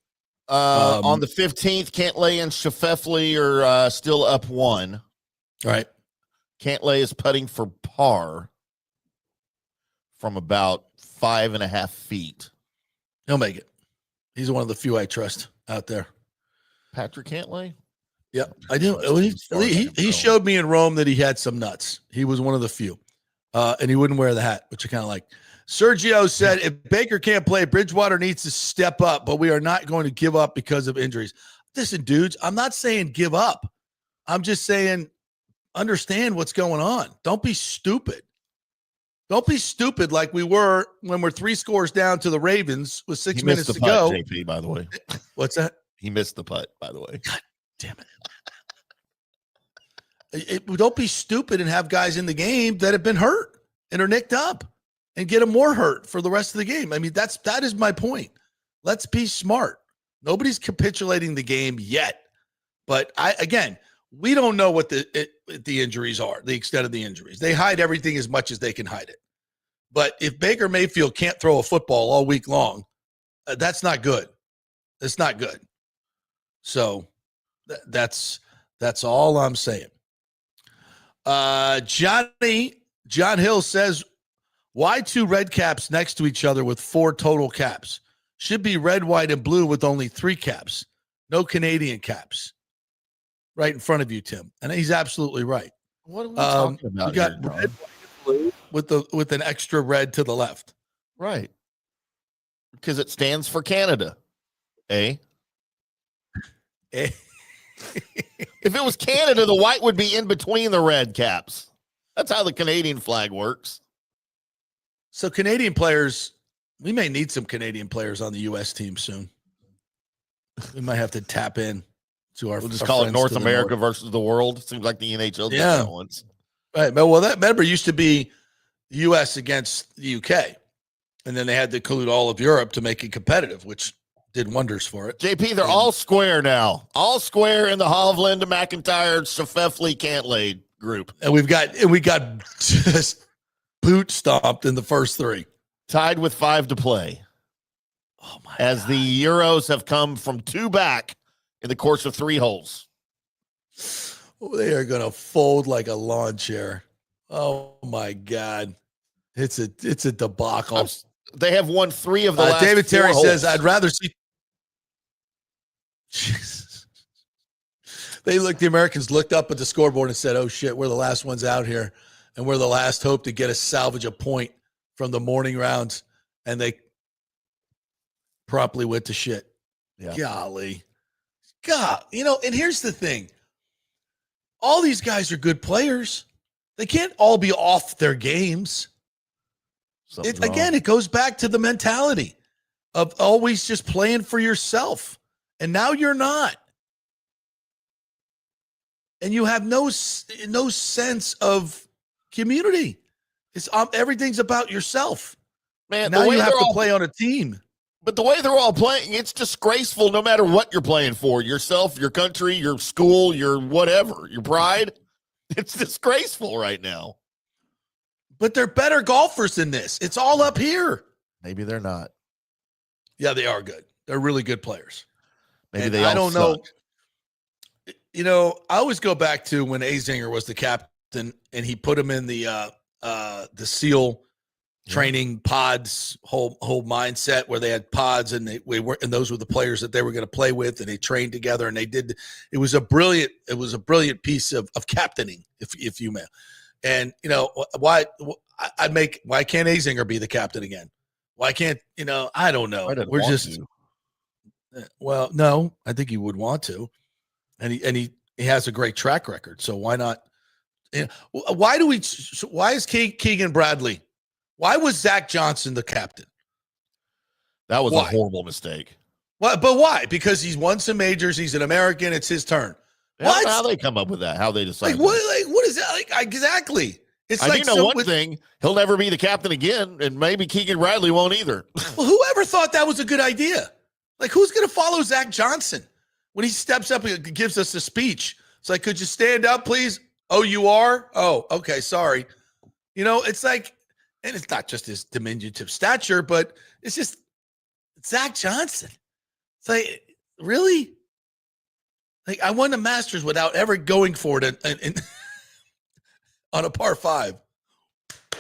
on the 15th, Cantlay and Shafefley are still up 1. Right. Cantlay is putting for par from about 5.5 feet. He'll make it. He's one of the few I trust out there. Patrick Cantlay? Yeah, I do. He showed me in Rome that he had some nuts. He was one of the few. And he wouldn't wear the hat, which I kind of like. Sergio said, if Baker can't play, Bridgewater needs to step up, but we are not going to give up because of injuries. Listen, dudes, I'm not saying give up. I'm just saying understand what's going on. Don't be stupid. Don't be stupid like we were when we're 3 scores down to the Ravens with 6 minutes to go. JP, by the way. What's that? He missed the putt, by the way. God damn it. Don't be stupid and have guys in the game that have been hurt and are nicked up and get them more hurt for the rest of the game. I mean, that is my point. Let's be smart. Nobody's capitulating the game yet. But again, we don't know what the injuries are, the extent of the injuries. They hide everything as much as they can hide it. But if Baker Mayfield can't throw a football all week long, that's not good. It's not good. So that's all I'm saying. John Hill says, why 2 red caps next to each other with 4 total caps? Should be red, white, and blue with only 3 caps. No Canadian caps. Right in front of you, Tim. And he's absolutely right. What are we talking about? You got here, red, white, and blue with an extra red to the left. right. Because it stands for Canada. Eh? Eh. If it was Canada, the white would be in between the red caps. That's how the Canadian flag works. So Canadian players, we may need some Canadian players on the U.S. team soon. We might have to tap in to our. We'll just our call it friends North to the America north. versus the world. Seems like the NHL did Yeah. that once. Right. Well, that remember used to be the U.S. against the U.K. And then they had to include all of Europe to make it competitive, which did wonders for it. JP, they're all square now. All square in the Hovland, McIntyre, Shafefley, Cantlade group. And we got just boot stomped in the first 3. Tied with 5 to play. Oh my! As God. the Euros have come from 2 back in the course of 3 holes. They are going to fold like a lawn chair. Oh my God! It's a debacle. They have won 3 of the last David 4 Terry holes. says, "I'd rather see." Jesus. The Americans looked up at the scoreboard and said, "Oh shit, we're the last ones out here, and we're the last hope to get a salvage a point from the morning rounds," and they promptly went to shit. Yeah. Golly, God, and here's the thing: all these guys are good players. They can't all be off their games. Something's wrong. Again, it goes back to the mentality of always just playing for yourself. And now you're not. And you have no sense of community. It's everything's about yourself. Man, Now you have to play on a team. But the way they're all playing, it's disgraceful no matter what you're playing for. Yourself, your country, your school, your whatever, your pride. It's disgraceful right now. But they're better golfers than this. It's all up here. Maybe they're not. Yeah, they are good. They're really good players. Maybe And they all I don't suck. know. I always go back to when Azinger was the captain and he put him in the SEAL training pods whole mindset where they had pods and those were the players that they were going to play with and they trained together and it was a brilliant piece of captaining if you may. And why can't Azinger be the captain again? Why can't I don't know. We're just well, no, I think he would want to. And he has a great track record. So why not? Why is Keegan Bradley? Why was Zach Johnson the captain? That was Why? a horrible mistake. But why? Because he's won some majors. He's an American. It's his turn. I don't What? know how they come up with that, how they decide. What is that? Exactly. It's I like do know one thing. He'll never be the captain again, and maybe Keegan Bradley won't either. Well, whoever thought that was a good idea? Like, who's going to follow Zach Johnson when he steps up and gives us a speech? It's like, could you stand up, please? Oh, you are? Oh, okay. Sorry. It's like, and it's not just his diminutive stature, but it's just Zach Johnson. It's like, really? Like, I won the Masters without ever going for it on a par 5. I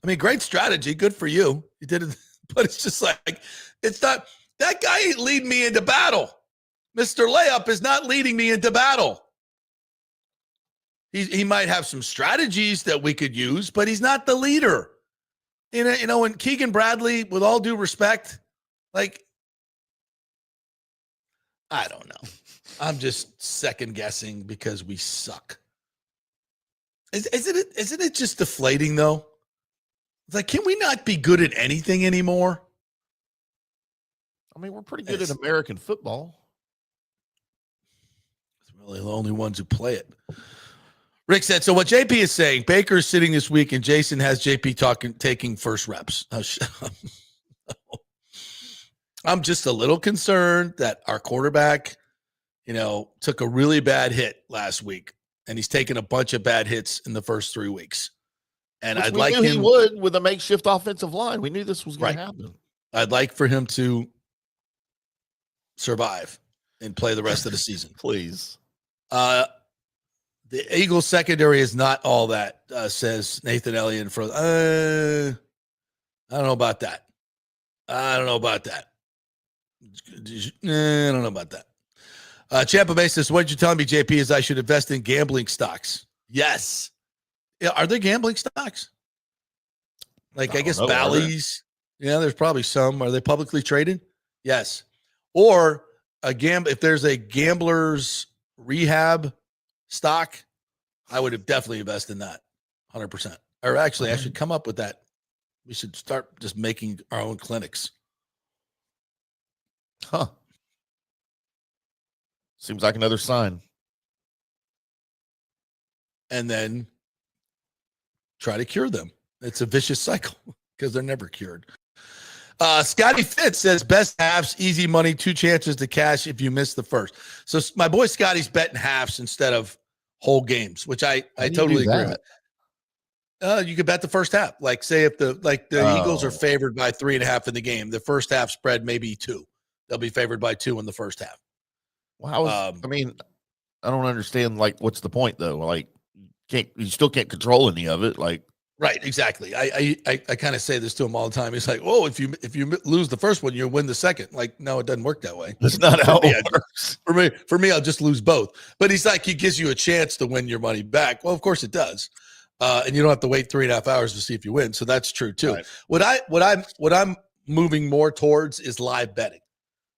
mean, great strategy. Good for you. You did it, but it's just like, it's not, that guy ain't leading me into battle. Mr. Layup is not leading me into battle. He might have some strategies that we could use, but he's not the leader. And Keegan Bradley, with all due respect, like, I don't know. I'm just second guessing because we suck. Isn't it just deflating though? It's like, can we not be good at anything anymore? I mean, we're pretty good at American football. It's really the only ones who play it. Rick said, so what JP is saying, Baker's sitting this week and Jason has JP taking first reps. I'm just a little concerned that our quarterback, took a really bad hit last week, and he's taken a bunch of bad hits in the first 3 weeks. And Which I'd we like knew him he would with a makeshift offensive line. We knew this was going to happen. I'd like for him to survive and play the rest of the season. Please. The Eagles secondary is not all that, says Nathan Elliott. I don't know about that. I don't know about that. Tampa Bay says, what you're telling me, JP, is I should invest in gambling stocks. Yes. Yeah, are there gambling stocks? Like, I guess Bally's. Yeah, there's probably some. Are they publicly traded? Yes. Or if there's a gambler's rehab stock, I would have definitely invest in that 100%. Or actually, I should come up with that. We should start just making our own clinics. Huh. Seems like another sign. And then try to cure them. It's a vicious cycle because they're never cured. Scotty Fitz says best halves, easy money, 2 chances to cash if you miss the first. So my boy Scotty's betting halves instead of whole games, which I totally agree with. You could bet the first half. Like, say if the Eagles are favored by 3.5 in the game, the first half spread maybe 2. They'll be favored by 2 in the first half. Well, I don't understand. Like, what's the point though? Like, you still can't control any of it. Like, right, exactly. I kind of say this to him all the time. He's like, "Oh, if you lose the first one, you win the second." Like, no, it doesn't work that way. That's not how it works. For me, I'll just lose both. But he's like, he gives you a chance to win your money back. Well, of course it does, and you don't have to wait 3.5 hours to see if you win. So that's true too. Right. What I'm moving more towards is live betting.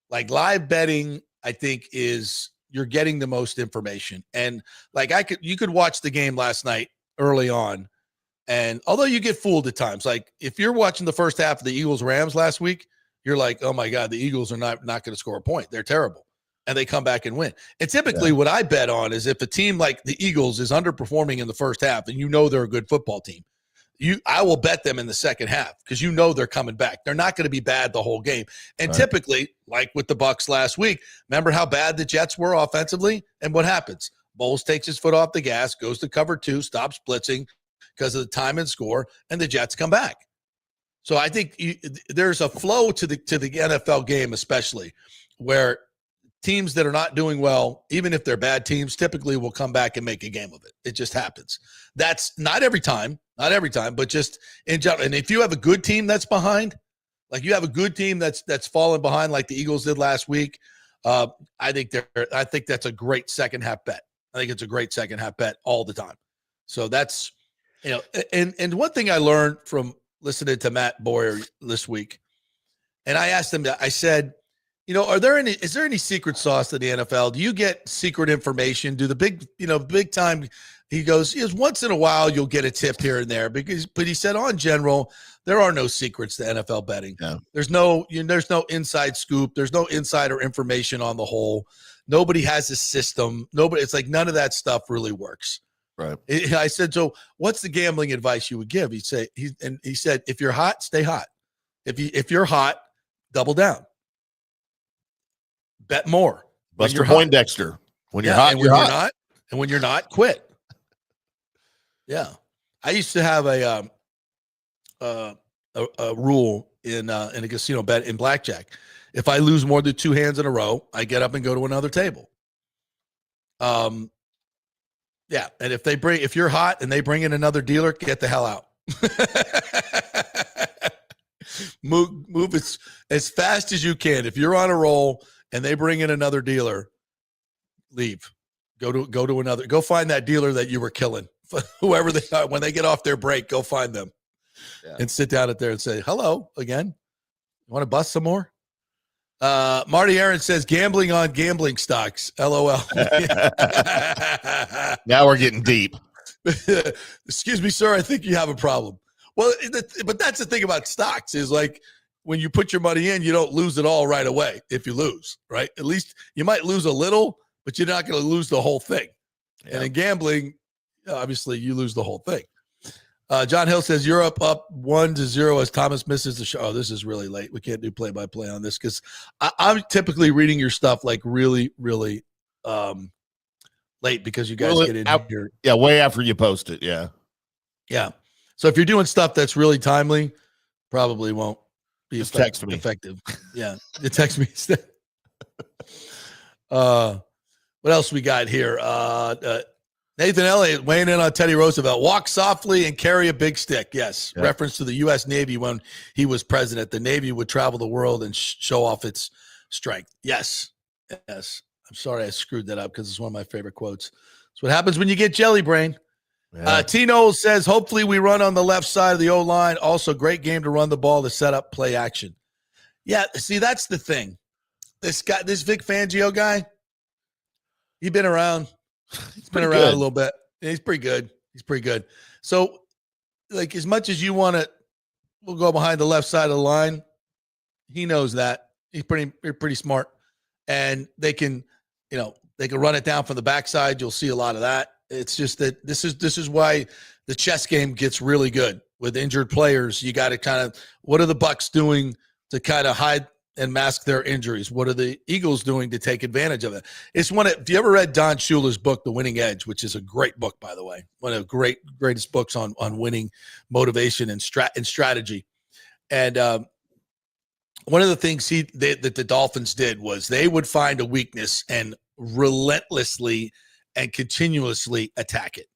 Like, live betting, I think, is you're getting the most information. And like, you could watch the game last night early on. And although you get fooled at times, like if you're watching the first half of the Eagles-Rams last week, you're like, oh my God, the Eagles are not going to score a point. They're terrible. And they come back and win. And typically what I bet on is if a team like the Eagles is underperforming in the first half and they're a good football team, I will bet them in the second half because they're coming back. They're not going to be bad the whole game. And typically, like with the Bucs last week, remember how bad the Jets were offensively? And what happens? Bowles takes his foot off the gas, goes to cover 2, stops blitzing because of the time and score, and the Jets come back. So I think there's a flow to the NFL game, especially where teams that are not doing well, even if they're bad teams, typically will come back and make a game of it. It just happens. That's not every time, but just in general. And if you have a good team that's behind, like you have a good team that's fallen behind, like the Eagles did last week, I think that's a great second half bet. I think it's a great second half bet all the time. So that's, and one thing I learned from listening to Matt Boyer this week, and I asked him that, I said, is there any secret sauce to the NFL? Do you get secret information? Do the big time? He goes, yes, once in a while you'll get a tip here and there but he said, on general, there are no secrets to NFL betting. Yeah. There's no inside scoop. There's no insider information on the whole. Nobody has a system. It's like none of that stuff really works. Right. I said, so what's the gambling advice you would give? He said, if you're hot, stay hot. If you're hot, double down. Bet more. Buster Poindexter. When you're hot, you're hot. And when you're not, quit. Yeah. I used to have a rule in a casino bet in blackjack. If I lose more than 2 hands in a row, I get up and go to another table. Yeah, and if you're hot and they bring in another dealer, get the hell out. move as fast as you can. If you're on a roll and they bring in another dealer, leave. Go find that dealer that you were killing. Whoever they are, when they get off their break, go find them. and sit down at there and say, hello again. You want to bust some more? Marty Aaron says gambling on gambling stocks. LOL. Now we're getting deep. Excuse me, sir. I think you have a problem. Well, but that's the thing about stocks is like when you put your money in, you don't lose it all right away. If you lose, right? At least you might lose a little, but you're not going to lose the whole thing. Yeah. And in gambling, obviously, you lose the whole thing. John Hill says Europe up 1-0 as Thomas misses the show. Oh, this is really late. We can't do play-by-play on this because I'm typically reading your stuff like really, really late because you guys get in here. Yeah, way after you post it. Yeah. Yeah. So if you're doing stuff that's really timely, probably won't be effective. Yeah. You text me instead. What else we got here? Nathan Elliott weighing in on Teddy Roosevelt. Walk softly and carry a big stick. Yes. Yeah. Reference to the U.S. Navy when he was president. The Navy would travel the world and show off its strength. Yes. Yes. I'm sorry I screwed that up because it's one of my favorite quotes. That's what happens when you get jelly brain. Yeah. Tino says, hopefully we run on the left side of the O-line. Also, great game to run the ball to set up play action. Yeah, see, that's the thing. This Vic Fangio guy, he's been around. He's been around a little bit. He's pretty good. So, like, as much as you want to, we'll go behind the left side of the line. He knows that. He's pretty smart. And they can run it down from the backside. You'll see a lot of that. It's just that this is why the chess game gets really good with injured players. You got to kind of, what are the Bucs doing to kind of hide and mask their injuries? What are the Eagles doing to take advantage of it? It's if you ever read Don Shula's book, The Winning Edge, which is a great book, by the way, one of the greatest books on winning, motivation, and strategy. And one of the things that the Dolphins did was they would find a weakness and relentlessly and continuously attack it.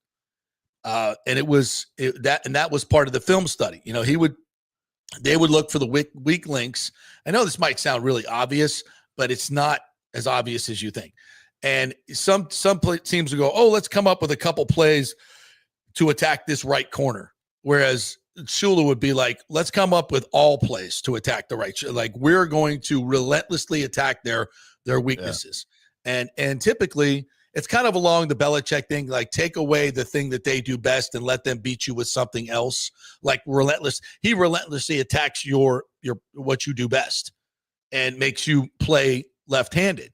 And that was part of the film study. You know, they would look for the weak links. I know this might sound really obvious, but it's not as obvious as you think. And some teams would go, oh, let's come up with a couple plays to attack this right corner. Whereas Shula would be like, let's come up with all plays to attack the right. Like, we're going to relentlessly attack their weaknesses. Yeah. And typically it's kind of along the Belichick thing, like take away the thing that they do best and let them beat you with something else. Like he relentlessly attacks your what you do best and makes you play left-handed.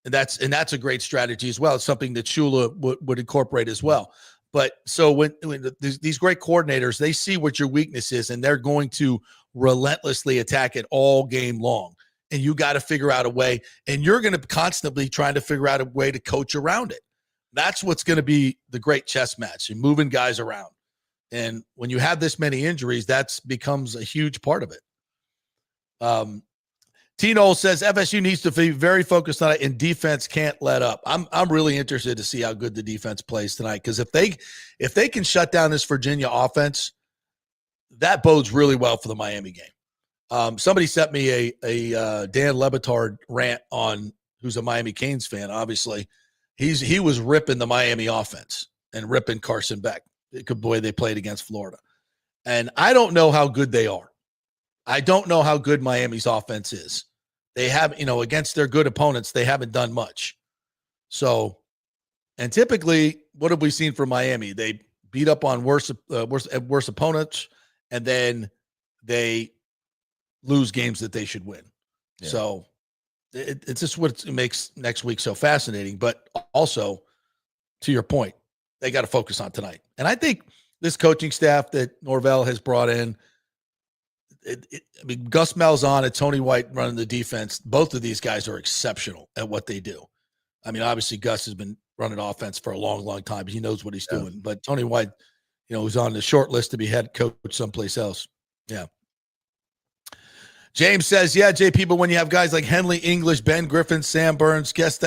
And that's a great strategy as well. It's something that Shula would incorporate as well. But so when these great coordinators, they see what your weakness is and they're going to relentlessly attack it all game long. And you got to figure out a way, and you're going to constantly trying to figure out a way to coach around it. That's what's going to be the great chess match. You're moving guys around. And when you have this many injuries, that becomes a huge part of it. Tino says FSU needs to be very focused on it, and defense can't let up. I'm really interested to see how good the defense plays tonight, because if they can shut down this Virginia offense, that bodes really well for the Miami game. Somebody sent me a Dan Lebitard rant on, who's a Miami Canes fan. Obviously, he was ripping the Miami offense and ripping Carson Beck, the way they played against Florida. And I don't know how good they are. I don't know how good Miami's offense is. They have, against their good opponents, they haven't done much. So, and typically, what have we seen from Miami? They beat up on worse opponents, and then they lose games that they should win. Yeah. So it's just what makes next week so fascinating. But also, to your point, they got to focus on tonight. And I think this coaching staff that Norvell has brought in, Gus Malzahn and Tony White running the defense, both of these guys are exceptional at what they do. I mean, obviously Gus has been running offense for a long, long time. He knows what he's doing. But Tony White, who's on the short list to be head coach someplace else. Yeah. James says, yeah, JP, but when you have guys like Henley English, Ben Griffin, Sam Burns, guess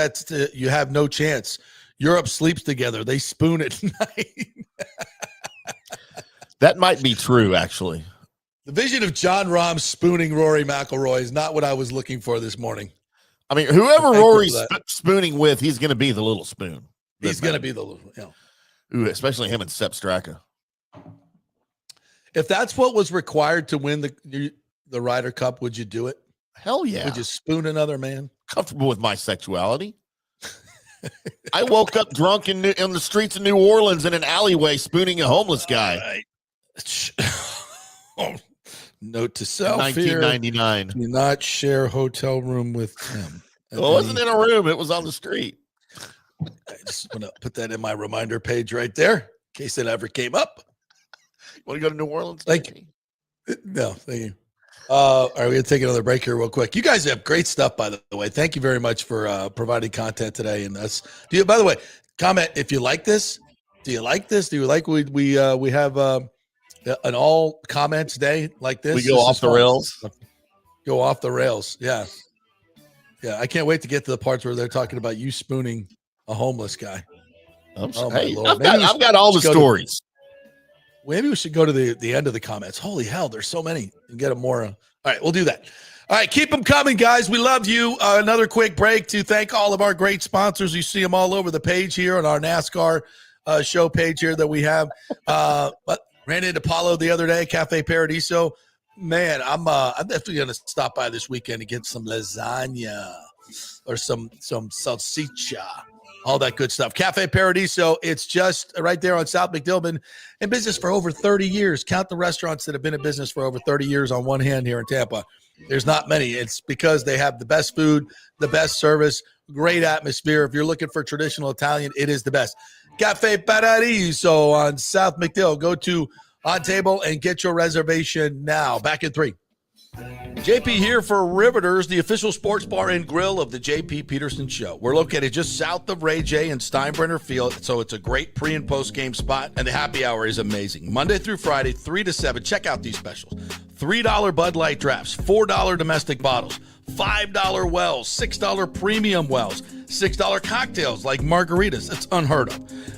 you have no chance. Europe sleeps together. They spoon at night. That might be true, actually. The vision of John Rahm spooning Rory McIlroy is not what I was looking for this morning. I mean, whoever Rory's spooning with, he's going to be the little spoon. He's going to be the little, Ooh, especially him and Sepp Straka. If that's what was required to win the Ryder Cup, would you do it? Hell yeah. Would you spoon another man? Comfortable with my sexuality. I woke up drunk in the streets of New Orleans in an alleyway spooning a homeless guy. Note to self: 1999. Do not share hotel room with him. It wasn't in a room; it was on the street. I just want to put that in my reminder page right there, in case it ever came up. Want to go to New Orleans? No, thank you. All right, we're going to take another break here real quick. You guys have great stuff, by the way. Thank you very much for providing content today. And by the way, comment if you like this. Do you like this? Do you like we have an all comments day like this? We go off the rails. Go off the rails. Yeah. Yeah. I can't wait to get to the parts where they're talking about you spooning a homeless guy. I've got all the stories. Maybe we should go to the end of the comments. Holy hell, there's so many. And get them more. All right, we'll do that. All right, keep them coming, guys. We love you. Another quick break to thank all of our great sponsors. You see them all over the page here on our NASCAR show page here that we have. But ran into Paulo the other day, Cafe Paradiso. Man, I'm definitely going to stop by this weekend and get some lasagna or some salsicha. All that good stuff. Cafe Paradiso, it's just right there on South McDillman. In business for over 30 years. Count the restaurants that have been in business for over 30 years on one hand here in Tampa. There's not many. It's because they have the best food, the best service, great atmosphere. If you're looking for traditional Italian, it is the best. Cafe Paradiso on South McDill. Go to On Table and get your reservation now. Back in 3. JP here for Riveters, the official sports bar and grill of the JP Peterson Show. We're located just south of Ray J and Steinbrenner Field, so it's a great pre- and post-game spot, and the happy hour is amazing. Monday through Friday, 3 to 7. Check out these specials. $3 Bud Light drafts, $4 domestic bottles, $5 wells, $6 premium wells, $6 cocktails like margaritas. It's unheard of.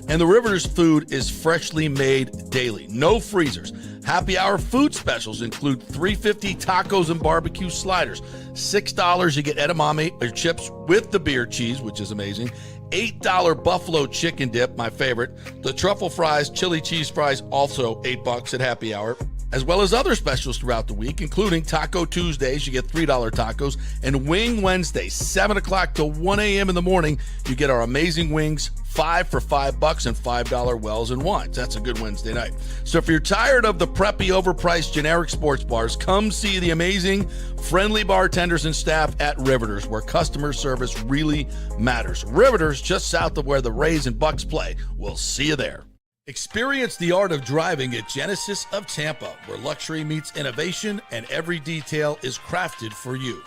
And the Riveters food is freshly made daily. No freezers. Happy hour food specials include $3.50 tacos and barbecue sliders. $6 you get edamame or chips with the beer cheese, which is amazing. $8 buffalo chicken dip, my favorite. The truffle fries, chili cheese fries, also $8 at happy hour. As well as other specials throughout the week, including Taco Tuesdays, you get $3 tacos, and Wing Wednesdays, 7 o'clock to 1 a.m. in the morning, you get our amazing wings, 5 for $5 and $5 wells and wines. That's a good Wednesday night. So if you're tired of the preppy, overpriced, generic sports bars, come see the amazing, friendly bartenders and staff at Riveters, where customer service really matters. Riveters, just south of where the Rays and Bucs play. We'll see you there. Experience the art of driving at Genesis of Tampa, where luxury meets innovation and every detail is crafted for you.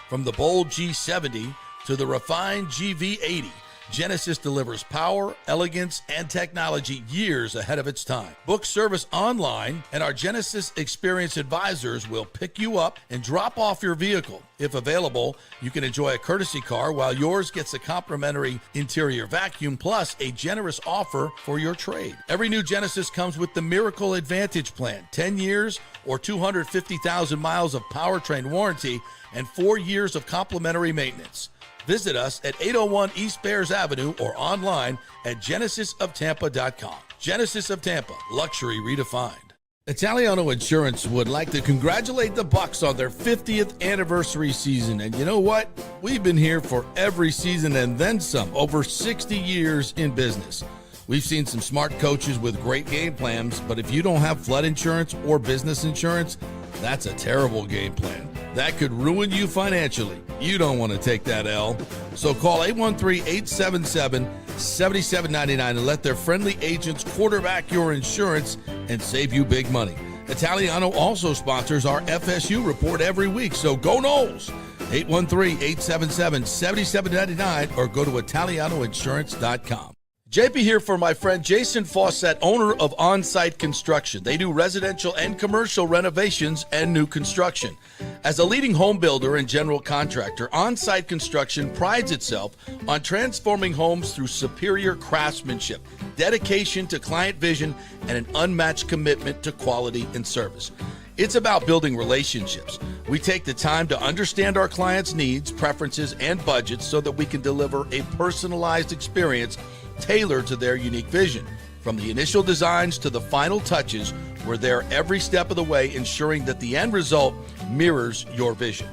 From the bold G70 to the refined GV80, Genesis delivers power, elegance, and technology years ahead of its time. Book service online, and our Genesis Experience advisors will pick you up and drop off your vehicle. If available, you can enjoy a courtesy car while yours gets a complimentary interior vacuum plus a generous offer for your trade. Every new Genesis comes with the Miracle Advantage Plan, 10 years or 250,000 miles of powertrain warranty and 4 years of complimentary maintenance. Visit us at 801 East Bears Avenue or online at genesisoftampa.com. Genesis of Tampa, luxury redefined. Italiano Insurance would like to congratulate the Bucs on their 50th anniversary season. And you know what? We've been here for every season and then some, over 60 years in business. We've seen some smart coaches with great game plans, but if you don't have flood insurance or business insurance, that's a terrible game plan. That could ruin you financially. You don't want to take that L. So call 813-877-7799 and let their friendly agents quarterback your insurance and save you big money. Italiano also sponsors our FSU report every week, so go Noles. 813-877-7799 or go to italianoinsurance.com. JP here for my friend Jason Fawcett, owner of On-Site Construction. They do residential and commercial renovations and new construction. As a leading home builder and general contractor, On-Site Construction prides itself on transforming homes through superior craftsmanship, dedication to client vision, and an unmatched commitment to quality and service. It's about building relationships. We take the time to understand our clients' needs, preferences, and budgets so that we can deliver a personalized experience tailored to their unique vision. From the initial designs to the final touches, we're there every step of the way, ensuring that the end result mirrors your vision.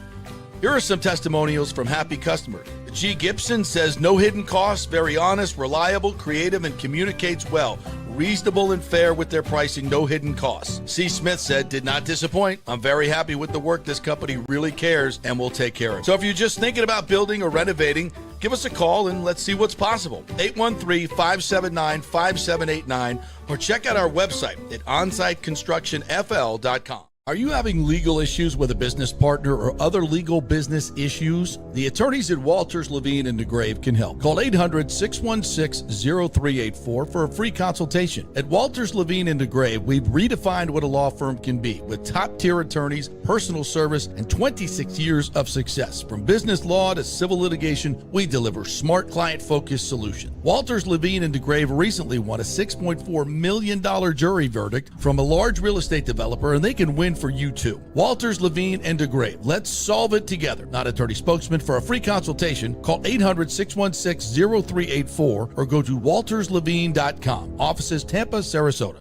Here are some testimonials from happy customers. G. Gibson says, no hidden costs, very honest, reliable, creative, and communicates well. Reasonable and fair with their pricing, no hidden costs. C. Smith said, did not disappoint. I'm very happy with the work. This company really cares and will take care of it. So if you're just thinking about building or renovating, give us a call and let's see what's possible. 813-579-5789 or check out our website at onsiteconstructionfl.com. Are you having legal issues with a business partner or other legal business issues? The attorneys at Walters, Levine, and DeGrave can help. Call 800-616-0384 for a free consultation. At Walters, Levine, and DeGrave, we've redefined what a law firm can be with top-tier attorneys, personal service, and 26 years of success. From business law to civil litigation, we deliver smart, client-focused solutions. Walters, Levine, and DeGrave recently won a $6.4 million jury verdict from a large real estate developer, and they can win for you too. Walters, Levine, and DeGrave. Let's solve it together. Not attorney spokesman. For a free consultation, call 800-616-0384 or go to walterslevine.com. Offices Tampa, Sarasota.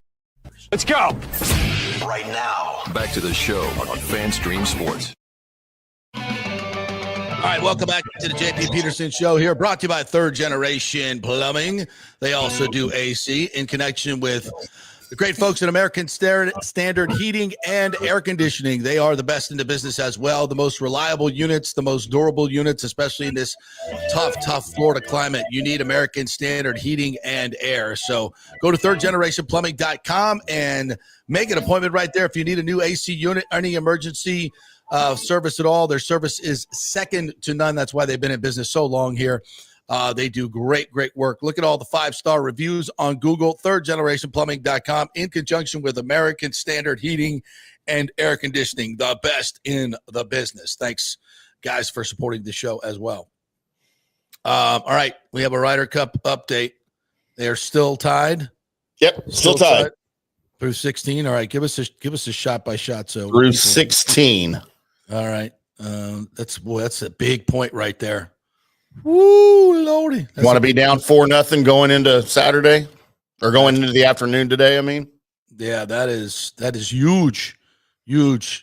Let's go. Right now, back to the show on FanStream Sports. All right, welcome back to the JP Peterson Show here, brought to you by Third Generation Plumbing. They also do AC in connection with the great folks at American Standard Heating and Air Conditioning. They are the best in the business as well. The most reliable units, the most durable units, especially in this tough Florida climate. You need American Standard Heating and Air. So go to thirdgenerationplumbing.com and make an appointment right there if you need a new AC unit, any emergency service at all. Their service is second to none. That's why they've been in business so long here. They do great work. Look at all the 5-star reviews on Google, thirdgenerationplumbing.com, in conjunction with American Standard Heating and Air Conditioning, the best in the business. Thanks, guys, for supporting the show as well. All right, we have a Ryder Cup update. They are still tied. Yep, still tied. Through 16. All right, give us a shot by shot. So through 16. All right, that's a big point right there. Woo, Lordy. Want to be down 4-0 going into Saturday or going into the afternoon today? I mean, yeah, that is huge.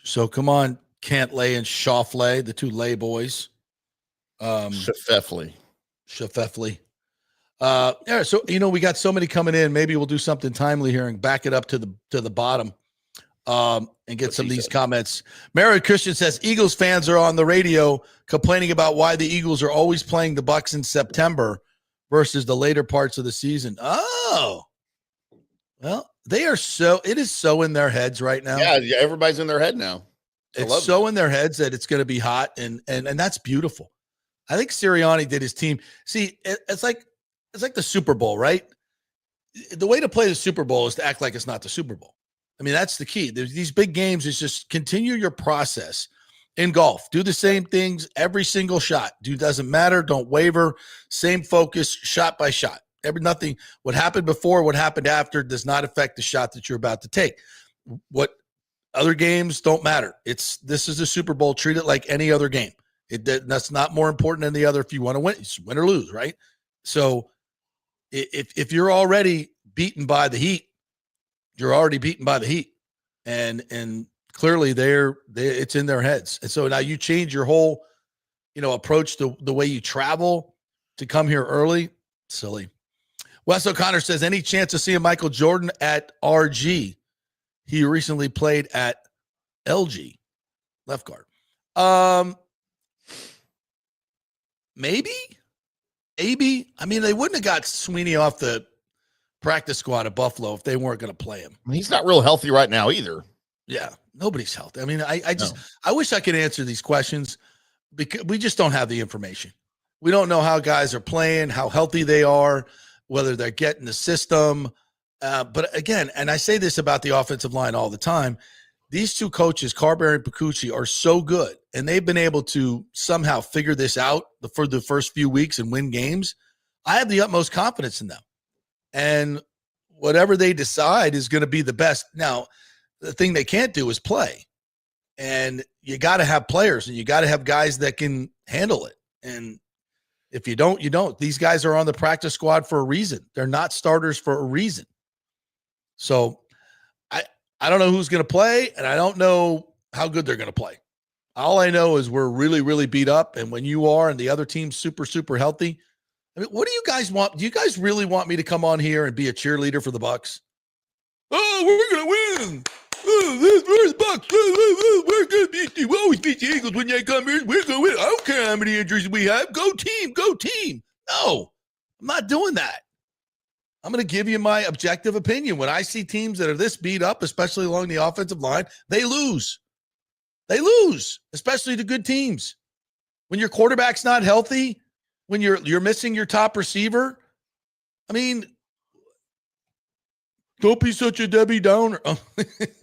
So come on, Cantlay and Schauffele, the two Lay boys. Schauffele. Yeah, so we got so many coming in. Maybe we'll do something timely here and back it up to the bottom. And get some of these comments. Mary Christian says Eagles fans are on the radio complaining about why the Eagles are always playing the Bucs in September versus the later parts of the season. Oh, well, it is so in their heads right now. Yeah, everybody's in their head now. It's so in their heads that it's going to be hot, and that's beautiful. I think Sirianni did his team. See, it's like the Super Bowl, right? The way to play the Super Bowl is to act like it's not the Super Bowl. I mean, that's the key. There's these big games is just continue your process. In golf, do the same things every single shot. Doesn't matter. Don't waver. Same focus, shot by shot. Nothing. What happened before, what happened after does not affect the shot that you're about to take. What other games don't matter. This is the Super Bowl. Treat it like any other game. That's not more important than the other. If you want to win, it's win or lose, right? So if you're already beaten by the Heat, you're already beaten by the Heat, and clearly it's in their heads. And so now you change your whole, approach to the way you travel to come here early. Silly. Wes O'Connor says, any chance of seeing Michael Jordan at RG? He recently played at LG, left guard. Maybe. I mean, they wouldn't have got Sweeney off the practice squad at Buffalo if they weren't going to play him. He's not real healthy right now either. Yeah, nobody's healthy. I mean, I wish I could answer these questions because we just don't have the information. We don't know how guys are playing, how healthy they are, whether they're getting the system. But again, and I say this about the offensive line all the time, these two coaches, Carberry and Picucci, are so good, and they've been able to somehow figure this out for the first few weeks and win games. I have the utmost confidence in them. And whatever they decide is going to be the best. Now, the thing they can't do is play. And you got to have players, and you got to have guys that can handle it. And if you don't, you don't. These guys are on the practice squad for a reason. They're not starters for a reason. So I don't know who's going to play, and I don't know how good they're going to play. All I know is we're really, really beat up. And when you are and the other team's super, super healthy, I mean, what do you guys want? Do you guys really want me to come on here and be a cheerleader for the Bucs? Oh, we're going to win. Oh, we're the Bucs. We're going to beat you. We always beat the Eagles when they come here. We're going to win. I don't care how many injuries we have. Go team. Go team. No, I'm not doing that. I'm going to give you my objective opinion. When I see teams that are this beat up, especially along the offensive line, they lose. They lose, especially the good teams. When your quarterback's not healthy, when you're missing your top receiver, I mean, don't be such a Debbie Downer.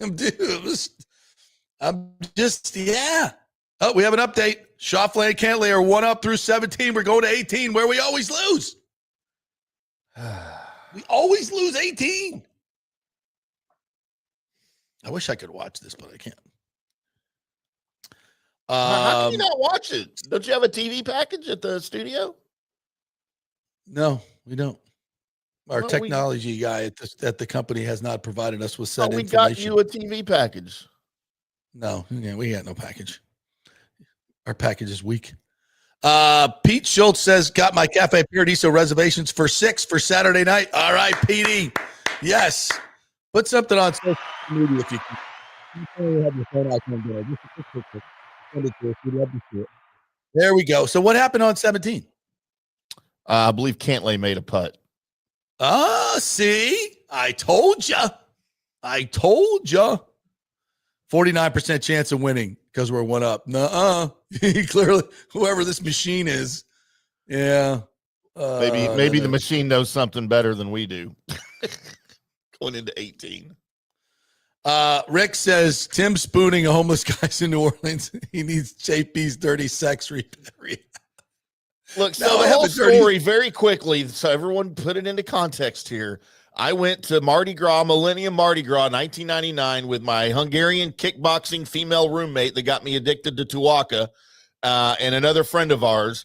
I'm just, yeah. Oh, we have an update. Shoffley and Cantley are 1 up through 17. We're going to 18, where we always lose. We always lose 18. I wish I could watch this, but I can't. How can you not watch it? Don't you have a TV package at the studio? No, we don't. Our technology guy at the company has not provided us with said information. We got you a TV package. No, yeah, we got no package. Our package is weak. Pete Schultz says, got my Cafe Paradiso reservations for 6 for Saturday night. All right, Petey. Yes. Put something on social media if you can. You have your phone out there. Send it to us. We'd love to see it. There we go. So what happened on 17? I believe Cantley made a putt. See? I told you. 49% chance of winning because we're 1 up. Nuh-uh. Clearly, whoever this machine is. Yeah. Maybe the machine knows something better than we do. Going into 18. Rick says, Tim spooning a homeless guys in New Orleans. He needs JP's dirty sex recovery. Look, so the whole story very quickly, so everyone put it into context here. I went to Mardi Gras, Millennium Mardi Gras, 1999, with my Hungarian kickboxing female roommate that got me addicted to Tuaca, and another friend of ours.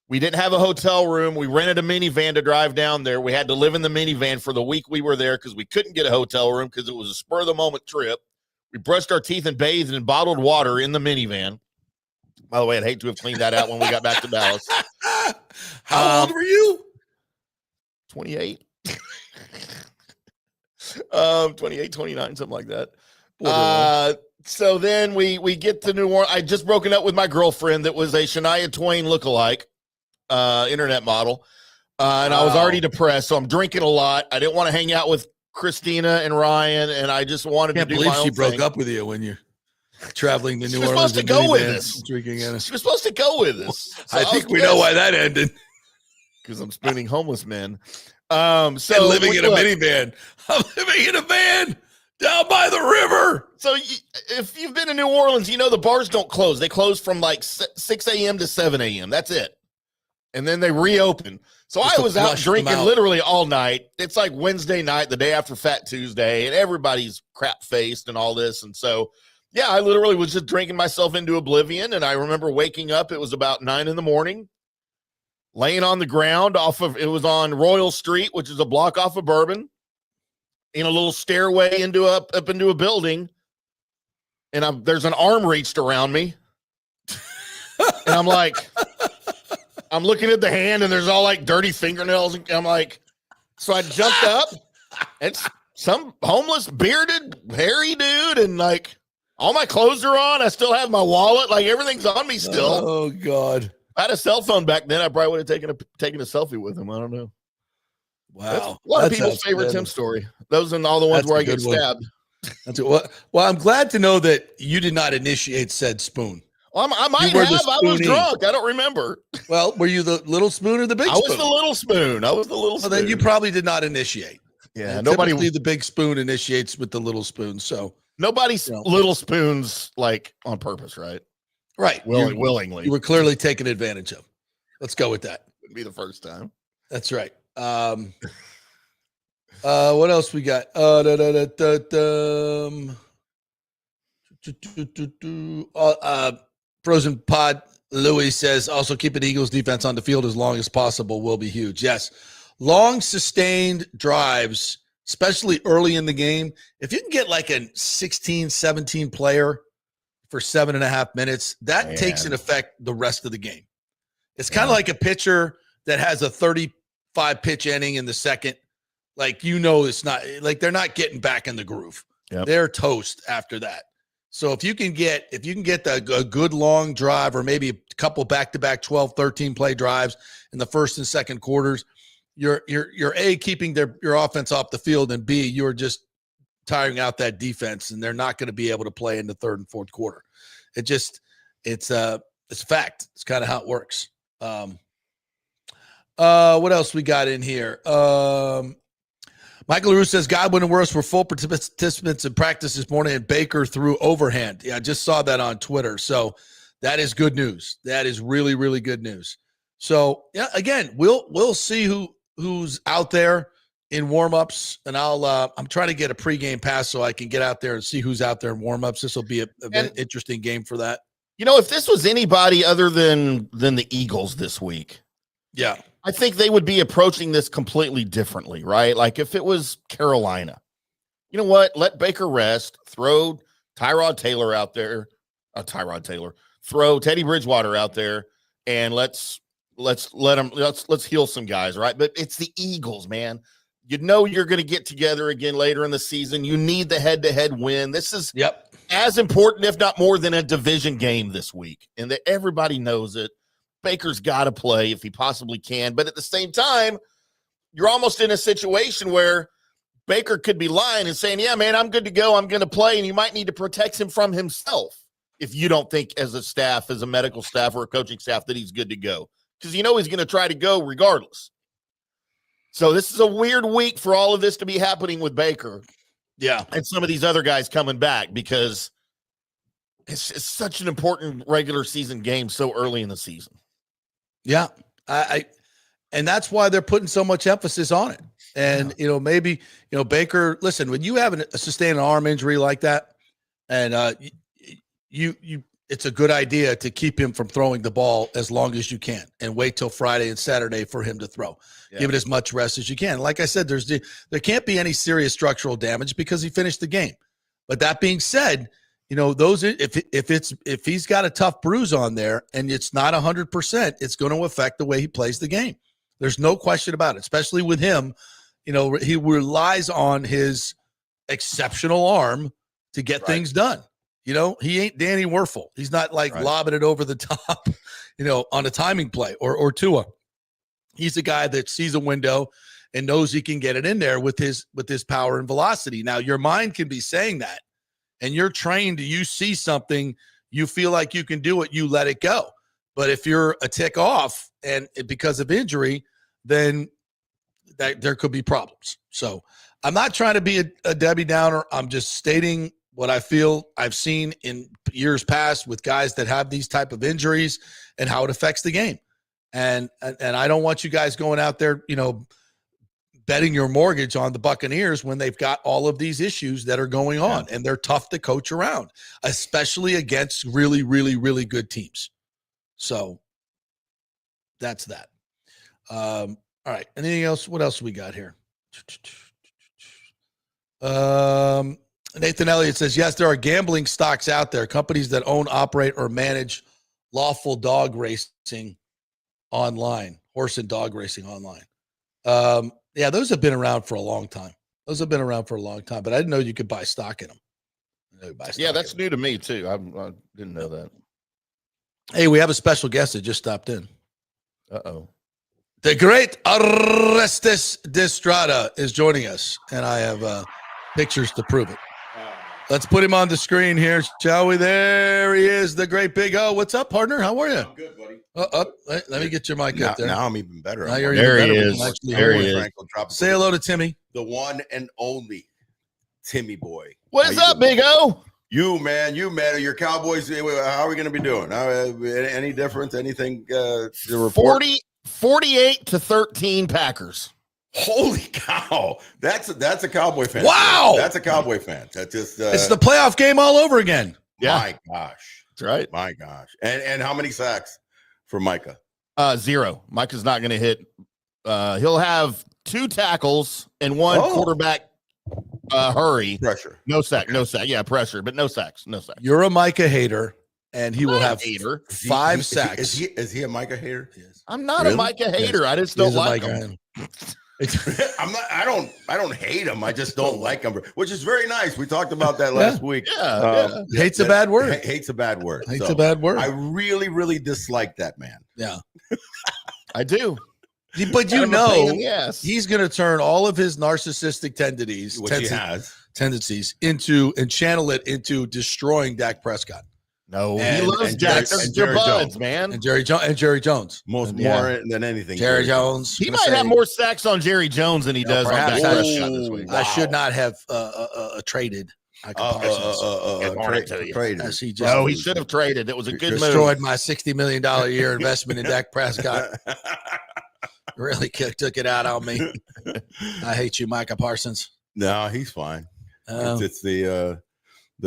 We didn't have a hotel room. We rented a minivan to drive down there. We had to live in the minivan for the week we were there because we couldn't get a hotel room because it was a spur-of-the-moment trip. We brushed our teeth and bathed in bottled water in the minivan. By the way, I'd hate to have cleaned that out when we got back to Dallas. How old were you? 28. 28, 29, something like that. So then we get to New Orleans. I just broken up with my girlfriend that was a Shania Twain lookalike, internet model. And I was already depressed, so I'm drinking a lot. I didn't want to hang out with Christina and Ryan, and I just wanted to do my own thing. Can't believe she broke up with you when you're traveling to New Orleans. She was supposed to go with us. Drinking in She was supposed to go with us. So I think we know why that ended. Because I'm spooning homeless men. So living in a minivan. I'm living in a van down by the river. So if you've been to New Orleans, you know the bars don't close. They close from like 6 a.m. to 7 a.m. That's it. And then they reopen. So I was out drinking literally all night. It's like Wednesday night, the day after Fat Tuesday, and everybody's crap-faced and all this. And so, yeah, I literally was just drinking myself into oblivion. And I remember waking up. It was about 9 in the morning, laying on the ground it was on Royal Street, which is a block off of Bourbon, in a little stairway up into a building. And there's an arm reached around me. And I'm like, I'm looking at the hand and there's all like dirty fingernails. And I'm like, so I jumped up. It's some homeless, bearded, hairy dude. And like all my clothes are on. I still have my wallet. Like everything's on me still. Oh God. If I had a cell phone back then, I probably would have taken a selfie with him. I don't know. Wow. That's a lot of people's favorite Tim story. Those are all the ones where I get stabbed. Well, I'm glad to know that you did not initiate said spoon. Well, I might have. I was drunk. I don't remember. Well, were you the little spoon or the big spoon? I was the little spoon. Well, then you probably did not initiate. Yeah, and typically the big spoon initiates with the little spoon. So nobody's little spoons like on purpose, right? Right. Willingly. You were clearly taken advantage of. Let's go with that. Wouldn't be the first time. That's right. What else we got? Frozen Pod Louis says, also keep an Eagles defense on the field as long as possible will be huge. Yes. Long sustained drives especially early in the game. If you can get like a 16, 17 player for 7.5 minutes, that takes in effect the rest of the game. It's kind of like a pitcher that has a 35 pitch inning in the second. Like, it's not like they're not getting back in the groove. Yep. They're toast after that. So if you can get a good long drive, or maybe a couple back-to-back 12, 13 play drives in the first and second quarters, you're A, keeping your offense off the field, and B, you're just tiring out that defense, and they're not going to be able to play in the third and fourth quarter. It's a fact. It's kind of how it works. What else we got in here? Michael LaRue says Godwin and Worst were full participants in practice this morning, and Baker threw overhand. Yeah, I just saw that on Twitter. So that is good news. That is really, really good news. So yeah, again, we'll see who's out there in warmups, and I'm trying to get a pregame pass so I can get out there and see who's out there in warmups. This will be an interesting game for that. If this was anybody other than the Eagles this week, yeah, I think they would be approaching this completely differently, right? Like if it was Carolina, you know what? Let Baker rest, throw Tyrod Taylor out there, throw Teddy Bridgewater out there, and let's heal some guys, right? But it's the Eagles, man. You're going to get together again later in the season. You need the head-to-head win. This is as important, if not more, than a division game this week, and that everybody knows it. Baker's got to play if he possibly can. But at the same time, you're almost in a situation where Baker could be lying and saying, yeah, man, I'm good to go. I'm going to play. And you might need to protect him from himself if you don't think as a staff, as a medical staff or a coaching staff, that he's good to go. Because he's going to try to go regardless. So this is a weird week for all of this to be happening with Baker. Yeah. And some of these other guys coming back, because it's such an important regular season game so early in the season. Yeah, and that's why they're putting so much emphasis on it. And maybe Baker. Listen, when you have a sustained arm injury like that, and it's a good idea to keep him from throwing the ball as long as you can, and wait till Friday and Saturday for him to throw. Yeah. Give it as much rest as you can. Like I said, there can't be any serious structural damage because he finished the game. But that being said, those if he's got a tough bruise on there and it's not 100%, it's going to affect the way he plays the game. There's no question about it, especially with him. He relies on his exceptional arm to get things done. He ain't Danny Werfel. He's not lobbing it over the top, on a timing play or Tua. He's a guy that sees a window and knows he can get it in there with his power and velocity. Now, your mind can be saying that, and you're trained, you see something, you feel like you can do it, you let it go. But if you're a tick off and because of injury, then there could be problems. So I'm not trying to be a Debbie Downer. I'm just stating what I feel I've seen in years past with guys that have these type of injuries and how it affects the game. And I don't want you guys going out there, betting your mortgage on the Buccaneers when they've got all of these issues that are going on, and they're tough to coach around, especially against really, really, really good teams. So that's that. All right. Anything else? What else we got here? Nathan Elliott says, yes, there are gambling stocks out there, companies that own, operate, or manage lawful dog racing online, horse and dog racing online. Yeah, those have been around for a long time. But I didn't know you could buy stock in them. Yeah, that's new to me, too. I didn't know that. Hey, we have a special guest that just stopped in. Uh-oh. The great Orestes Destrada is joining us, and I have pictures to prove it. Let's put him on the screen here, shall we? There he is, the great Big O. What's up, partner? How are you? I'm good, buddy. Let me get your mic up there. Now I'm even better. Now you're there even he better. is. There he is. Say hello to Timmy. The one and only Timmy boy. What is up, Big O? You, man. Your Cowboys, how are we going to be doing? Any difference? Anything to report? 48-13 Packers. Holy cow. That's a Cowboy fan. Wow. That's a Cowboy fan. That's just it's the playoff game all over again. Yeah. My gosh. That's right. My gosh. And how many sacks for Micah? 0. Micah's not going to hit. He'll have 2 tackles and 1 quarterback hurry. Pressure. No sack. Yeah, pressure, but no sacks. You're a Micah hater, and he will have hater. 5 sacks. Is he a Micah hater? I'm not Really? a Micah hater. I just He don't is a like Micah him. hater. I don't hate him. I just don't like him, which is very nice. We talked about that last week. Yeah, Hate's a bad word. Hate's a bad word. Hate's a bad word. I really, really dislike that man. Yeah. I do. But you I'm a pain know, in the ass. he's going to turn all of his narcissistic tendencies into and channel it into destroying Dak Prescott No, And- he loves and Jack. Jerry- They're and Jerry buds, Jones. man. and Jerry Jones. More than anything. Jerry Jones. He Gonna might say, have more sacks on Jerry Jones than he does on perhaps Dak I Prescott this week. I should not have traded Micah Parsons. Traded. As he just No, he should have traded. It was a good move. destroyed my $60 million a year investment in Dak Prescott. Really took it out on me. I hate you, Micah Parsons. No, he's fine. Oh. It's the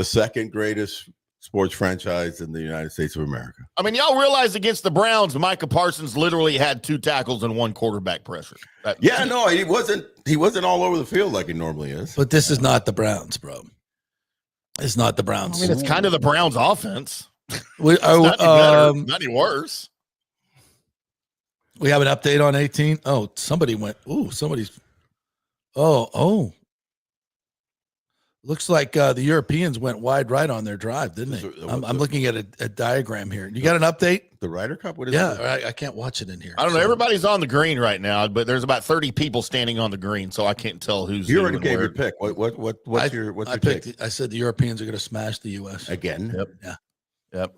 second greatest sports franchise in the United States of America. I mean, y'all realize against the Browns, Micah Parsons literally had 2 tackles and 1 quarterback pressure. Yeah, no, he wasn't all over the field like he normally is. But this is not the Browns, bro. It's not the Browns. I mean, it's kind of the Browns' offense. We, It's not any better, not any worse. we have an update on 18. Oh, somebody went. Ooh, somebody's. Oh. Looks like the Europeans went wide right on their drive, didn't they? I'm looking at a diagram here. You got an update? The Ryder Cup? What is Yeah, it? I can't watch it in here. I don't know. So- Everybody's on the green right now, but there's about 30 people standing on the green, so I can't tell who's. You who already and gave where. your pick. What's your pick? I said the Europeans are going to smash the U.S. Again? Yep.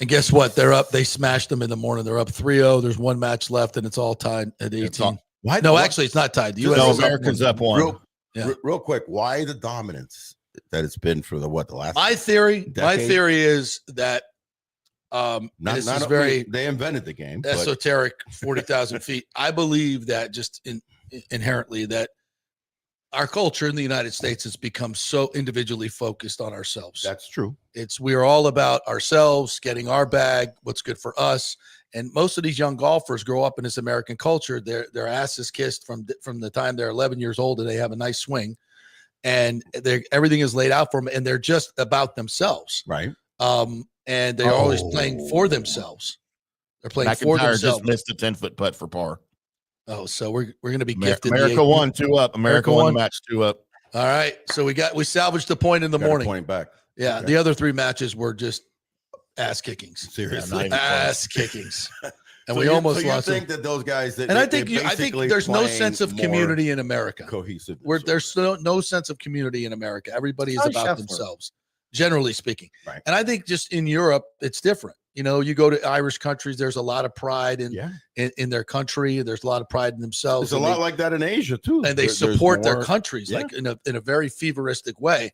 And guess what? They're up. They smashed them in the morning. They're up 3-0. There's 1 match left, and it's all tied at 18. Why? No, actually, it's not tied. The U.S. No, is up America's 1. up 1. Real quick. Why the dominance that it's been for the last? My theory decade? is that this is very they invented the game. but- esoteric, 40,000 feet. I believe that just inherently that our culture in the United States has become so individually focused on ourselves. That's true. We're all about ourselves, getting our bag, what's good for us. And most of these young golfers grow up in this American culture. Their ass is kissed from the time they're 11 years old and they have a nice swing. And everything is laid out for them, and they're just about themselves. Right. And they're always playing for themselves. They're playing for McIntyre themselves. just missed a 10-foot putt for par. Oh, so we're going to be gifted. America won 2 up. America won the match 2 up. All right. So we salvaged the point in the Got a morning. point back. Yeah. Okay. The other 3 matches were just ass kickings. Seriously. Ass kickings. And So we you- almost so you lost. think that those guys that And I they think basically there's no playing sense of more community in America. cohesive. There's no sense of community in America. Everybody is Oh, about shuffle. themselves, generally speaking. Right. And I think just in Europe, it's different. You know, you go to Irish countries, there's a lot of pride in their country. There's a lot of pride in themselves. There's a lot like that in Asia too. and they There's support their more- countries yeah. like in a very feveristic way.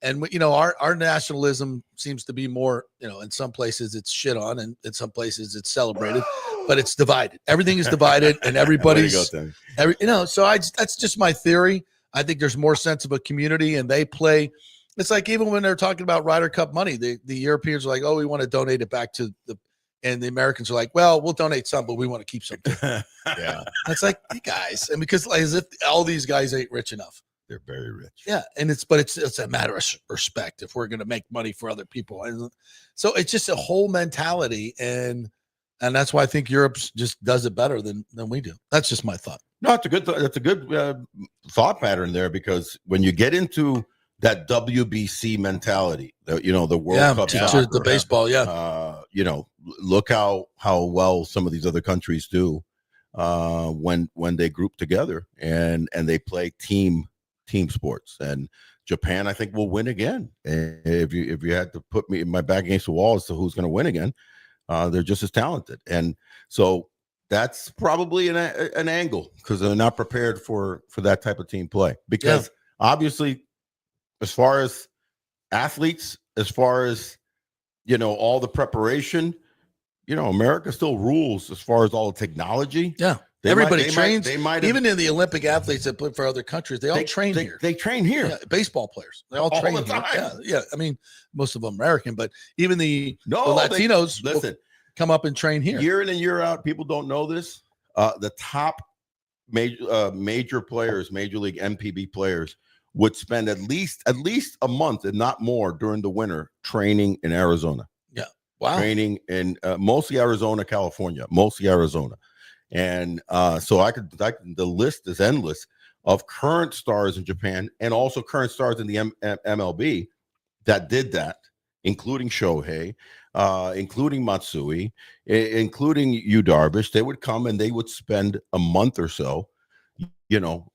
And you know, our nationalism seems to be more, you know, in some places it's shit on and in some places it's celebrated, but it's divided. Everything is divided and Way to everybody's go, Tim. so that's just my theory. I think there's more sense of a community and they play. It's like even when they're talking about Ryder Cup money, the Europeans are like, oh, we want to donate it back to and the Americans are like, well, we'll donate some, but we want to keep some. Yeah. It's like, you guys, and because like, as if all these guys ain't rich enough. They're very rich. Yeah, and it's a matter of respect if we're going to make money for other people, and so it's just a whole mentality, and that's why I think Europe just does it better than we do. That's just my thought. No, it's a good. That's a good thought pattern there because when you get into that WBC mentality, the World Cup, teacher, the soccer, baseball, yeah. Look how well some of these other countries do when they group together and they play team sports. And Japan, I think, will win again. And if you had to put me my back against the wall as to who's going to win again, they're just as talented. And so that's probably an angle because they're not prepared for that type of team play. Because obviously, as far as athletes, as far as all the preparation, America still rules as far as all the technology. Yeah. Everybody trains. Even in the Olympic athletes that play for other countries, they all train here. They train here. Yeah, baseball players, they all train the here. time. Yeah. I mean, most of them American, but even the No, Latinos listen. will come up and train here. Year in and year out, people don't know this. The top major players, Major League MPB players, would spend at least a month, if not more, during the winter training in Arizona. Yeah. Wow. Training in mostly Arizona, California, and the list is endless of current stars in Japan and also current stars in the MLB that did that, including Shohei, including Matsui, including Yu Darvish. They would come and they would spend a month or so,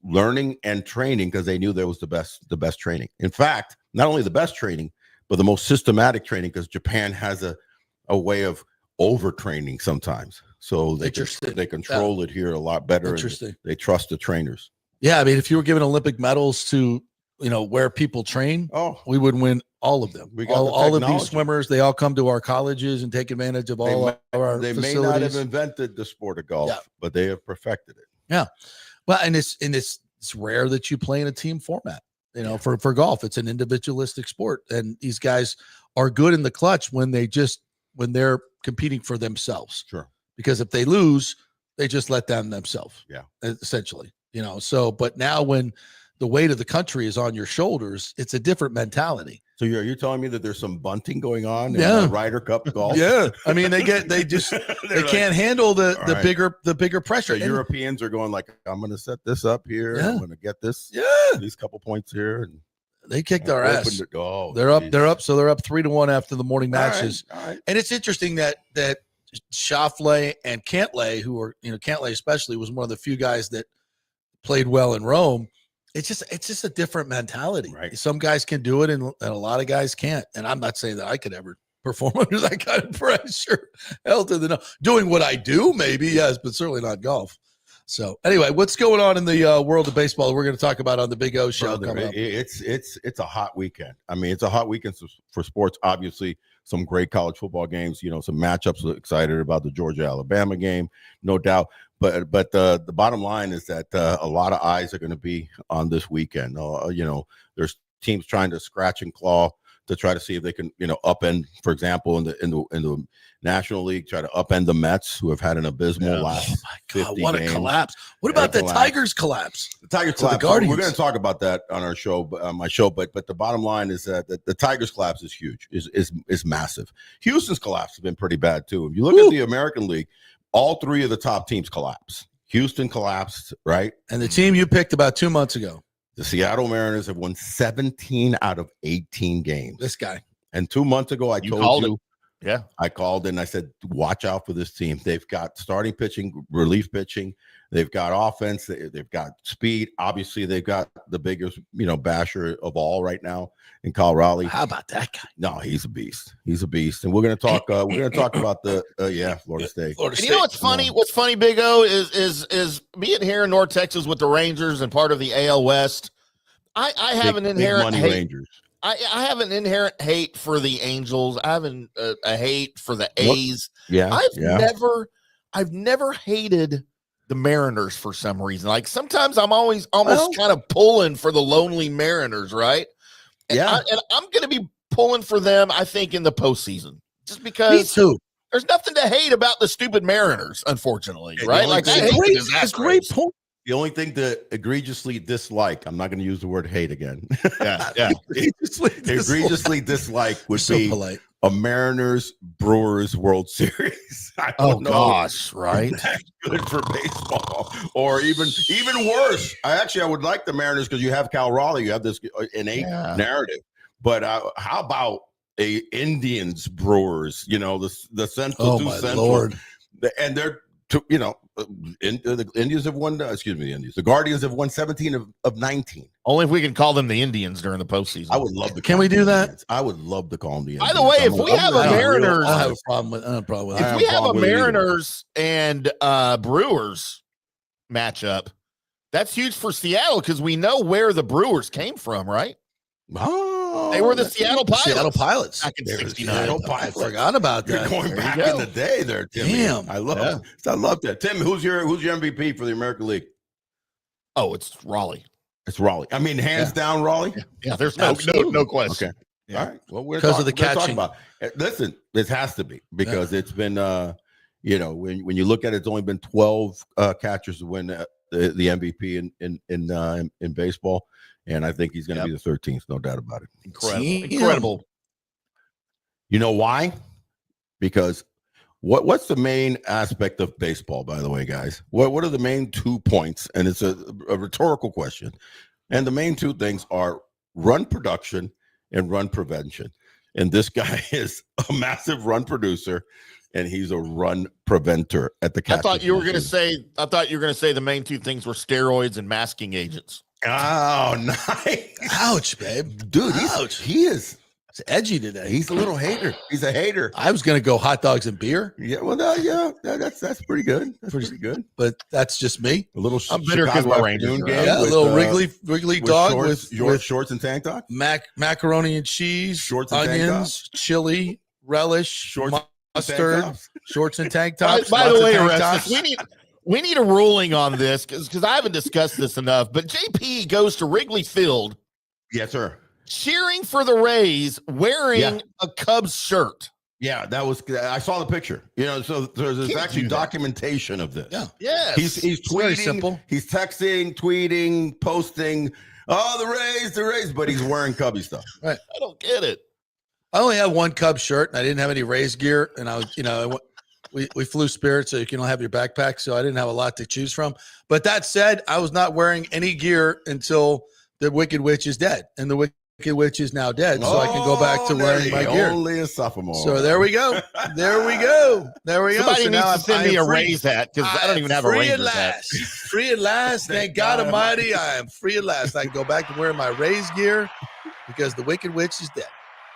learning and training because they knew there was the best training. In fact, not only the best training, but the most systematic training, because Japan has a way of overtraining sometimes. So they control it here a lot better. Interesting. They trust the trainers. Yeah, I mean, if you were giving Olympic medals to, where people train, we would win all of them. We got all of these swimmers, they all come to our colleges and take advantage of all of our They facilities. may not have invented the sport of golf, but they have perfected it. Yeah. Well, and it's rare that you play in a team format. For golf, it's an individualistic sport, and these guys are good in the clutch when they're competing for themselves. Sure. Because if they lose, they just let down themselves. Yeah. Essentially, but now when the weight of the country is on your shoulders, it's a different mentality. So you're telling me that there's some bunting going on in the Ryder Cup golf? Yeah. I mean, they can't handle the bigger pressure. The Europeans are going like, I'm going to set this up here. Yeah. I'm going to get this. Yeah. These couple points here. And they kicked our ass. They're up. So they're up 3-1 after the morning matches. All right. And it's interesting that Schauffele and Cantlay, who are, Cantlay especially was one of the few guys that played well in Rome. It's just a different mentality. Right. Some guys can do it and a lot of guys can't. And I'm not saying that I could ever perform under that kind of pressure. Hell to the no. Doing what I do, maybe, yes, but certainly not golf. So anyway, what's going on in the world of baseball we're going to talk about on the Big O show coming up? It's a hot weekend. I mean, it's a hot weekend for sports. Obviously, some great college football games, some matchups. Excited about the Georgia-Alabama game, no doubt. But the bottom line is that a lot of eyes are going to be on this weekend. There's teams trying to scratch and claw to try to see if they can, upend, for example, in the National League, try to upend the Mets, who have had an abysmal last 50 what games. A collapse! What about the Tigers collapse? The Tigers collapse. We're going to talk about that on our show, my show. But the bottom line is that the Tigers collapse is huge, is massive. Houston's collapse has been pretty bad too. If you look at the American League, all three of the top teams collapse. Houston collapsed, right? And the team you picked about 2 months ago, the Seattle Mariners, have won 17 out of 18 games. This guy. And 2 months ago, I told you. Yeah. I called and I said, watch out for this team. They've got starting pitching, relief pitching. They've got offense. They've got speed. Obviously, they've got the biggest, basher of all right now in Kyle Raleigh. How about that guy? No, he's a beast. He's a beast. And we're going to talk. About the Florida State. And you know what's funny? What's funny, Big O, is being here in North Texas with the Rangers and part of the AL West. I have an inherent hate. Rangers. I have an inherent hate for the Angels. I have a hate for the A's. Yeah, I've never hated the Mariners for some reason. Like sometimes I'm always almost kind of pulling for the lonely Mariners, right? And I'm going to be pulling for them, I think, in the postseason, just because. Me too. There's nothing to hate about the stupid Mariners, unfortunately, right? Like it's great point. The only thing to egregiously dislike, I'm not going to use the word hate again. Yeah. egregiously dislike would so be polite. A Mariners-Brewers World Series. Gosh, right? That's good for baseball. Or even worse. I would like the Mariners because you have Cal Raleigh. You have this innate narrative. But how about a Indians-Brewers? The Central. Oh, my Lord. And they're, the Indians have won. The Guardians have won 17 of 19. Only if we can call them the Indians during the postseason. I would love to. Can we do that? Indians. I would love to call them the Indians. By the way, if we have a Mariners, I have a problem with it. If we have a Mariners and Brewers matchup, that's huge for Seattle because we know where the Brewers came from, right? Oh, they were the Seattle Pilots. Seattle Pilots. Back in 69. Seattle I Pilots. forgot about that. You're going back in the day there, Tim. Damn. I love that. Tim, who's your MVP for the American League? Oh, it's Raleigh. It's Raleigh. I mean, hands down, Raleigh. Yeah, there's no question. Okay. Yeah. All right. Well, because of the catching. Listen, this has to be because it's been, when you look at it, it's only been 12 catchers to win the MVP in baseball. And I think he's going to be the 13th, no doubt about it. Incredible. You know why? Because what's the main aspect of baseball, by the way, guys? What are the main 2 points? And it's a rhetorical question. And the main 2 things are run production and run prevention. And this guy is a massive run producer, and he's a run preventer at the catcher's I thought you were going to position. say the main 2 things were steroids and masking agents. Oh, nice. Ouch, babe. Dude, he is. It's edgy today. He's a little hater. He's a hater. I was going to go hot dogs and beer. Yeah, well, that's pretty good. That's pretty good. But that's just me. A little I'm bitter because my Rangers afternoon are game out. Yeah, a with, little Wrigley dog with shorts and tank top, macaroni and cheese, Shorts and tank onions, chili, relish, shorts, mustard, tank tops. shorts and tank tops. By the lots of way, tank Orestes, tops. we need a ruling on this because I haven't discussed this enough. But JP goes to Wrigley Field, Yes, sir. cheering for the Rays, wearing a Cubs shirt. Yeah, that was. I saw the picture. So there's Can't actually do that. documentation of this. Yeah. Yes, He's very tweeting, simple. He's texting, tweeting, posting. Oh, the Rays, but he's wearing Cubby stuff. I don't get it. I only have one Cubs shirt, and I didn't have any Rays gear, and I was, we flew Spirit, so you can have your backpack, so I didn't have a lot to choose from. But that said, I was not wearing any gear until the Wicked Witch is dead, and the Wicked Witch is now dead, so I can go back to wearing my gear. Only a sophomore. So there we go. There we go. Somebody So needs now to send me I a am free. Rays hat because I don't even have a Free at Rangers hat. last. Free at last. Thank God Almighty. I am free at last. I can go back to wearing my Rays gear because the Wicked Witch is dead.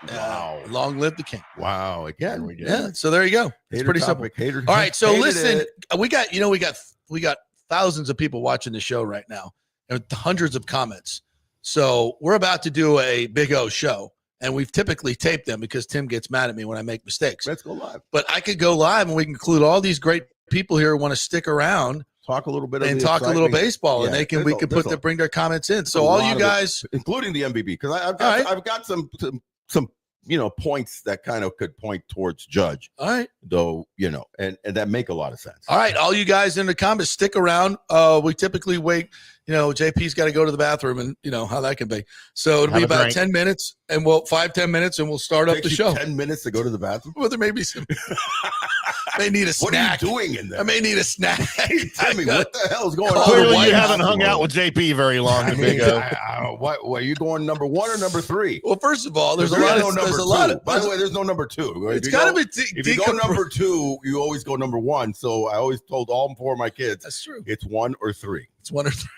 Wow. Long live the king. Wow. Again, we get Yeah. So there you go. It's pretty simple. Hater, All right. So hated listen, it. we got thousands of people watching the show right now and hundreds of comments. So we're about to do a Big O show, and we've typically taped them because Tim gets mad at me when I make mistakes. Let's go live. But I could go live, and we can include all these great people here who want to stick around Talk a little bit and of talk a little baseball, and Yeah, we can bring their comments in. So a all lot you of it, guys, including the MBB, because All right. I've got some points that kind of could point towards Judge, all right. though, and that make a lot of sense. All right, all you guys in the comments, stick around. We typically wait. JP's got to go to the bathroom, and you know how that can be. So it'll be about 10 minutes, and 5-10 minutes, and we'll start up the show. 10 minutes to go to the bathroom. Well, there may be some. May need a snack. What are you doing in there? I may need a snack. Tell me what the hell is going on? Clearly, White you House haven't hung tomorrow. out with JP very long. Big O. What are you going number 1 or number 3? Well, first of all, there's a There lot is of. no There's number a lot two. of. By the way, there's no number 2. It's got to be. If you go number 2, you always go number 1. So I always told all 4 of my kids, That's true. it's 1 or 3. It's 1 or 3.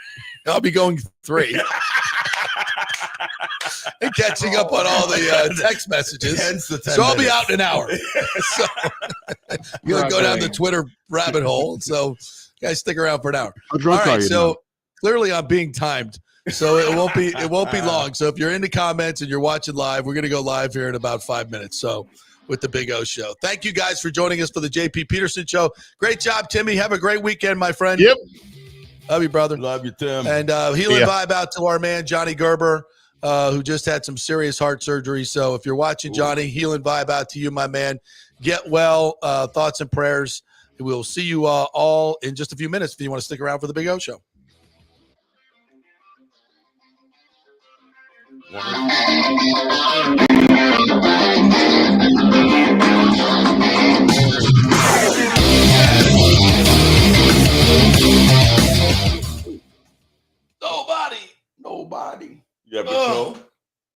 I'll be going 3. And catching up on all the text messages. Hence the 10 So I'll be minutes. out in an hour. So you're gonna go down the Twitter rabbit hole. So guys, stick around for an hour. All right. So clearly I'm being timed. So it won't be long. So if you're in the comments and you're watching live, we're gonna go live here in about 5 minutes. So with the Big O Show. Thank you guys for joining us for the JP Peterson Show. Great job, Timmy. Have a great weekend, my friend. Yep. Love you, brother. Love you, Tim. And healing vibe out to our man, Johnny Gerber, who just had some serious heart surgery. So if you're watching, Johnny, healing vibe out to you, my man. Get well. Thoughts and prayers. We'll see you all in just a few minutes if you want to stick around for the Big O Show. Nobody. You have your show?